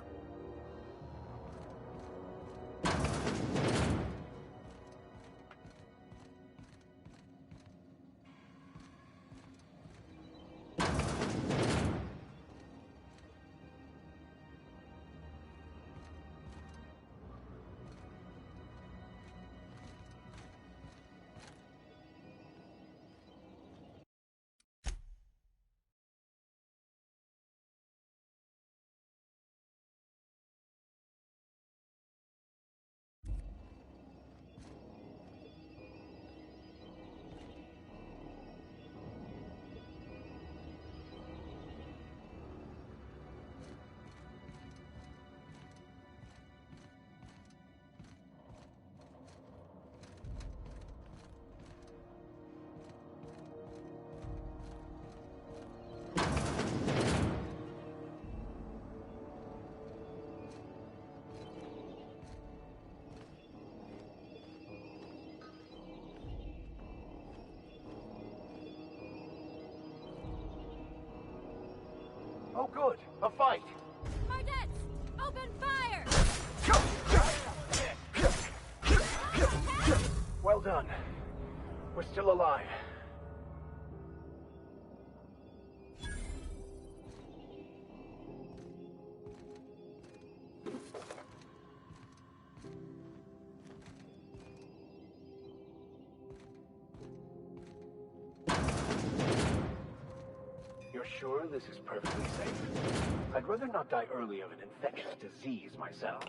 Oh, good. A fight. Mardettes! Open fire! Well done. We're still alive. You're sure this is perfectly safe? I'd rather not die early of an infectious disease myself.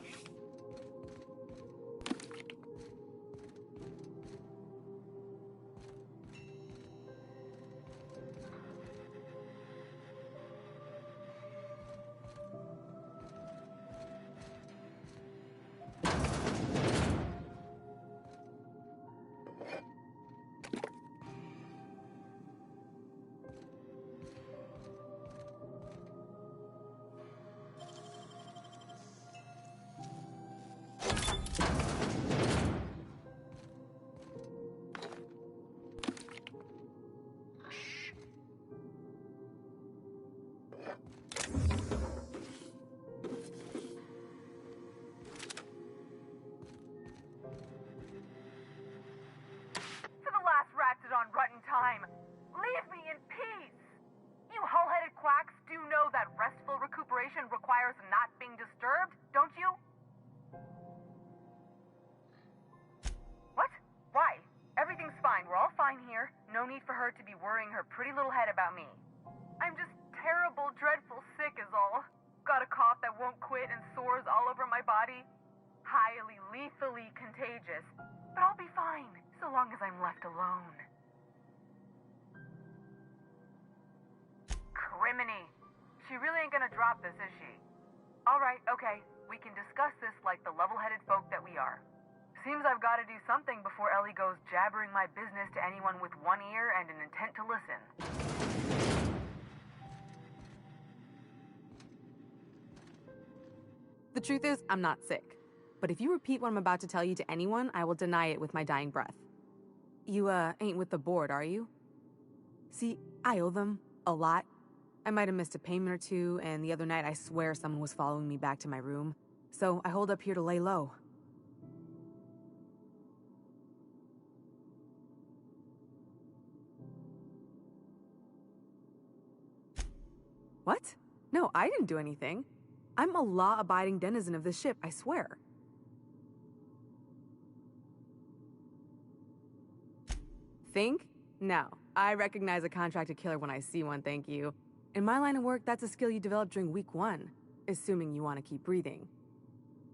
Seems I've got to do something before Ellie goes jabbering my business to anyone with one ear and an intent to listen. The truth is, I'm not sick. But if you repeat what I'm about to tell you to anyone, I will deny it with my dying breath. You, ain't with the board, are you? See, I owe them a lot. I might have missed a payment or two, and the other night I swear someone was following me back to my room. So I hold up here to lay low. What? No, I didn't do anything. I'm a law-abiding denizen of this ship, I swear. Think? No. I recognize a contracted killer when I see one, thank you. In my line of work, that's a skill you develop during week 1, assuming you want to keep breathing.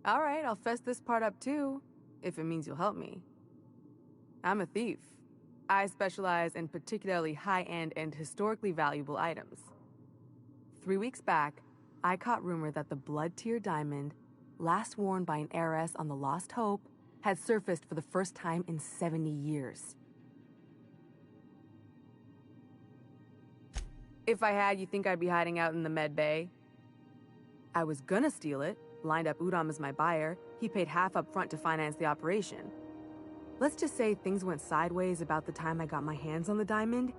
Alright, I'll fess this part up too, if it means you'll help me. I'm a thief. I specialize in particularly high-end and historically valuable items. 3 weeks back, I caught rumor that the blood-tier diamond, last worn by an heiress on the Lost Hope, had surfaced for the first time in 70 years. If I had, you think I'd be hiding out in the med bay? I was gonna steal it, lined up Udom as my buyer. He paid half up front to finance the operation. Let's just say things went sideways about the time I got my hands on the diamond,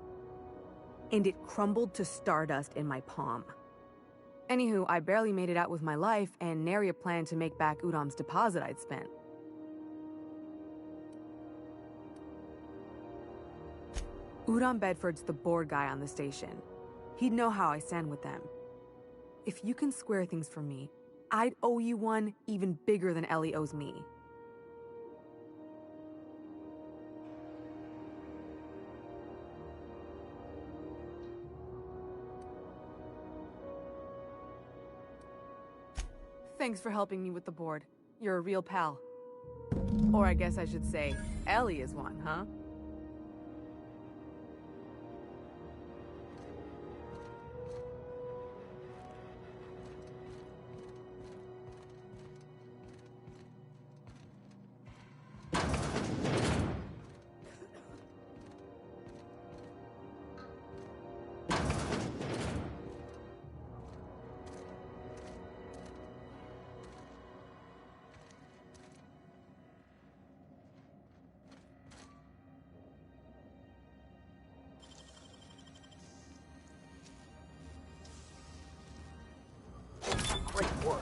and it crumbled to stardust in my palm. Anywho, I barely made it out with my life, and nary a plan to make back Udom's deposit I'd spent. Udom Bedford's the board guy on the station. He'd know how I stand with them. If you can square things for me, I'd owe you one even bigger than Ellie owes me. Thanks for helping me with the board. You're a real pal. Or I guess I should say, Ellie is one, huh? Great work.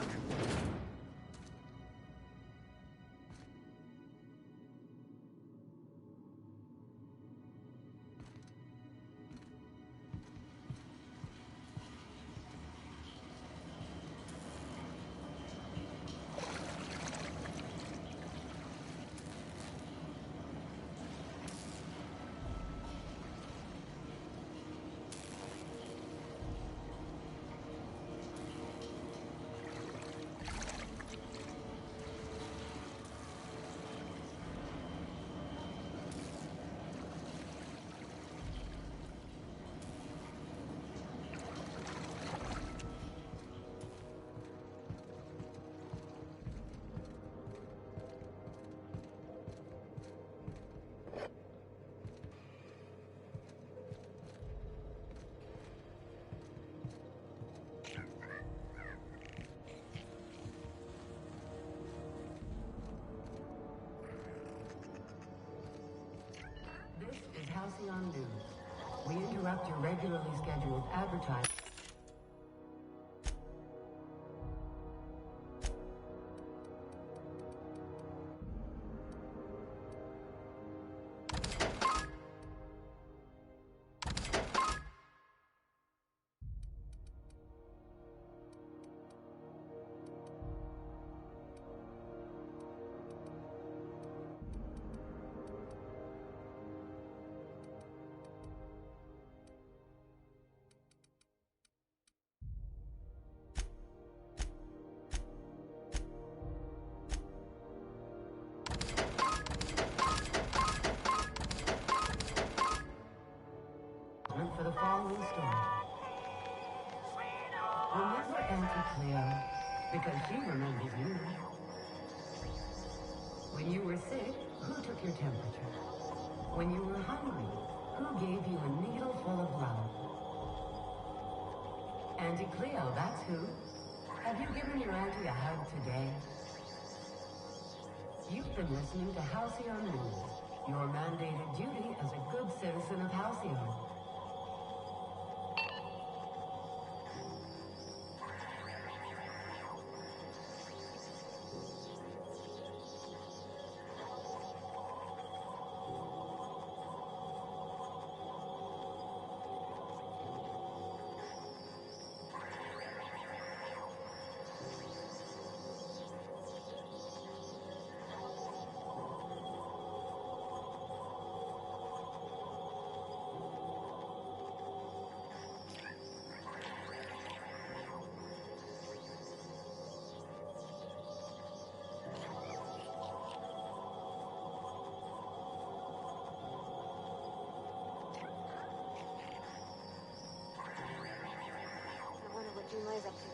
This is Halcyon News. We interrupt your regularly scheduled advertising. For the following story. Remember Auntie Cleo, because she remembers you. When you were sick, who took your temperature? When you were hungry, who gave you a needle full of love? Auntie Cleo, that's who. Have you given your auntie a hug today? You've been listening to Halcyon News, your mandated duty as a good citizen of Halcyon. Junlei's up to.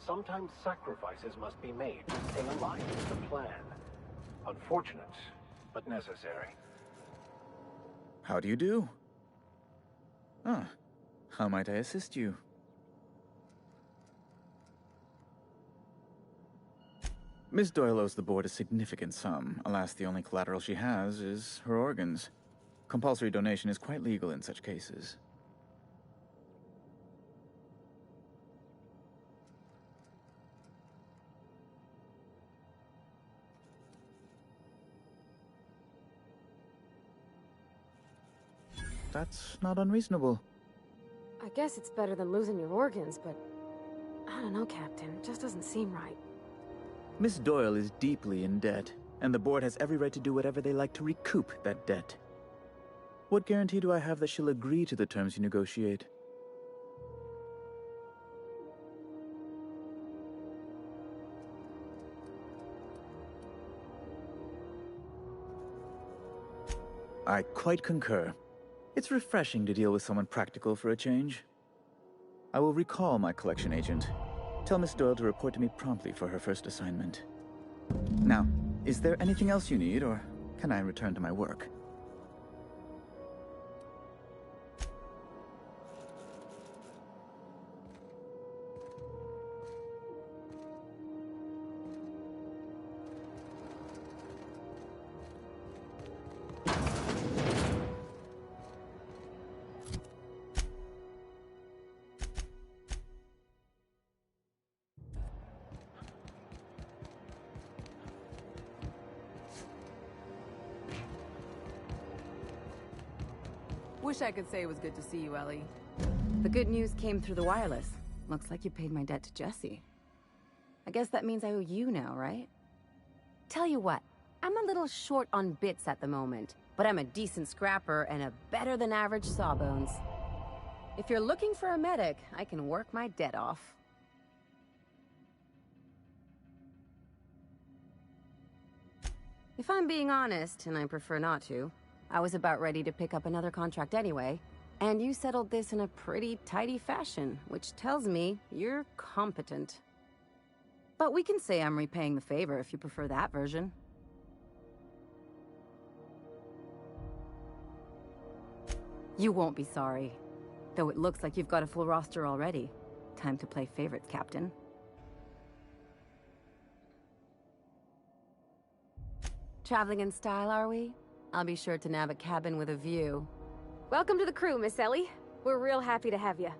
sometimes sacrifices must be made to stay aligned with the plan. Unfortunate, but necessary. How do you do? Ah, how might I assist you? Miss Doyle owes the board a significant sum. Alas, the only collateral she has is her organs. Compulsory donation is quite legal in such cases. That's not unreasonable. I guess it's better than losing your organs, but I don't know, Captain. It just doesn't seem right. Miss Doyle is deeply in debt, and the board has every right to do whatever they like to recoup that debt. What guarantee do I have that she'll agree to the terms you negotiate? I quite concur. It's refreshing to deal with someone practical for a change. I will recall my collection agent. Tell Miss Doyle to report to me promptly for her first assignment. Now, is there anything else you need, or can I return to my work? Wish I could say it was good to see you, Ellie. The good news came through the wireless. Looks like you paid my debt to Jesse. I guess that means I owe you now, right? Tell you what, I'm a little short on bits at the moment, but I'm a decent scrapper and a better-than-average sawbones. If you're looking for a medic, I can work my debt off. If I'm being honest, and I prefer not to, I was about ready to pick up another contract anyway, and you settled this in a pretty tidy fashion, which tells me you're competent. But we can say I'm repaying the favor if you prefer that version. You won't be sorry. Though it looks like you've got a full roster already. Time to play favorites, Captain. Traveling in style, are we? I'll be sure to nab a cabin with a view. Welcome to the crew, Miss Ellie. We're real happy to have you.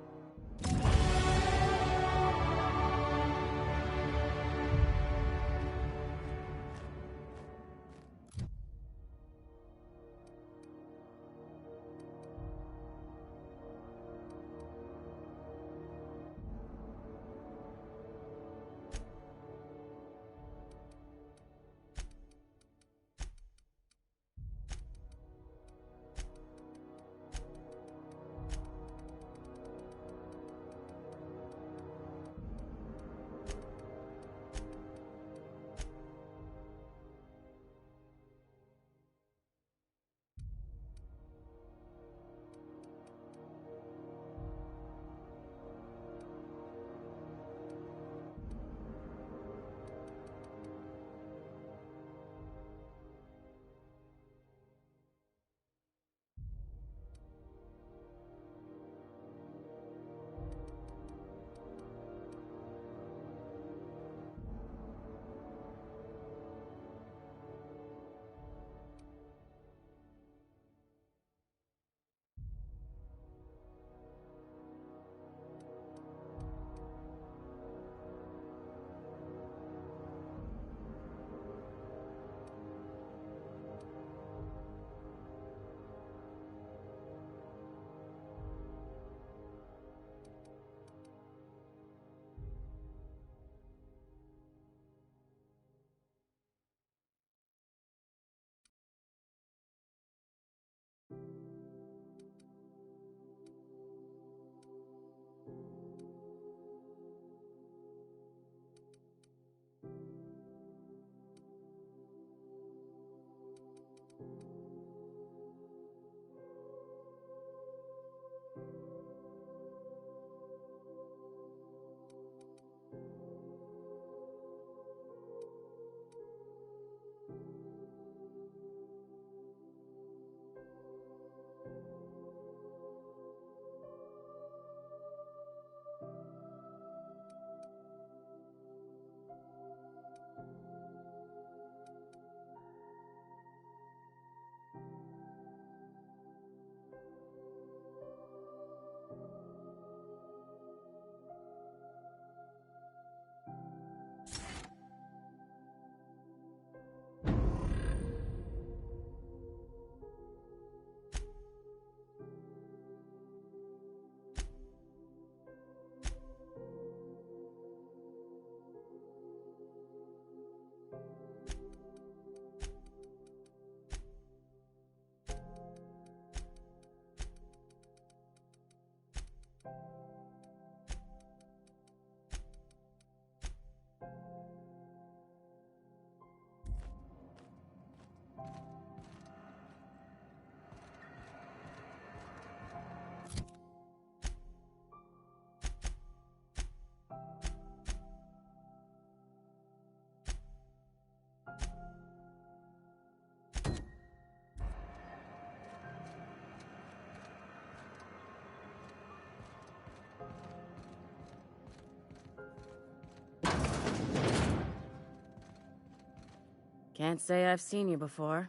Can't say I've seen you before.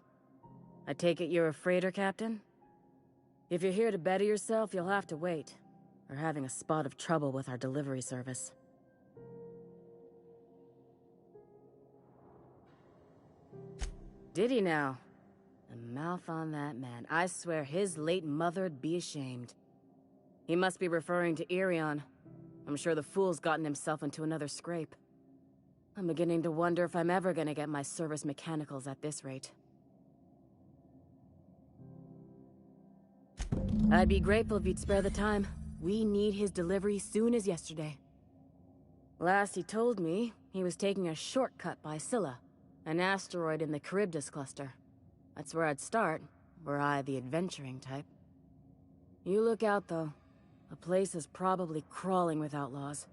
I take it you're a freighter captain? If you're here to better yourself, you'll have to wait. We're having a spot of trouble with our delivery service. Did he now? The mouth on that man. I swear his late mother'd be ashamed. He must be referring to Irion. I'm sure the fool's gotten himself into another scrape. I'm beginning to wonder if I'm ever gonna get my service mechanicals at this rate. I'd be grateful if you'd spare the time. We need his delivery soon as yesterday. Last he told me, he was taking a shortcut by Scylla, an asteroid in the Charybdis cluster. That's where I'd start, were I the adventuring type. You look out, though. The place is probably crawling with outlaws.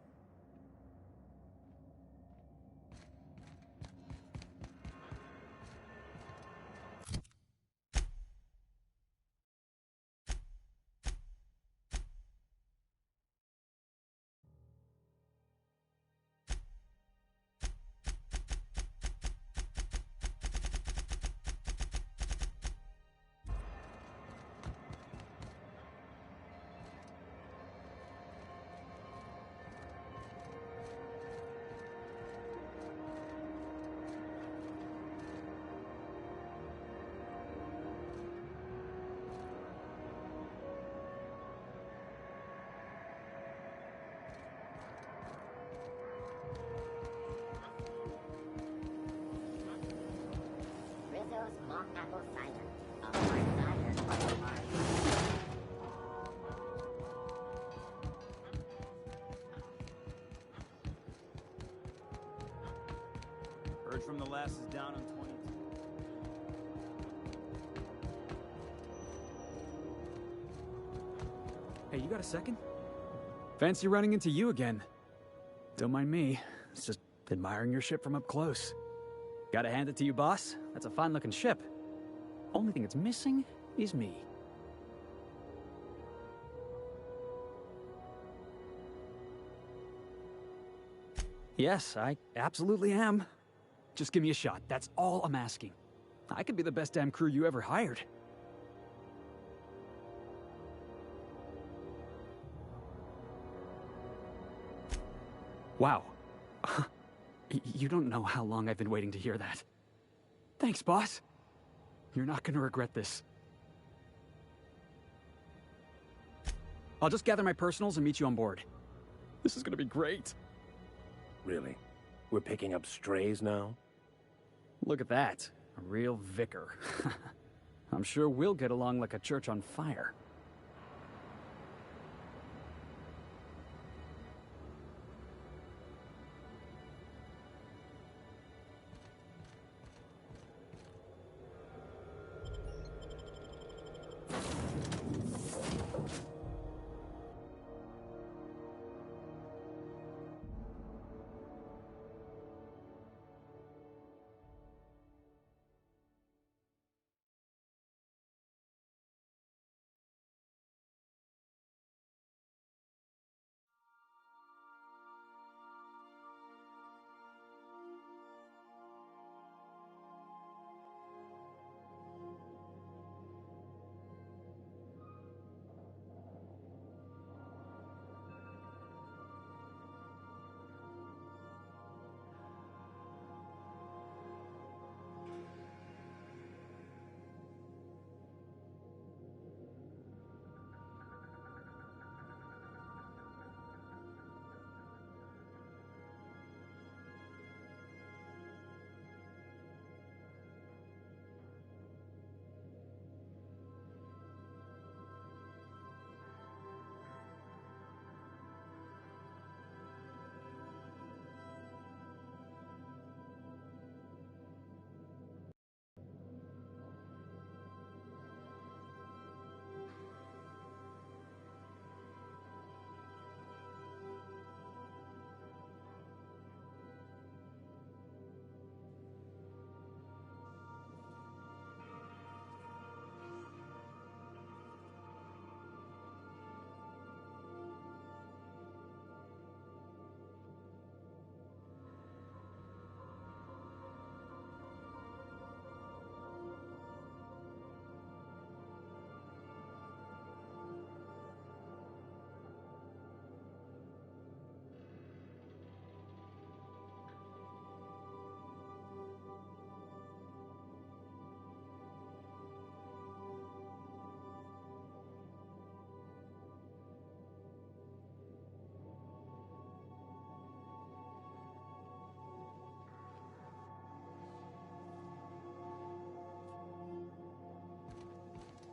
Rizzo's mock apple cider. A hard cider for the party. Heard from the last is down on 22. Hey, you got a second? Fancy running into you again. Don't mind me. It's just admiring your ship from up close. Gotta hand it to you, boss. That's a fine-looking ship. Only thing it's missing is me. Yes, I absolutely am. Just give me a shot. That's all I'm asking. I could be the best damn crew you ever hired. Wow. You don't know how long I've been waiting to hear that. Thanks, boss. You're not gonna regret this. I'll just gather my personals and meet you on board. This is gonna be great. Really? We're picking up strays now? Look at that. A real vicar. I'm sure we'll get along like a church on fire.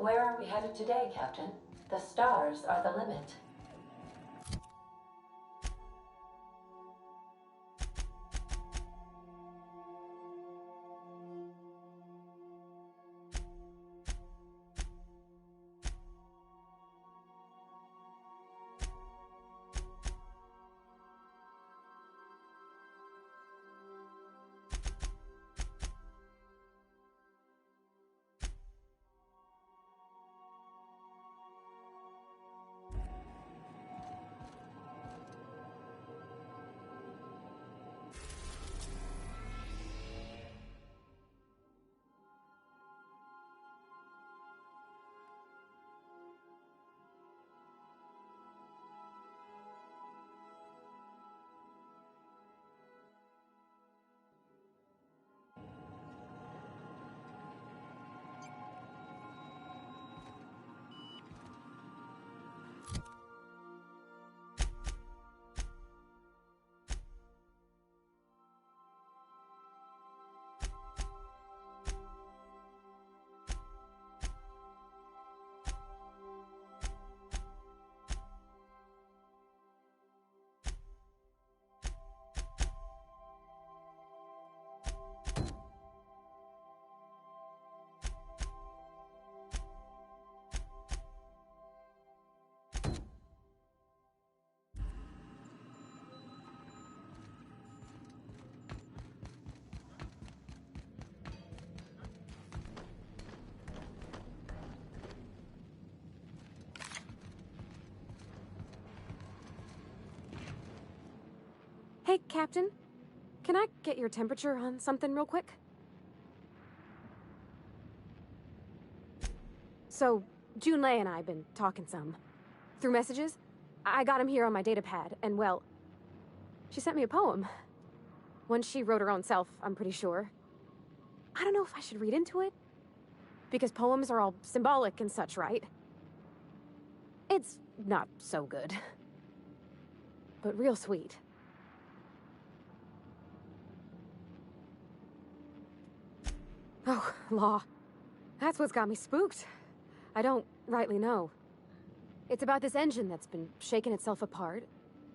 Where are we headed today, Captain? The stars are the limit. Hey, Captain. Can I get your temperature on something real quick? So, Junlei and I have been talking some. Through messages. I got him here on my datapad, and well, she sent me a poem. One she wrote her own self, I'm pretty sure. I don't know if I should read into it. Because poems are all symbolic and such, right? It's not so good. But real sweet. Oh, law. That's what's got me spooked. I don't rightly know. It's about this engine that's been shaking itself apart.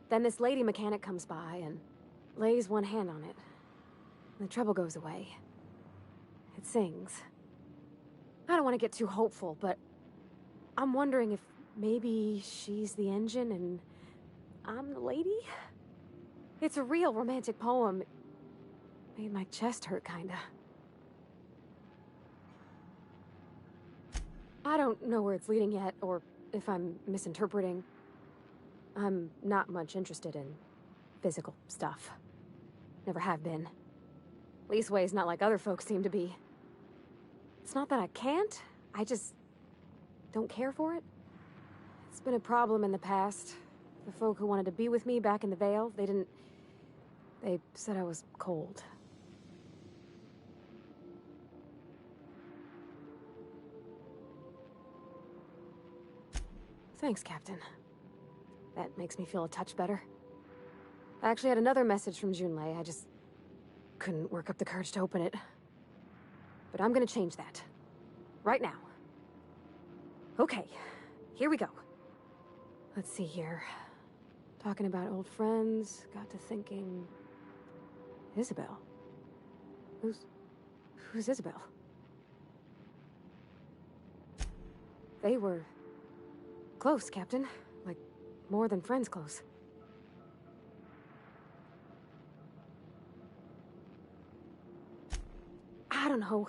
Then this lady mechanic comes by and lays one hand on it. And the trouble goes away. It sings. I don't want to get too hopeful, but I'm wondering if maybe she's the engine and I'm the lady? It's a real romantic poem. Made my chest hurt, kinda. I don't know where it's leading yet, or if I'm misinterpreting. I'm not much interested in physical stuff. Never have been. Leastway's not like other folks seem to be. It's not that I can't, I just don't care for it. It's been a problem in the past. The folk who wanted to be with me back in the Vale, they said I was cold. Thanks, Captain. That makes me feel a touch better. I actually had another message from Junlei. I just couldn't work up the courage to open it. But I'm gonna change that. Right now. Okay, here we go. Let's see here. Talking about old friends, got to thinking... Isabel? Who's Isabel? They were... close, Captain. Like, more than friends close. I don't know.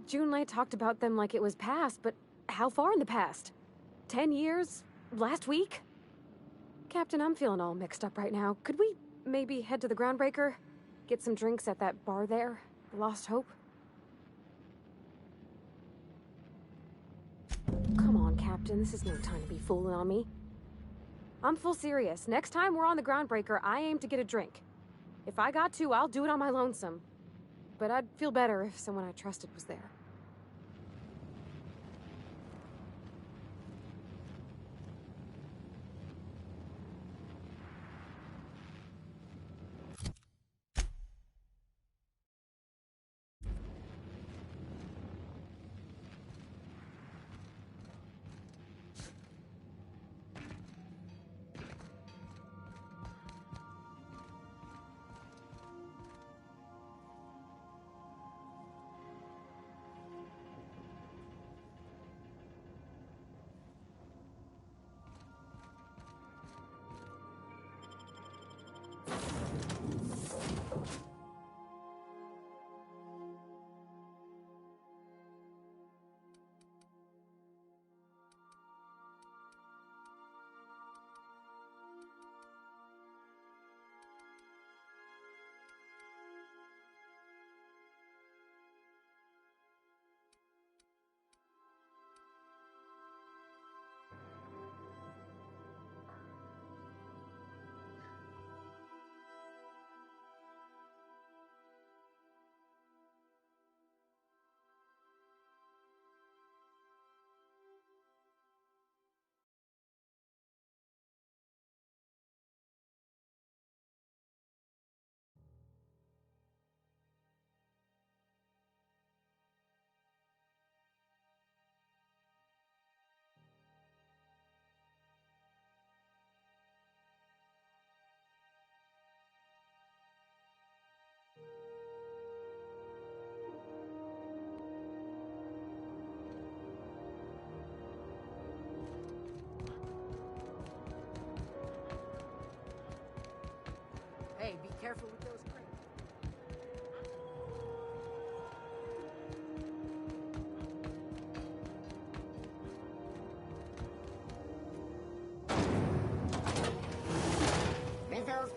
Junlei talked about them like it was past, but how far in the past? 10 years? Last week? Captain, I'm feeling all mixed up right now. Could we maybe head to the Groundbreaker? Get some drinks at that bar there? The Lost Hope? Come on, Captain. This is no time to be fooling on me. I'm full serious. Next time we're on the Groundbreaker, I aim to get a drink. If I got to, I'll do it on my lonesome. But I'd feel better if someone I trusted was there.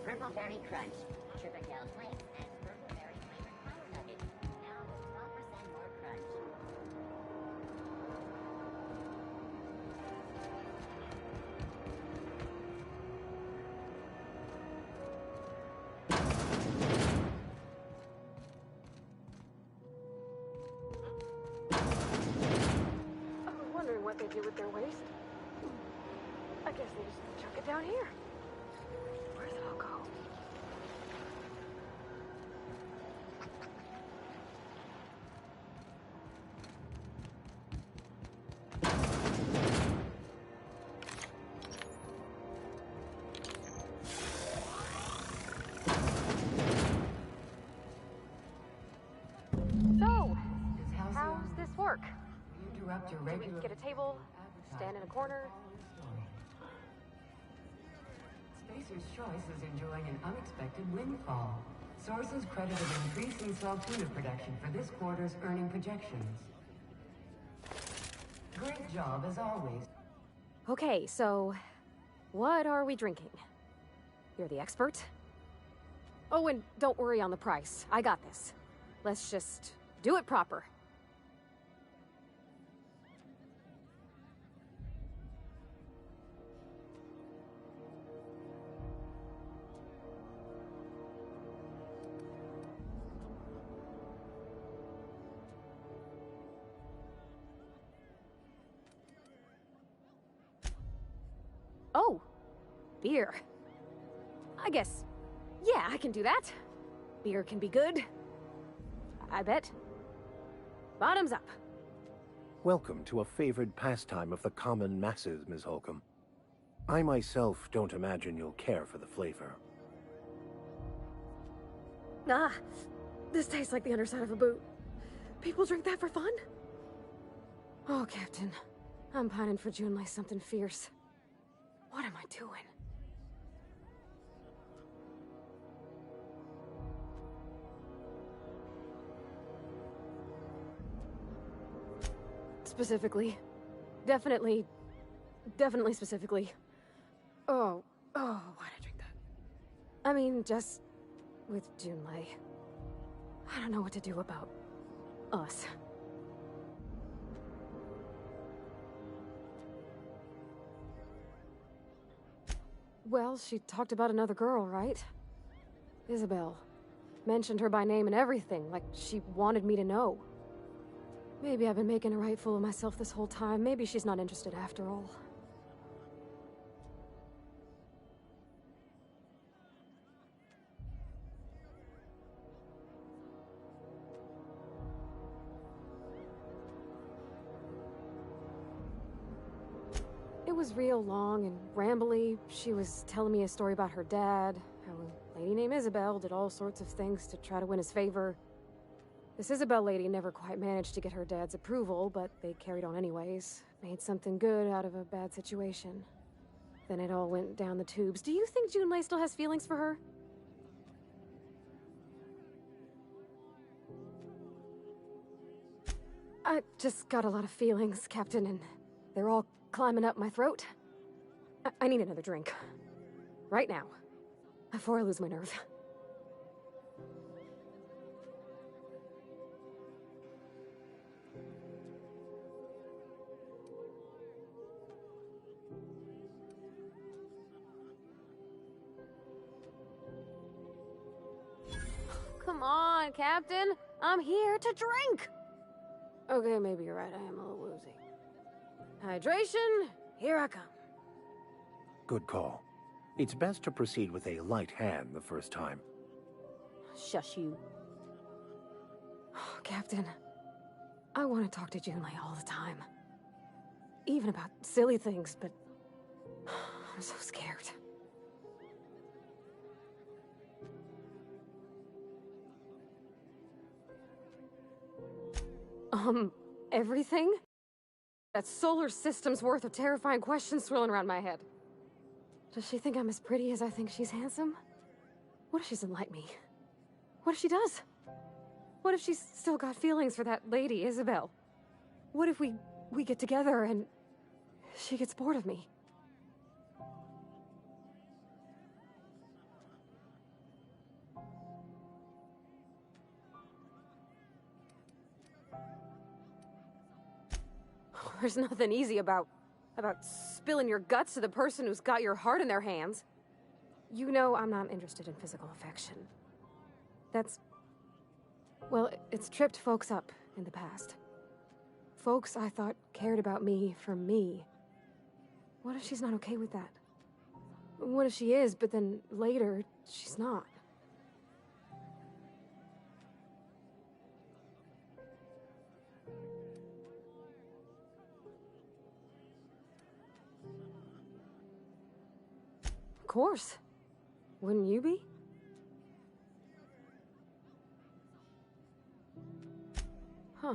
Purple Berry Crunch, Triple Flakes, and Purple Berry flavored Power Nuggets. Now with 12% more crunch. I was wondering what they do with their waste. I guess they just chuck it down here. Where's it all go? So, how's this work? Interrupt your Do we regular... get a table, stand in a corner? Spacer's Choice is enjoying an unexpected windfall. Sources credited increasing salt tuna production for this quarter's earning projections. Great job as always. Okay, so what are we drinking? You're the expert? Oh, and don't worry on the price. I got this. Let's just do it proper. Oh, beer. I guess, yeah, I can do that. Beer can be good. I bet. Bottoms up. Welcome to a favored pastime of the common masses, Ms. Holcomb. I myself don't imagine you'll care for the flavor. Ah, this tastes like the underside of a boot. People drink that for fun? Oh, Captain. I'm pining for Junlei something fierce. What am I doing? Specifically. Definitely specifically. Oh, why'd I drink that? I mean, just with Junlei. I don't know what to do about us. Well, she talked about another girl, right? Isabel. Mentioned her by name and everything, like she wanted me to know. Maybe I've been making a right fool of myself this whole time. Maybe she's not interested after all. It was real long and rambly. She was telling me a story about her dad, how a lady named Isabel did all sorts of things to try to win his favor. This Isabel lady never quite managed to get her dad's approval, but they carried on anyways. Made something good out of a bad situation. Then it all went down the tubes. Do you think Junlei still has feelings for her? I just got a lot of feelings, Captain, and they're all climbing up my throat. I need another drink. Right now. Before I lose my nerve. Come on, Captain. I'm here to drink. Okay, maybe you're right. I am a little woozy. Hydration, here I come. Good call. It's best to proceed with a light hand the first time. Shush you. Captain, I want to talk to Junlei all the time. Even about silly things, but I'm so scared. Everything? That solar system's worth of terrifying questions swirling around my head. Does she think I'm as pretty as I think she's handsome? What if she doesn't like me? What if she does? What if she's still got feelings for that lady, Isabel? What if we get together and she gets bored of me? There's nothing easy about spilling your guts to the person who's got your heart in their hands. You know I'm not interested in physical affection. Well, it's tripped folks up in the past. Folks I thought cared about me for me. What if she's not okay with that? What if she is, but then later, she's not? Of course. Wouldn't you be? Huh.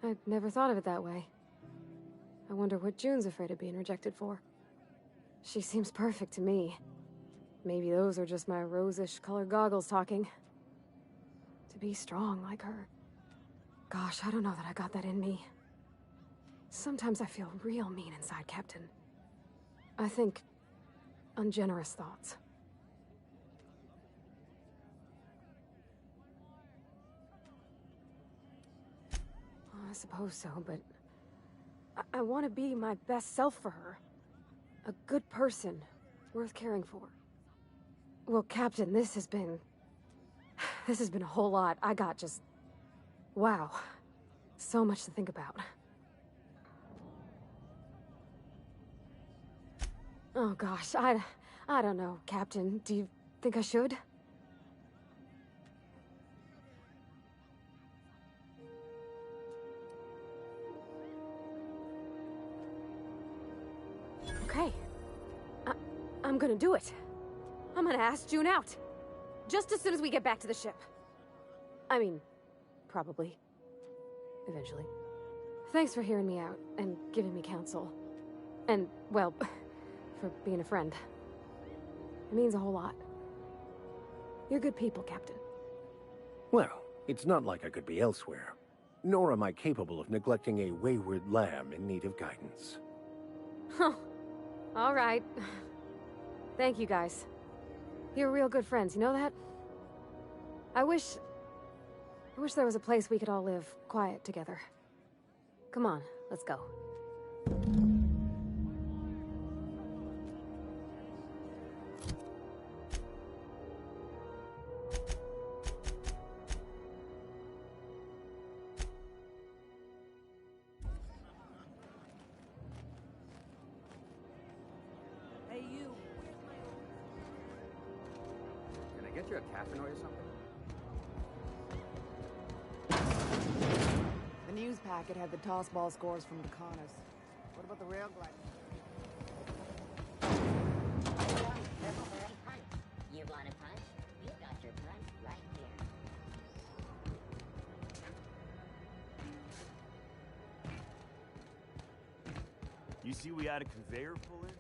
I'd never thought of it that way. I wonder what June's afraid of being rejected for. She seems perfect to me. Maybe those are just my rosish colored goggles talking. To be strong like her. Gosh, I don't know that I got that in me. Sometimes I feel real mean inside, Captain. I think ungenerous thoughts. I suppose so, but I want to be my best self for her. A good person, worth caring for. Well, Captain, this has been a whole lot. I got just... wow. So much to think about. Oh gosh, I don't know, Captain. Do you think I should? Okay. I'm gonna do it. I'm gonna ask June out. Just as soon as we get back to the ship. I mean, probably. Eventually. Thanks for hearing me out and giving me counsel. And, well, for being a friend. It means a whole lot. You're good people, Captain. Well, it's not like I could be elsewhere. Nor am I capable of neglecting a wayward lamb in need of guidance. Huh. All right. Thank you, guys. You're real good friends, you know that? I wish there was a place we could all live quiet together. Come on, let's go. Hey, you. Can I get you a caffeine or something? The news packet had the toss ball scores from the Connors. What about the rail glide? You want a punch? You got your punch right here. You see we had a conveyor pull in?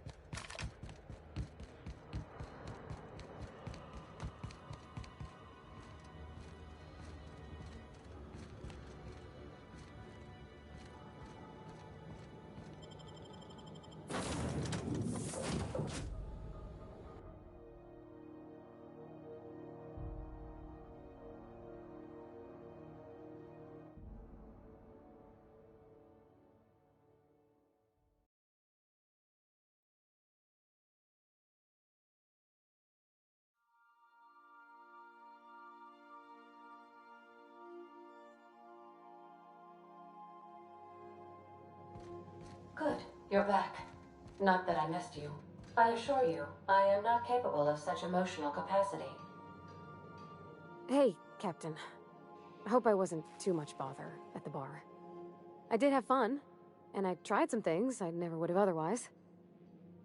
Good. You're back. Not that I missed you. I assure you, I am not capable of such emotional capacity. Hey, Captain. I hope I wasn't too much bother at the bar. I did have fun, and I tried some things I never would have otherwise.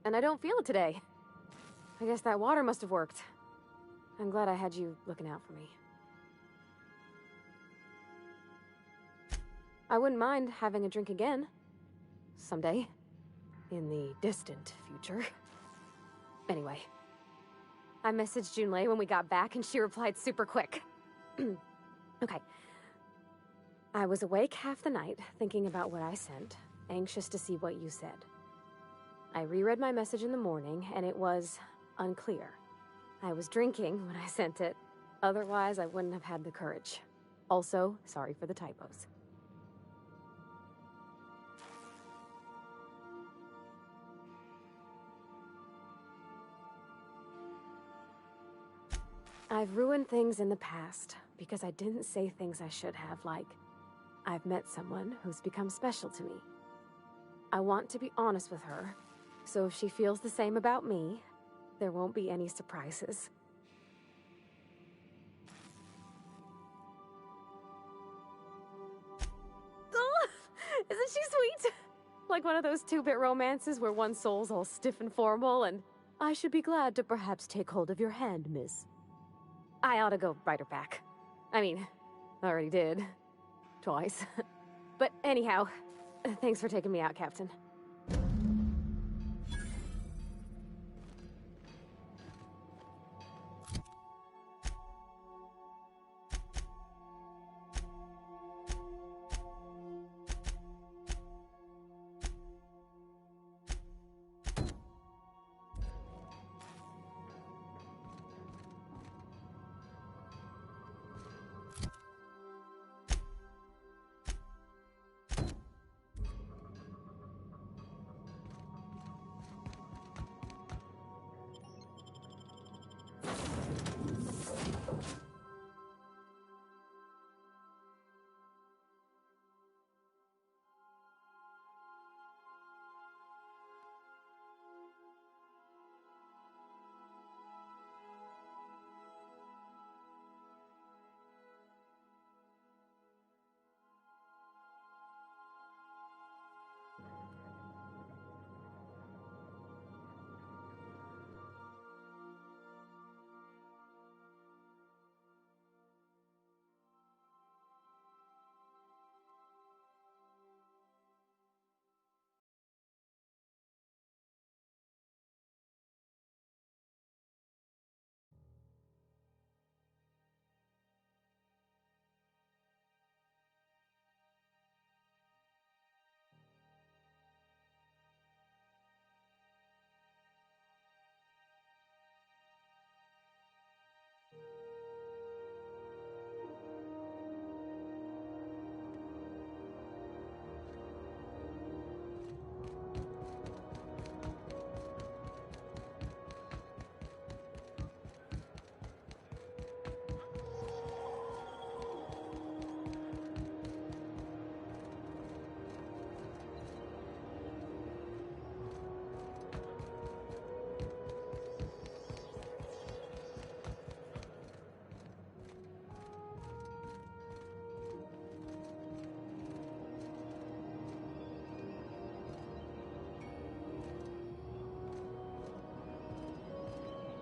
And I don't feel it today. I guess that water must have worked. I'm glad I had you looking out for me. I wouldn't mind having a drink again. Someday. In the distant future. Anyway. I messaged Junlei when we got back and she replied super quick. Okay. I was awake half the night, thinking about what I sent, anxious to see what you said. I reread my message in the morning, and it was unclear. I was drinking when I sent it. Otherwise, I wouldn't have had the courage. Also, sorry for the typos. I've ruined things in the past because I didn't say things I should have, like, I've met someone who's become special to me. I want to be honest with her, so if she feels the same about me, there won't be any surprises. Oh, isn't she sweet? Like one of those two-bit romances where one soul's all stiff and formal and, I should be glad to perhaps take hold of your hand, miss. I ought to go write her back. I mean, I already did. Twice. But anyhow, thanks for taking me out, Captain.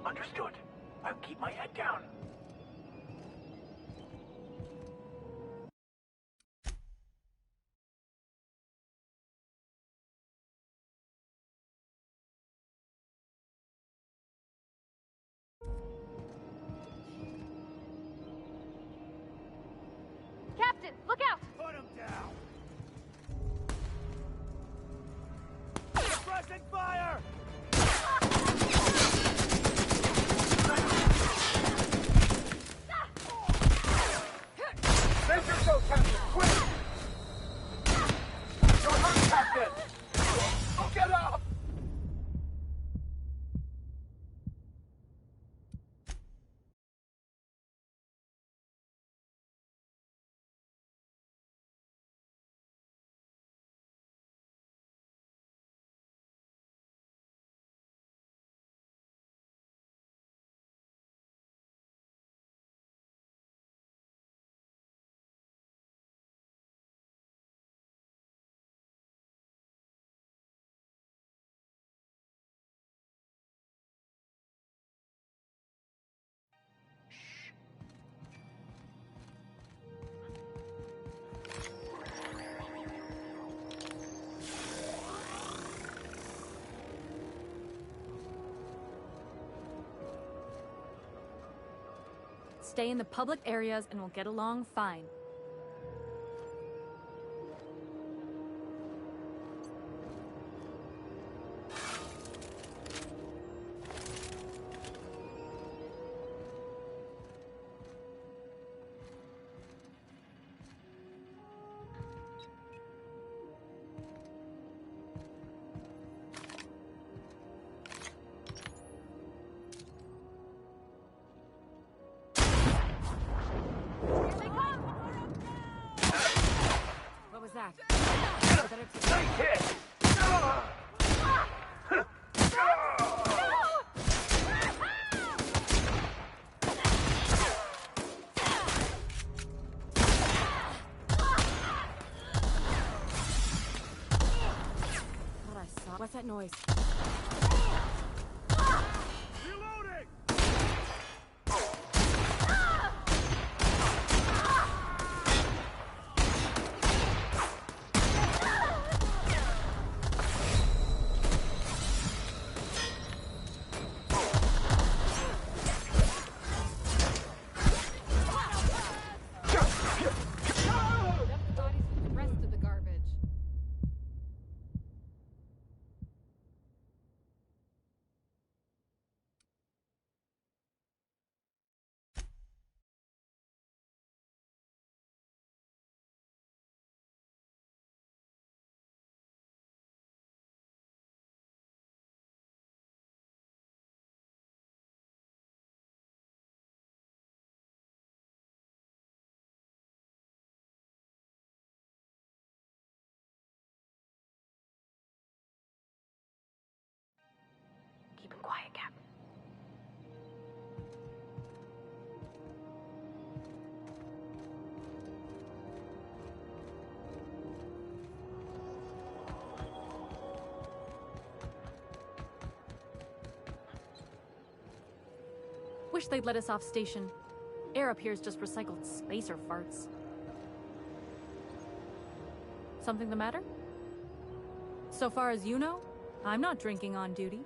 Understood. I'll keep my head down. Captain, look out! Put him down! Suppressing fire! Save yourself, Captain! Quick! You're hurt, Captain! Oh, get up! Stay in the public areas and we'll get along fine. Take it! What's that noise? Reloading! Keep him quiet, Cap. Wish they'd let us off station. Air up here is just recycled spacer farts. Something the matter? So far as you know, I'm not drinking on duty.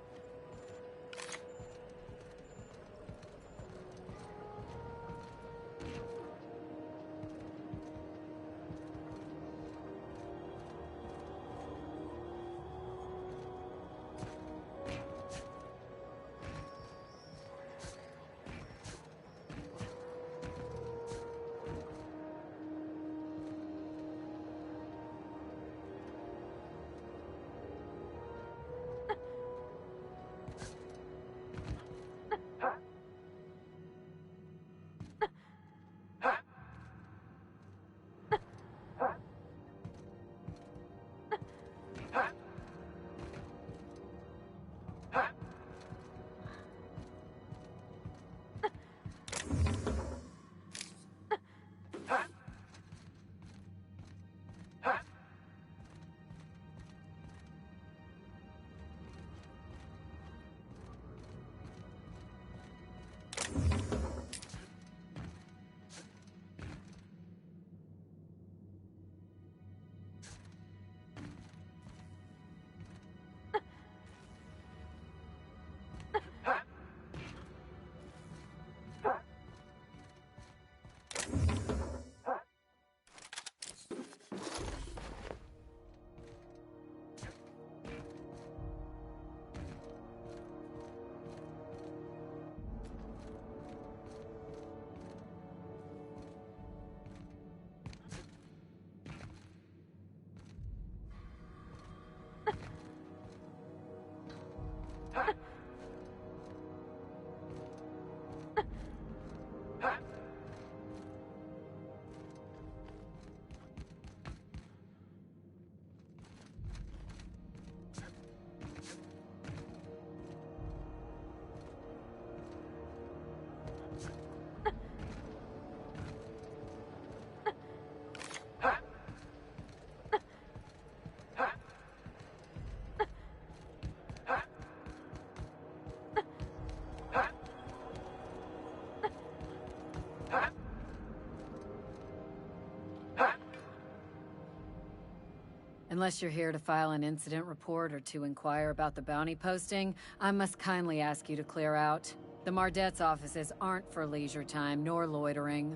Unless you're here to file an incident report or to inquire about the bounty posting, I must kindly ask you to clear out. The Mardet's offices aren't for leisure time nor loitering.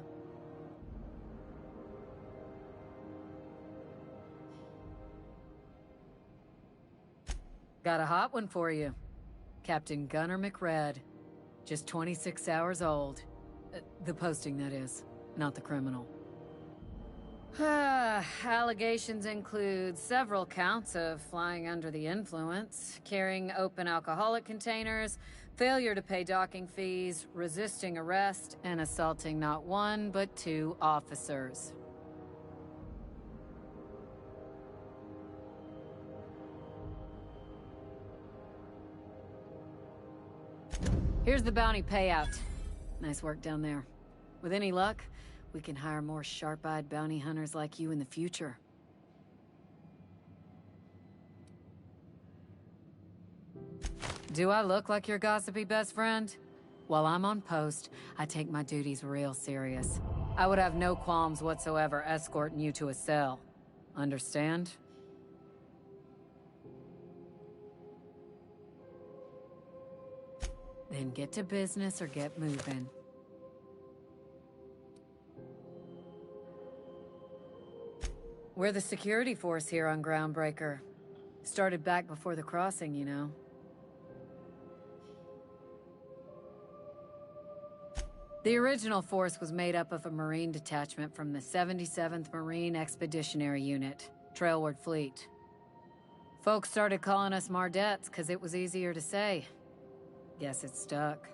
Got a hot one for you. Captain Gunnar McRed. Just 26 hours old. The posting, that is, not the criminal. Allegations include several counts of flying under the influence, carrying open alcoholic containers, failure to pay docking fees, resisting arrest, and assaulting not one but two officers. Here's the bounty payout. Nice work down there. With any luck, we can hire more sharp-eyed bounty hunters like you in the future. Do I look like your gossipy best friend? While I'm on post, I take my duties real serious. I would have no qualms whatsoever escorting you to a cell. Understand? Then get to business or get moving. We're the security force here on Groundbreaker. Started back before the crossing, you know. The original force was made up of a Marine detachment from the 77th Marine Expeditionary Unit, Trailward Fleet. Folks started calling us Mardettes because it was easier to say. Guess it stuck.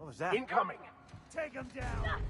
What was that? Incoming! Take him down!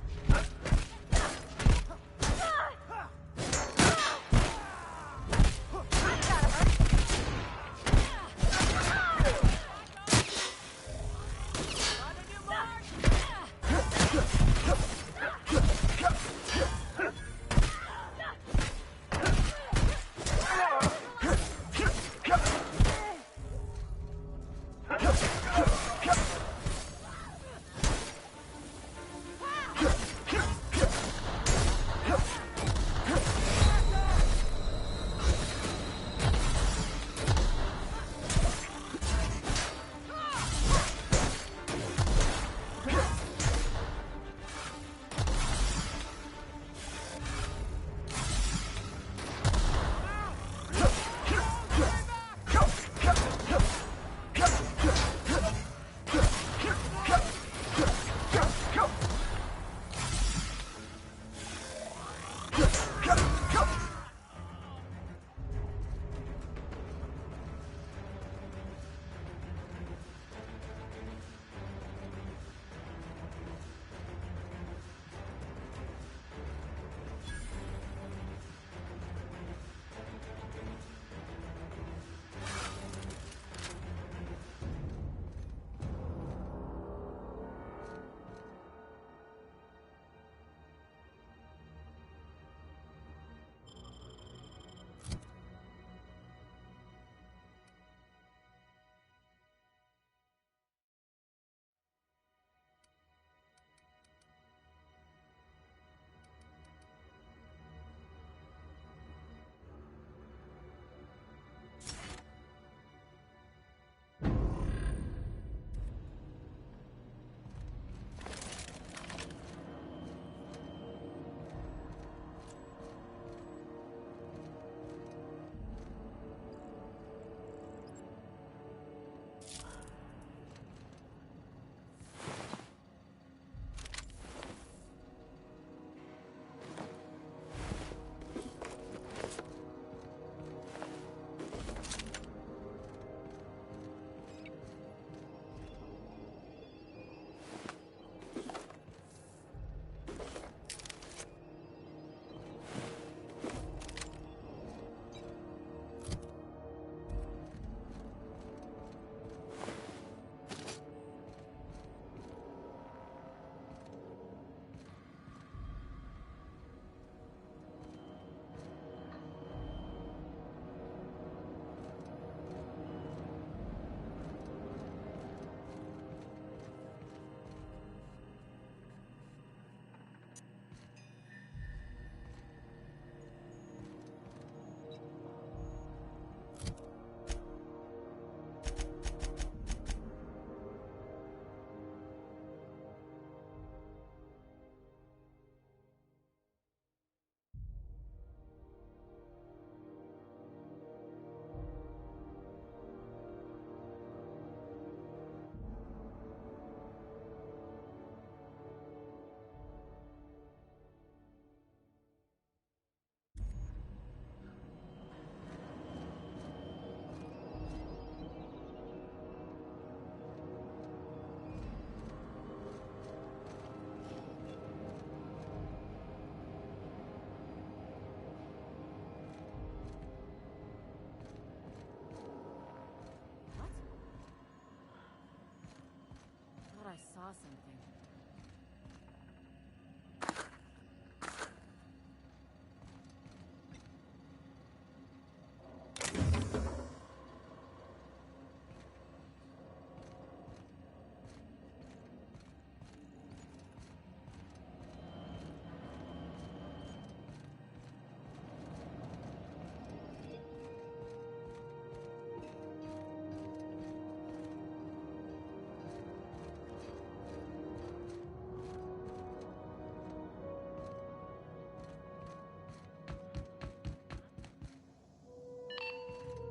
I saw something.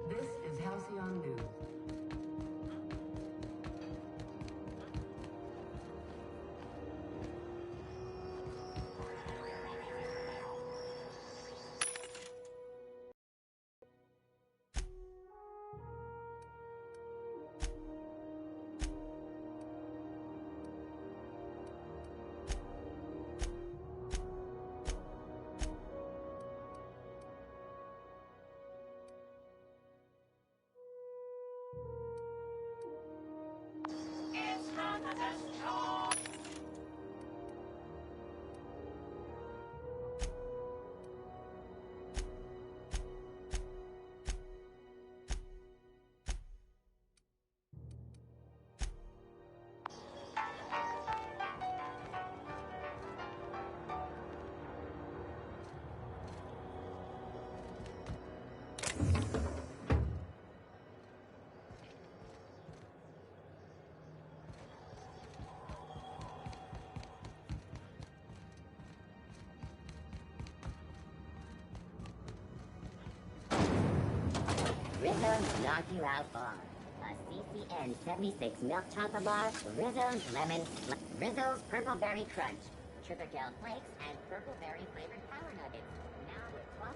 This is Halcyon News. Rizzo's knock you out bar. A CCN 76 milk chocolate bar, Rizzo's lemon, Rizzo's purple berry crunch, sugar gel flakes, and purple berry flavored power nuggets. Now with 12%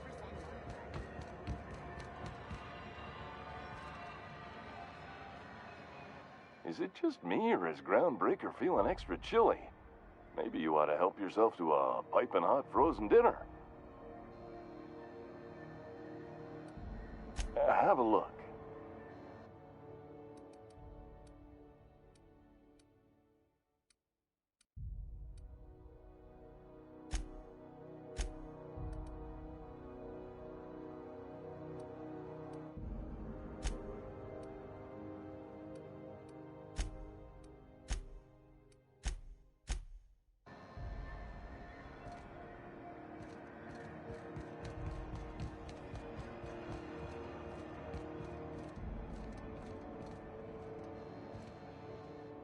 more. Is it just me, or is Groundbreaker feeling extra chilly? Maybe you ought to help yourself to a piping hot frozen dinner. Have a look.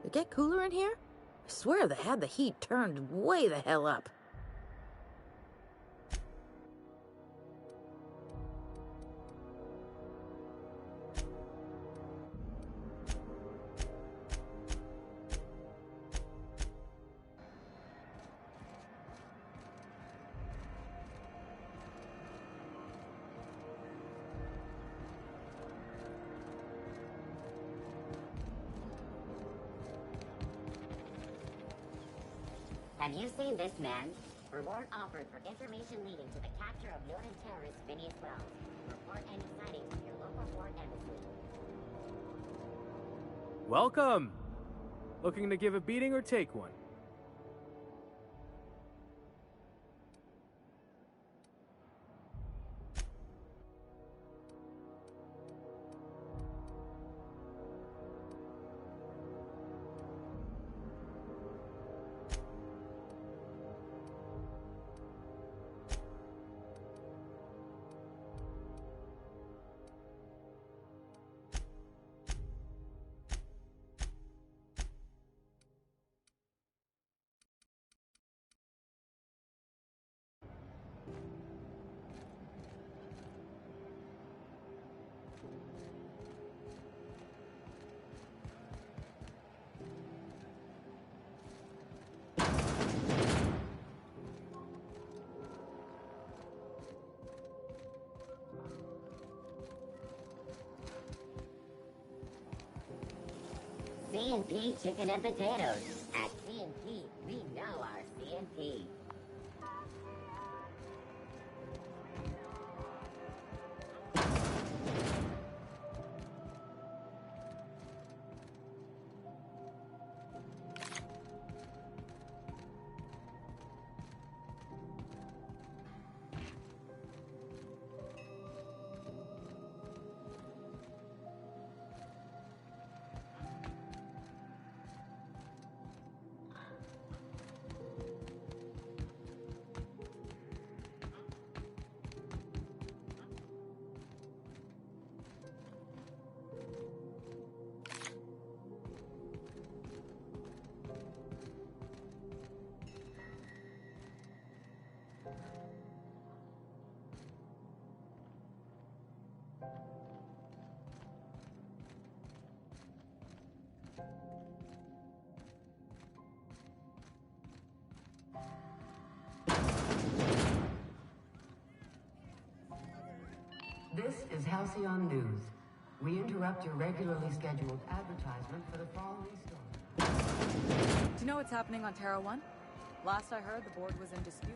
It get cooler in here? I swear they had the heat turned way the hell up. Have you seen this man? Reward offered for information leading to the capture of noted terrorist Phineas Wells. Report any sightings to your local war embassy. Welcome! Looking to give a beating or take one? C&P chicken and potatoes. At C&P, we know our C&P. This is Halcyon News. We interrupt your regularly scheduled advertisement for the following story. Do you know what's happening on Terra 1? Last I heard, the board was in dispute.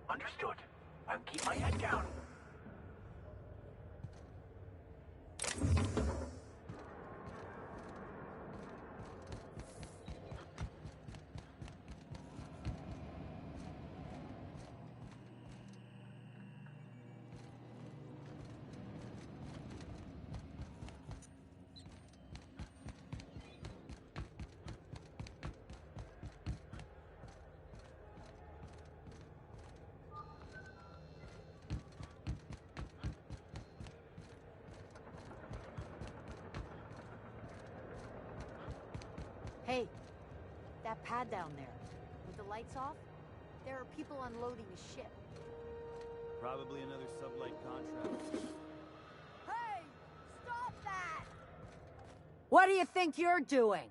Understood. I'll keep my head down. Hey, that pad down there, with the lights off, there are people unloading a ship. Probably another Sublight contract. Hey! Stop that! What do you think you're doing?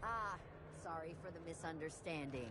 Ah, sorry for the misunderstanding.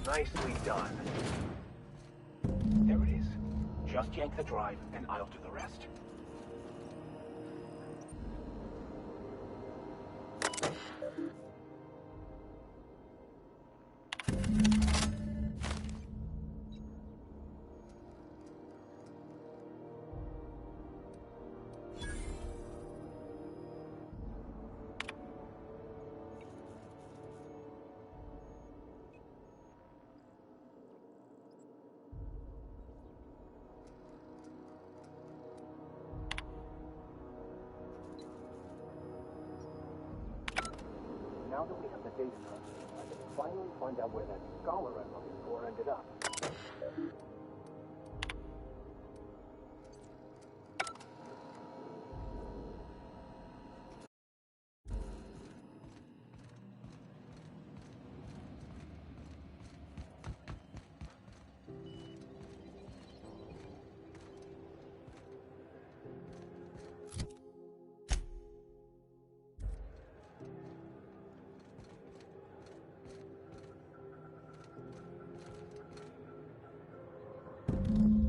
Nicely done. There it is. Just yank the drive, and I'll do the rest. Now that we have the data cut, I can finally find out where that scholar I'm looking for ended up.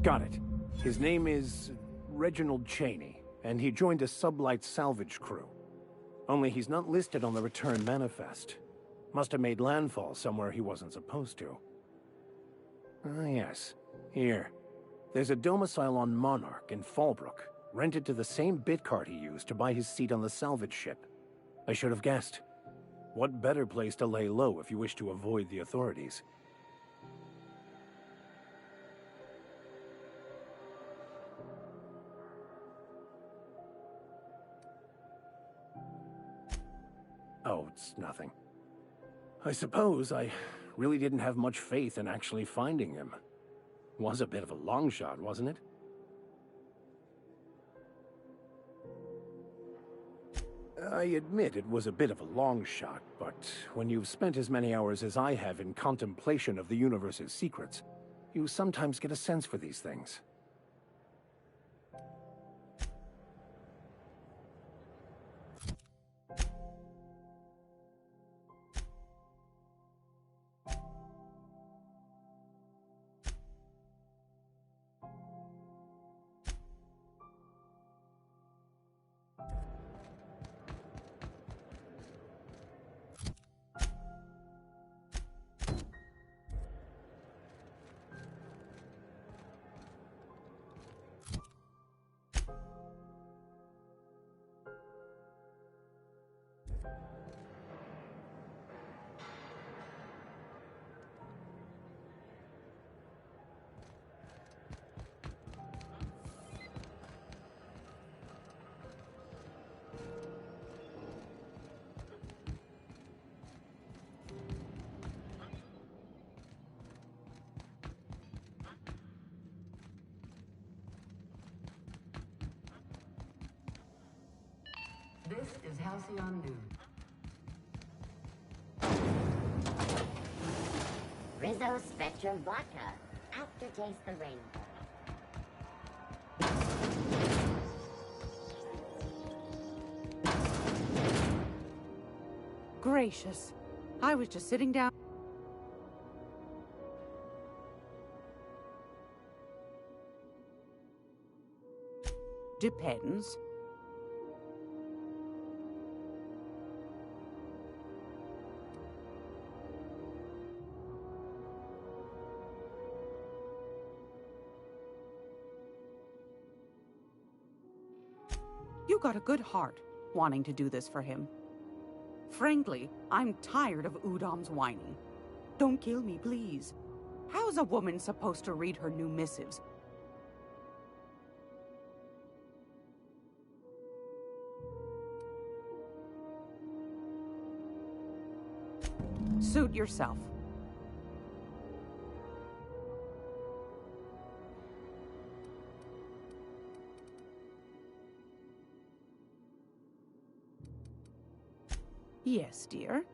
Got it. His name is Reginald Cheney, and he joined a Sublight Salvage crew. Only he's not listed on the return manifest. Must have made landfall somewhere he wasn't supposed to. Ah, yes. Here. There's a domicile on Monarch in Fallbrook, rented to the same bit card he used to buy his seat on the salvage ship. I should have guessed. What better place to lay low if you wish to avoid the authorities? Oh, it's nothing. I suppose I really didn't have much faith in actually finding him. Was a bit of a long shot, wasn't it? I admit it was a bit of a long shot, but when you've spent as many hours as I have in contemplation of the universe's secrets, you sometimes get a sense for these things. This is Halcyon News. Rizzo Spectrum Vodka. Aftertaste the rainbow. Gracious. I was just sitting down. Depends. You got a good heart, wanting to do this for him. Frankly, I'm tired of Udom's whining. Don't kill me, please. How's a woman supposed to read her new missives? Suit yourself. Yes, dear.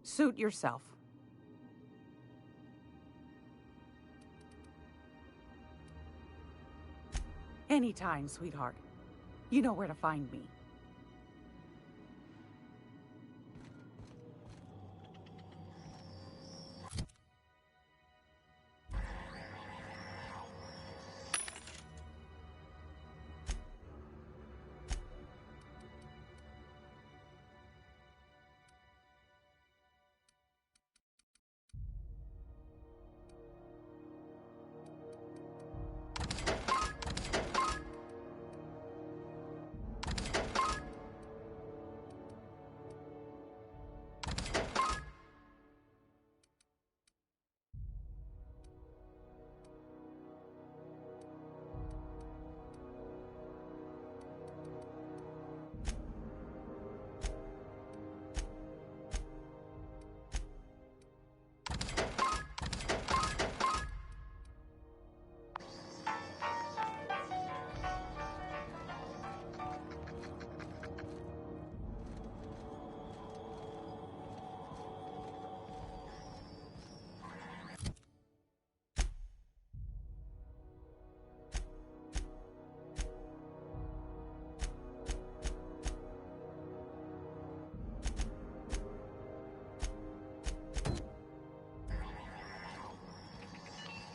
Suit yourself. Anytime, sweetheart. You know where to find me.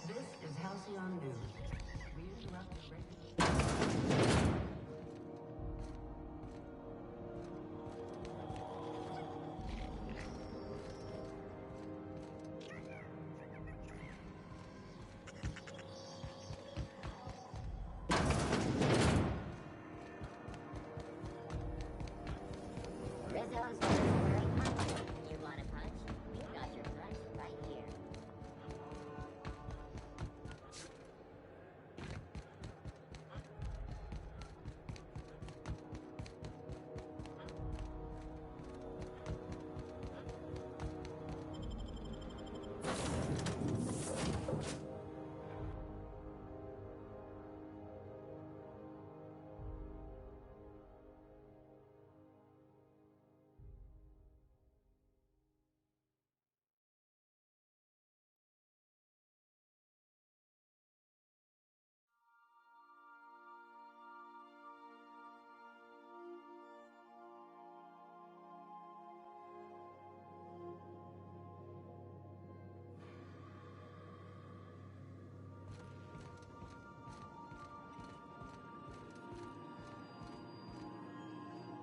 This is Halcyon News. We interrupt the Rizzo's very popular. You want a punch? You got your punch right here.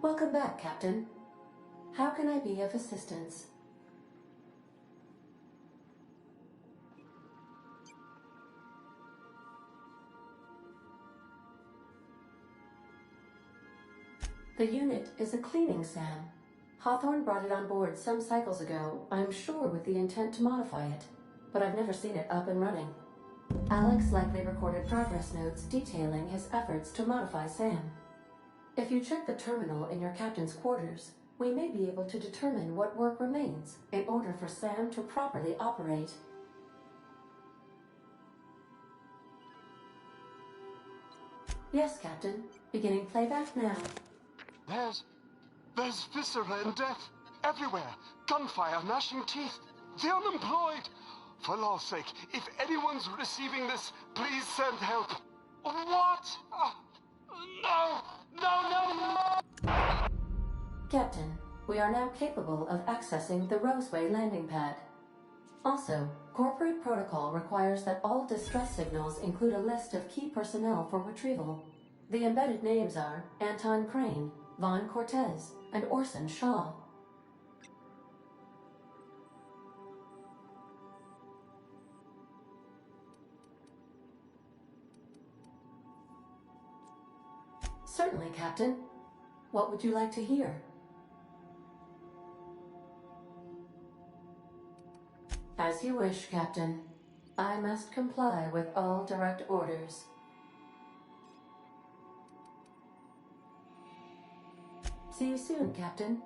Welcome back, Captain. How can I be of assistance? The unit is a cleaning SAM. Hawthorne brought it on board some cycles ago, I'm sure with the intent to modify it, but I've never seen it up and running. Alex likely recorded progress notes detailing his efforts to modify SAM. If you check the terminal in your captain's quarters, we may be able to determine what work remains in order for SAM to properly operate. Yes, Captain. Beginning playback now. There's viscera and death everywhere. Gunfire, gnashing teeth. The unemployed. For law's sake, if anyone's receiving this, please send help. What? No! Captain, we are now capable of accessing the Roseway landing pad. Also, corporate protocol requires that all distress signals include a list of key personnel for retrieval. The embedded names are Anton Crane, Vaughn Cortez, and Orson Shaw. Certainly, Captain. What would you like to hear? As you wish, Captain. I must comply with all direct orders. See you soon, Captain.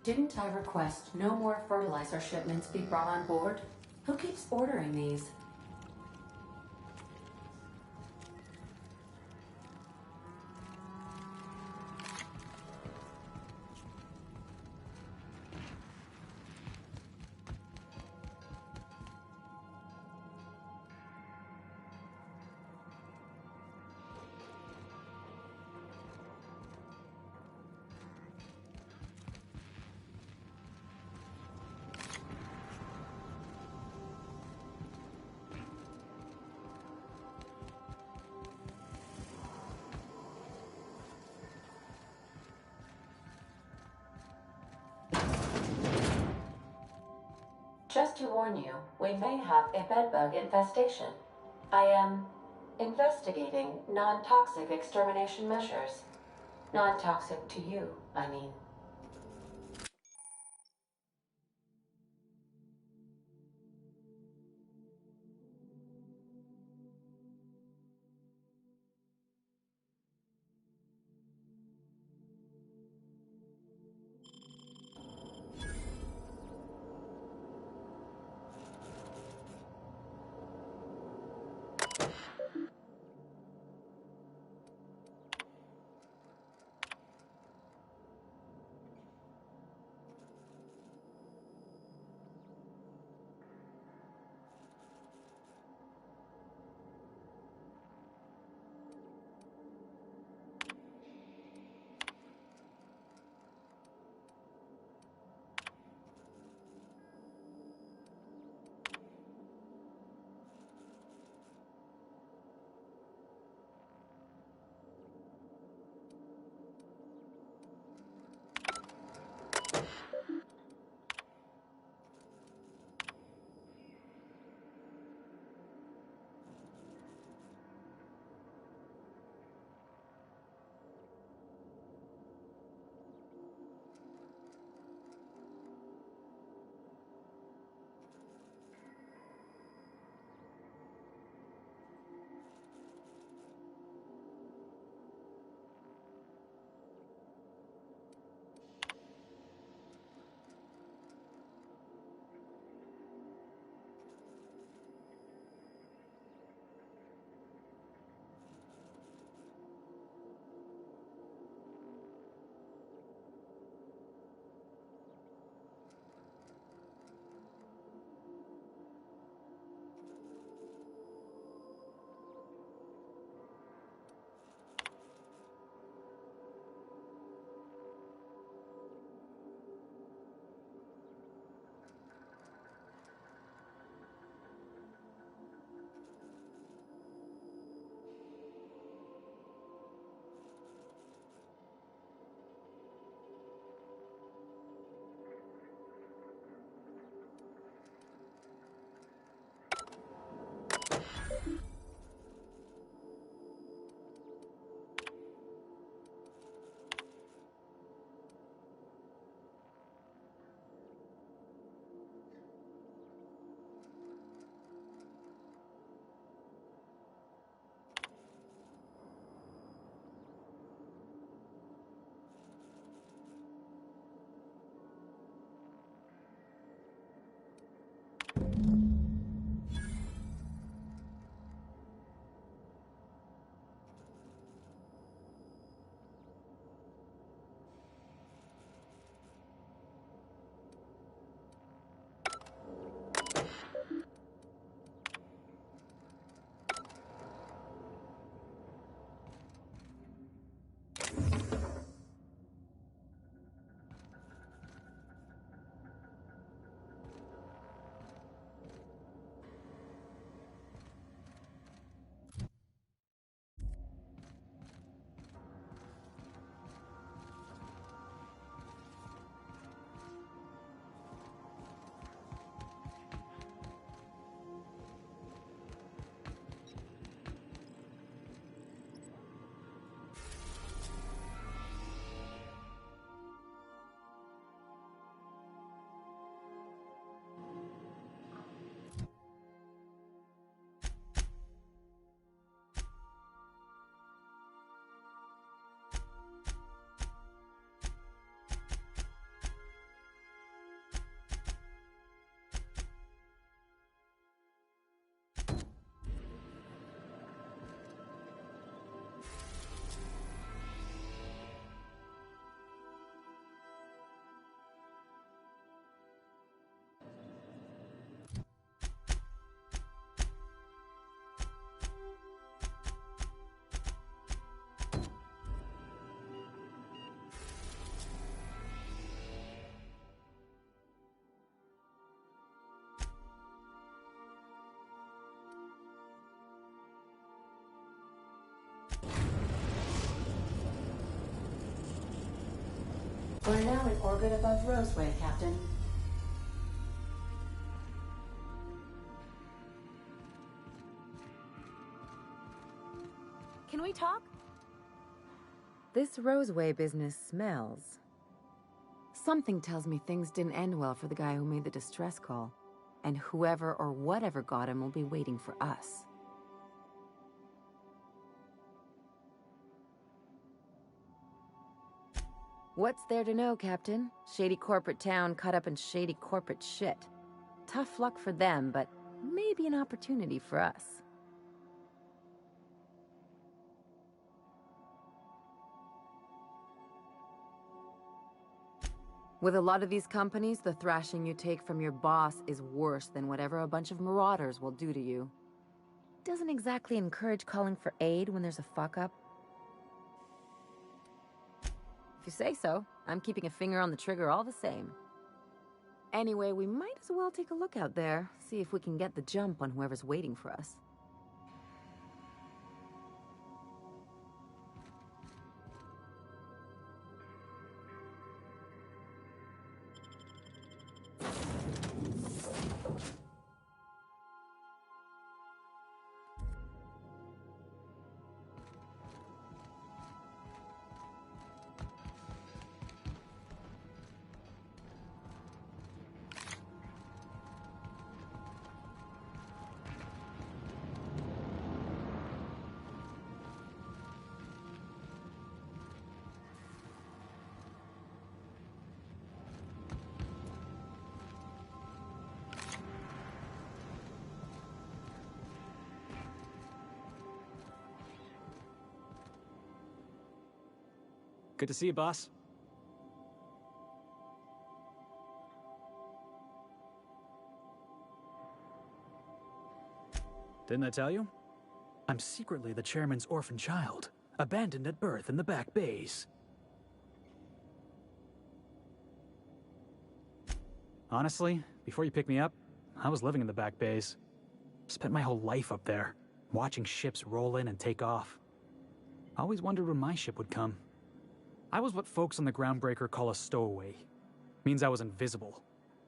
Didn't I request no more fertilizer shipments be brought on board? Who keeps ordering these? Just to warn you, we may have a bedbug infestation. I am investigating non-toxic extermination measures. Non-toxic to you, I mean. We're now in orbit above Roseway, Captain. Can we talk? This Roseway business smells. Something tells me things didn't end well for the guy who made the distress call. And whoever or whatever got him will be waiting for us. What's there to know, Captain? Shady corporate town caught up in shady corporate shit. Tough luck for them, but maybe an opportunity for us. With a lot of these companies, the thrashing you take from your boss is worse than whatever a bunch of marauders will do to you. Doesn't exactly encourage calling for aid when there's a fuck-up. If you say so, I'm keeping a finger on the trigger all the same. Anyway, we might as well take a look out there, see if we can get the jump on whoever's waiting for us. Good to see you, boss. Didn't I tell you? I'm secretly the chairman's orphan child, abandoned at birth in the back bays. Honestly, before you picked me up, I was living in the back bays. Spent my whole life up there, watching ships roll in and take off. I always wondered when my ship would come. I was what folks on the Groundbreaker call a stowaway. Means I was invisible.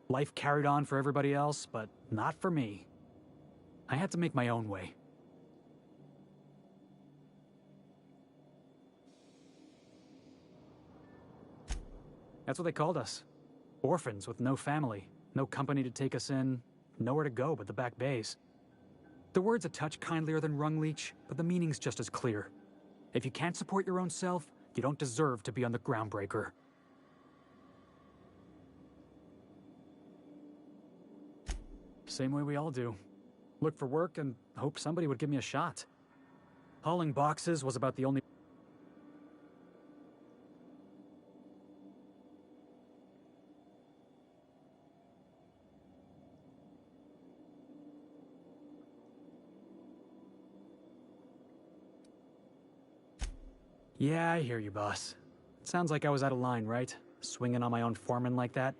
Life carried on for everybody else, but not for me. I had to make my own way. That's what they called us. Orphans with no family, no company to take us in, nowhere to go but the back bays. The word's a touch kindlier than rung leech, but the meaning's just as clear. If you can't support your own self, you don't deserve to be on the Groundbreaker. Same way we all do. Look for work and hope somebody would give me a shot. Hauling boxes was about the only... Yeah, I hear you, boss. It sounds like I was out of line, right? Swinging on my own foreman like that.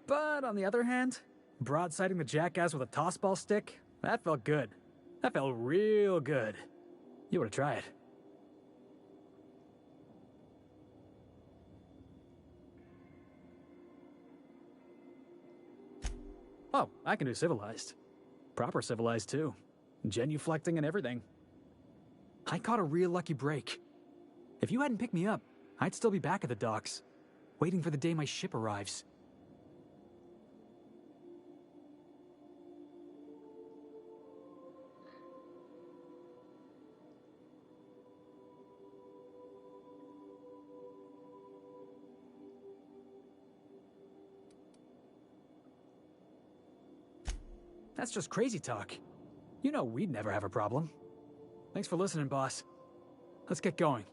But on the other hand, broadsiding the jackass with a tossball stick, that felt good. That felt real good. You ought to try it. Oh, I can do civilized. Proper civilized, too. Genuflecting and everything. I caught a real lucky break. If you hadn't picked me up, I'd still be back at the docks, waiting for the day my ship arrives. That's just crazy talk. You know we'd never have a problem. Thanks for listening, boss. Let's get going.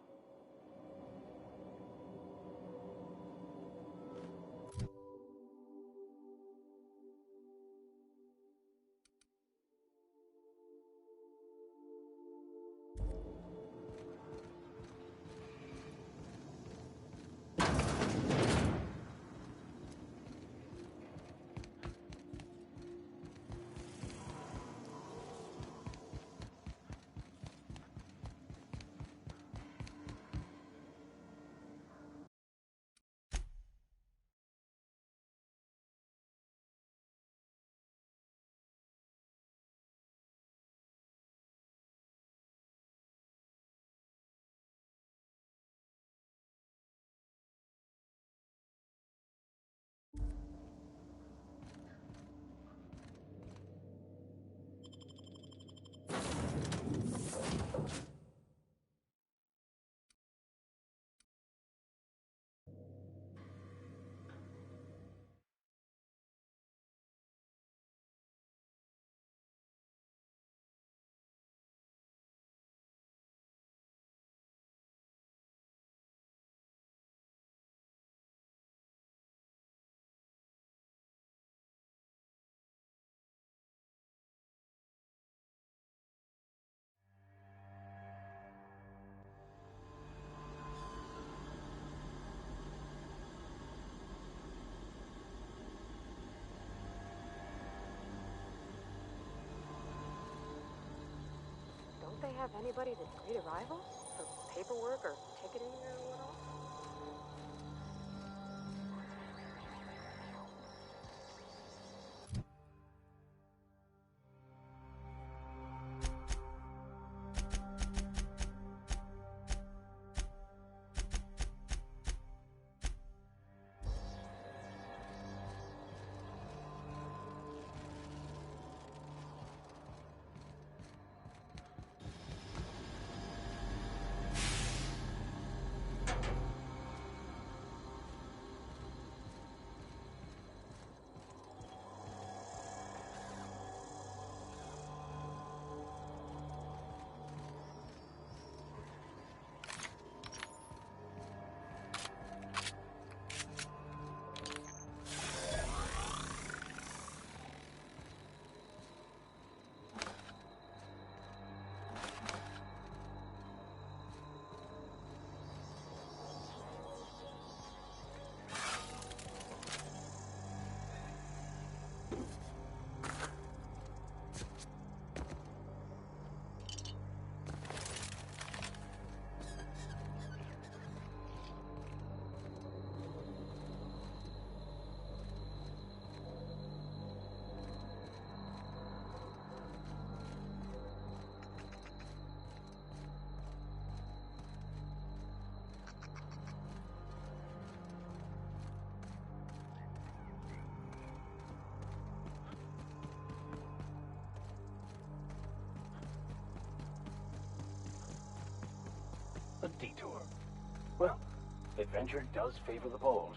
they have anybody to greet arrival? For paperwork or ticketing or what else? A detour. Well, adventure does favor the bold.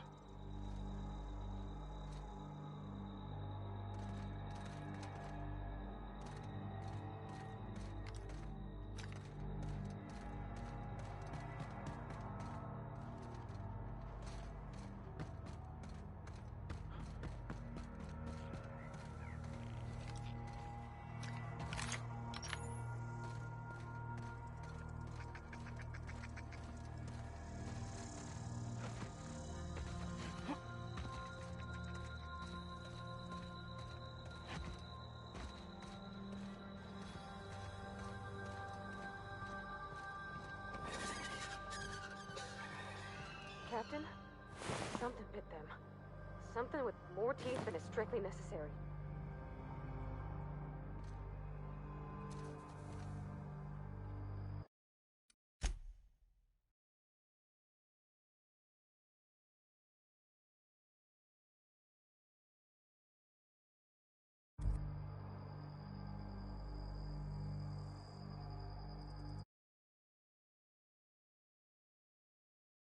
Captain, something bit them. Something with more teeth than is strictly necessary.